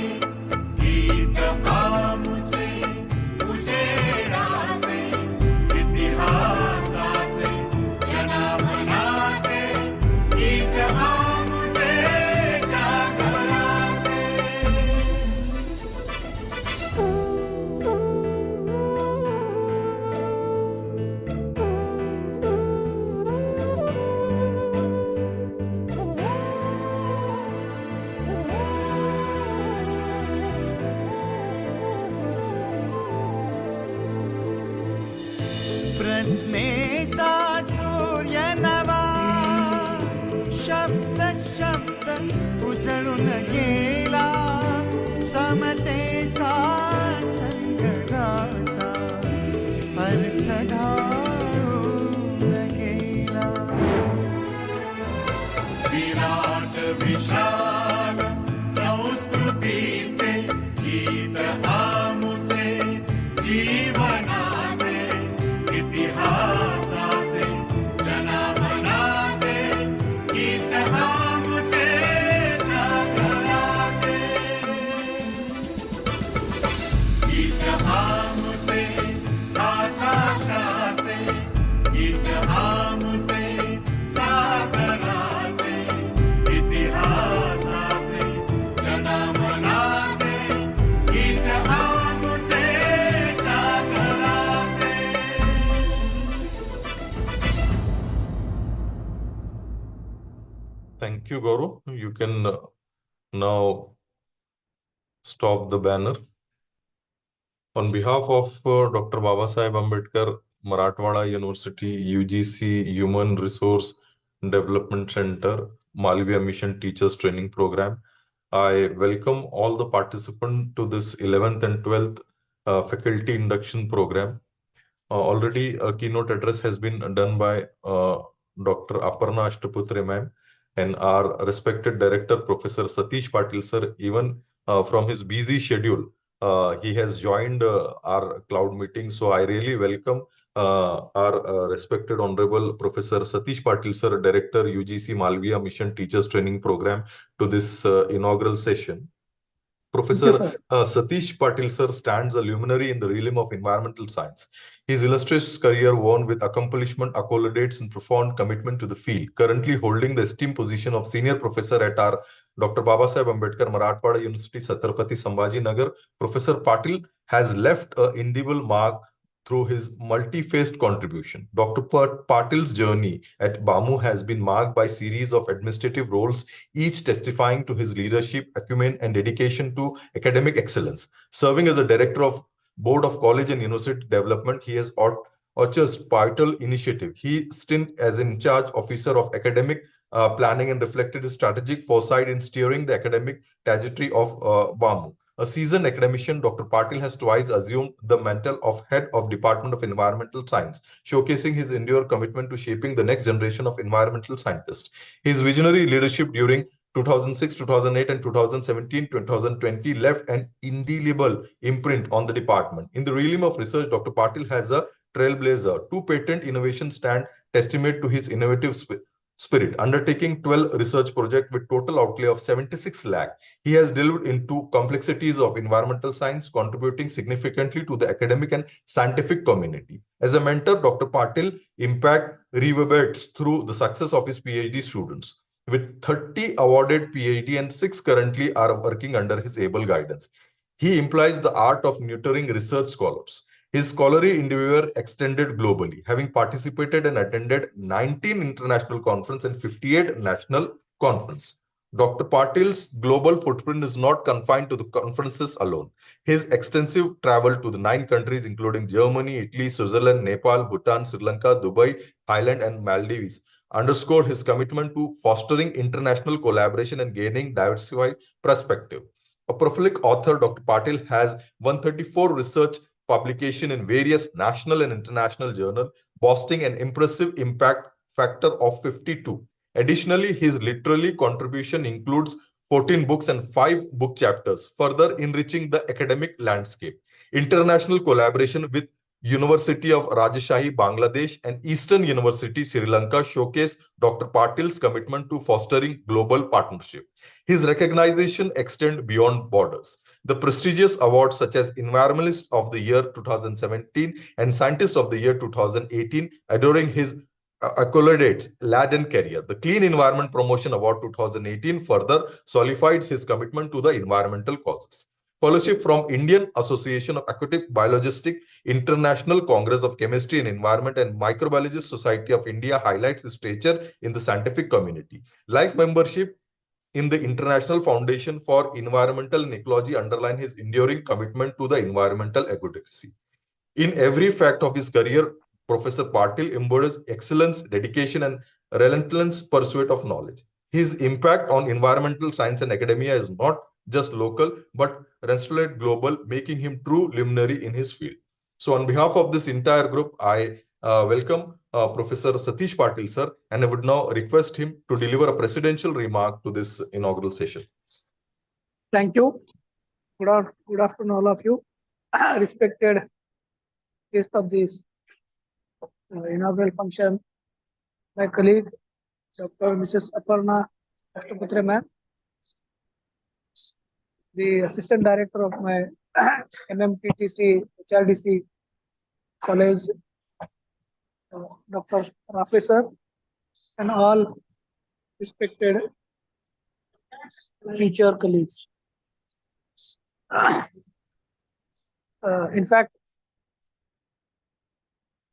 गीत आमुचे उजेडाचे इतिहासाचे जनावलाचे गीत आमुचे जागराचे प्रज्ञेचा सूर्य नवा शब्द शब्द उजळून गेला समतेचा संगराचा अर्थ ढाळून गेला विराट विशाल संस्कृतीचे गीत आमुचे जीवनाचे इतिहासाचे जनावलाचे गीत आमुचे जागराचे गीत आमुचे आकाशाचे गीत आमुचे सागराचे इतिहासाचे जनावलाचे गीत आमुचे जागराचे Thank you, Gaurav. You can now stop the banner. On behalf of Dr. Babasaheb Ambedkar, Marathwada University, UGC Human Resource Development Center, Malviya Mission Teachers Training Program, I welcome all the participants to this 11th and 12th faculty induction program. Already a keynote address has been done by Dr. Aparna Ashtaputre ma'am and our respected director, Professor Satish Patil sir, even from his busy schedule, he has joined our cloud meeting. So I really welcome our respected Honorable Professor Satish Patil sir, Director, UGC Malviya Mission Teachers Training Program, to this inaugural session. Professor Satish Patil sir stands a luminary in the realm of environmental science. His illustrious career won with accomplishment, accolades, and profound commitment to the field. Currently holding the esteemed position of senior professor at our Dr. Babasaheb Ambedkar Marathwada University, Chhatrapati Sambhaji Nagar, Professor Patil has left an indelible mark through his multi-faced contribution. Dr. Patil's journey at BAMU has been marked by a series of administrative roles, each testifying to his leadership, acumen, and dedication to academic excellence. Serving as a director of Board of College and University Development, he has ushered pivotal initiative. He stint as in charge officer of academic planning and reflected his strategic foresight in steering the academic trajectory of BAMU. A seasoned academician, Dr. Patil has twice assumed the mantle of head of Department of Environmental Science, showcasing his enduring commitment to shaping the next generation of environmental scientists. His visionary leadership during 2006, 2008, and 2017-2020 left an indelible imprint on the department. In the realm of research, Dr. Patil has a trailblazer. Two patent innovations stand testament to his innovative spirit, undertaking 12 research projects with total outlay of 76 lakh. He has delved into complexities of environmental science, contributing significantly to the academic and scientific community. As a mentor, Dr. Patil impact reverberates through the success of his PhD students. With 30 awarded PhD and 6 currently are working under his able guidance. He implies the art of nurturing research scholars. His scholarly endeavor extended globally, having participated and attended 19 international conferences and 58 national conferences. Dr. Patil's global footprint is not confined to the conferences alone. His extensive travel to the 9 countries, including Germany, Italy, Switzerland, Nepal, Bhutan, Sri Lanka, Dubai, Thailand, and Maldives, underscored his commitment to fostering international collaboration and gaining diversified perspective. A prolific author, Dr. Patil has 134 research publications in various national and international journals, boasting an impressive impact factor of 52. Additionally, his literary contribution includes 14 books and 5 book chapters, further enriching the academic landscape. International collaboration with University of Rajshahi, Bangladesh, and Eastern University, Sri Lanka showcase Dr. Patil's commitment to fostering global partnership. His recognition extends beyond borders. The prestigious awards such as Environmentalist of the Year 2017 and Scientist of the Year 2018, adoring his accolades, laden career. The Clean Environment Promotion Award 2018 further solidifies his commitment to the environmental causes. Fellowship from Indian Association of Aquatic Biologists, International Congress of Chemistry and Environment, and Microbiologist Society of India highlights his stature in the scientific community. Life membership in the International Foundation for Environmental and Ecology underline his enduring commitment to the environmental advocacy. In every fact of his career, Professor Patil embodies excellence, dedication, and relentless pursuit of knowledge. His impact on environmental science and academia is not just local, but resolute global, making him true luminary in his field. So on behalf of this entire group, I welcome Professor Satish Patil, sir, and I would now request him to deliver a presidential remark to this inaugural session. Thank you. Good afternoon, all of you. Respected guest of this inaugural function, my colleague, Dr. Mrs. Aparna Ashtaputre ma'am, the Assistant Director of my MMTTC HRDC College, Dr. Rafi sir, and all respected teacher colleagues. In fact,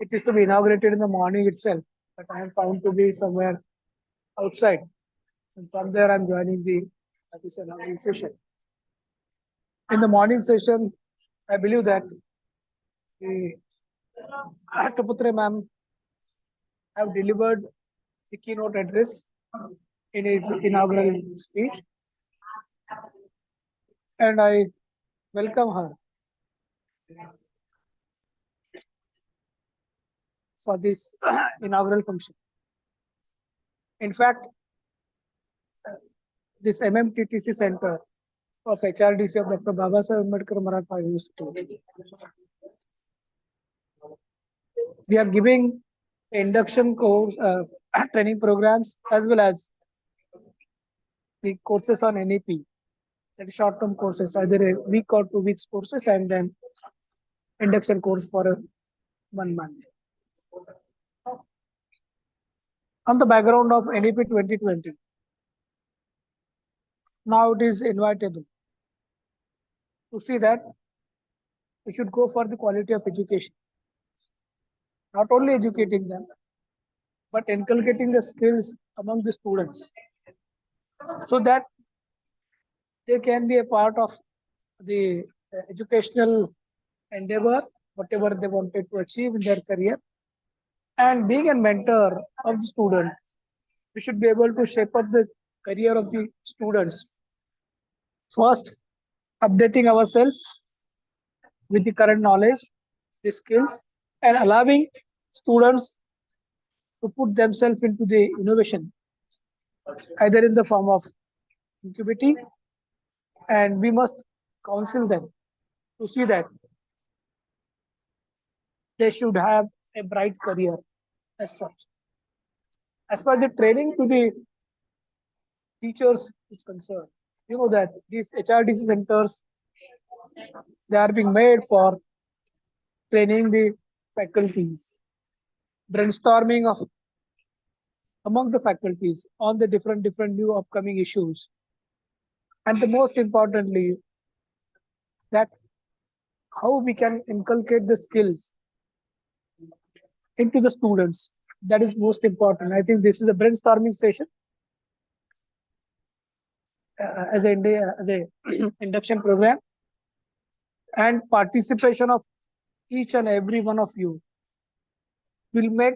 it is to be inaugurated in the morning itself, but I am found to be somewhere outside. And from there, I am joining this inaugural session. In the morning session, I believe that the Ashtaputre ma'am have delivered the keynote address in his inaugural speech, and I welcome her for this inaugural function. In fact, this MMTTC Center of HRDC of Dr. Babasaheb Ambedkar Maratha University, we are giving induction course, training programs, as well as the courses on NEP, that is short-term courses, either a week or 2 weeks courses, and then induction course for 1 month. On the background of NEP 2020, now it is inevitable to see that we should go for the quality of education. Not only educating them, but inculcating the skills among the students, so that they can be a part of the educational endeavor, whatever they wanted to achieve in their career. And being a mentor of the student, we should be able to shape up the career of the students. First, updating ourselves with the current knowledge, the skills, and allowing students to put themselves into the innovation, either in the form of incubating, and we must counsel them to see that they should have a bright career as such. as far as the training to the teachers is concerned, you know that these HRDC centers, they are being made for training the faculties, brainstorming of among the faculties on the different new upcoming issues, and the most importantly, that how we can inculcate the skills into the students. That is most important. I think this is a brainstorming session as a induction program, and participation of each and every one of you will make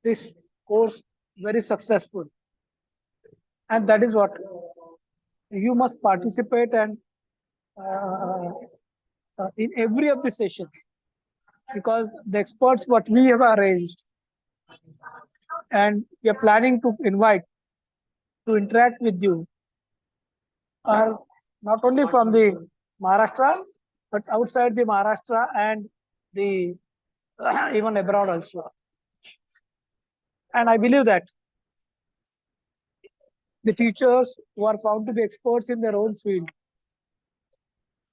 this course very successful. And that is what you must participate and in every of the session, because the experts what we have arranged and we are planning to invite to interact with you are not only from the Maharashtra, but outside the Maharashtra and the even abroad also. And I believe that the teachers who are found to be experts in their own field,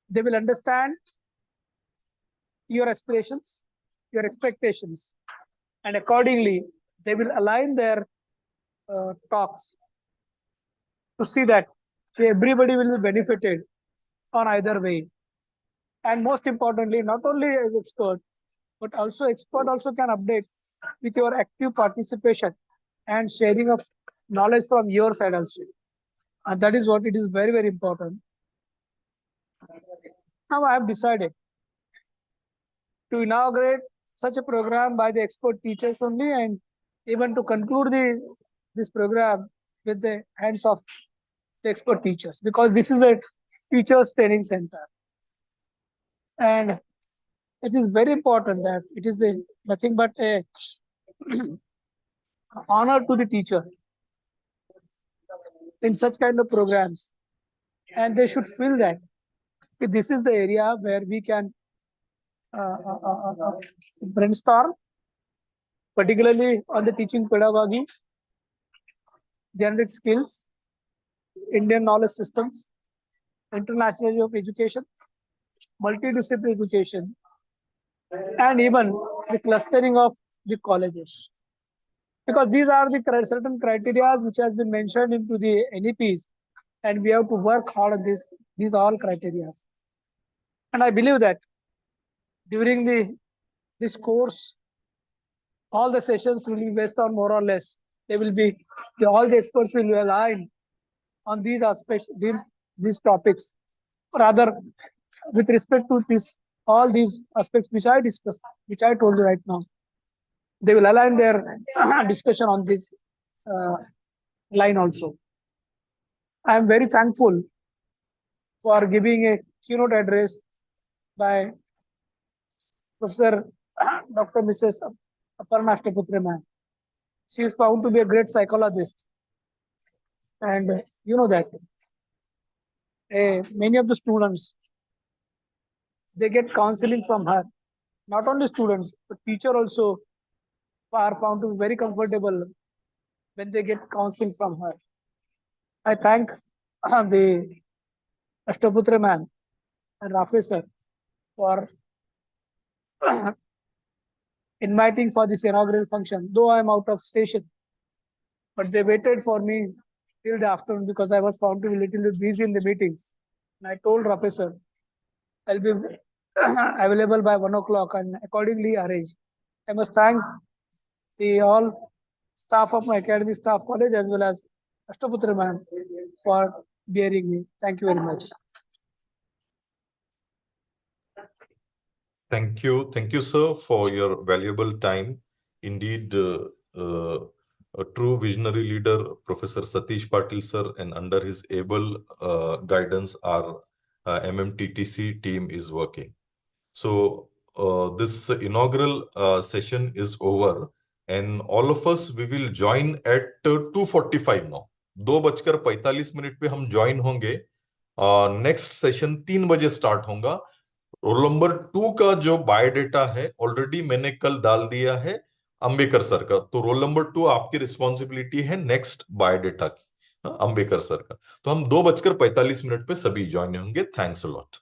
they will understand your aspirations, your expectations, and accordingly, they will align their talks to see that everybody will be benefited on either way. And most importantly, not only as expert, but also expert also can update with your active participation and sharing of knowledge from your side also. And that is what it is very, very important. Now I have decided to inaugurate such a program by the expert teachers only, and even to conclude this program with the hands of the expert teachers, because this is a teachers training center. And it is very important that it is nothing but a honor to the teacher in such kind of programs, and they should feel that this is the area where we can brainstorm, particularly on the teaching pedagogy, generic skills, Indian knowledge systems, internationality of education, multidisciplinary education, and even the clustering of the colleges. Because these are the certain criteria which has been mentioned into the NEPs, and we have to work hard on these all criteria. And I believe that during this course, all the sessions will be based on more or less. They will be all the experts will be aligned on these aspects, these topics. Rather, with respect to all these aspects which I discussed, which I told you right now, they will align their discussion on this line also. I am very thankful for giving a keynote address by Professor Dr. Mrs. Aparna Ashtaputre ma'am. She is found to be a great psychologist, and you know that many of the students, they get counseling from her. Not only students, but teacher also are found to be very comfortable when they get counseling from her. I thank the Ashtaputre ma'am and Rafe sir for inviting for this inaugural function, though I am out of station. But they waited for me till the afternoon because I was found to be a little bit busy in the meetings. And I told Rafe sir, I'll be available by 1 o'clock, and accordingly arranged. I must thank the all staff of my academy, staff college, as well as Ashtaputre ma'am for bearing me. Thank you very much. Thank you, sir, for your valuable time. Indeed, a true visionary leader, Professor Satish Patil, sir, and under his able guidance, our MMTTC team is working. So this inaugural session is over, and all of us, we will join at 2:45 now. 2:45 पे हम join होंगे. Next session 3 बजे start होगा. Roll number 2 का जो biodata है already मैंने कल डाल दिया है. अंबेकर सर का। तो रोल नंबर 2 आपकी रिस्पॉन्सिबिलिटी है नेक्स्ट बायोडेटा की। अंबेकर सर का। तो हम 2:45 पे सभी ज्वाइन होंगे। Thanks a lot.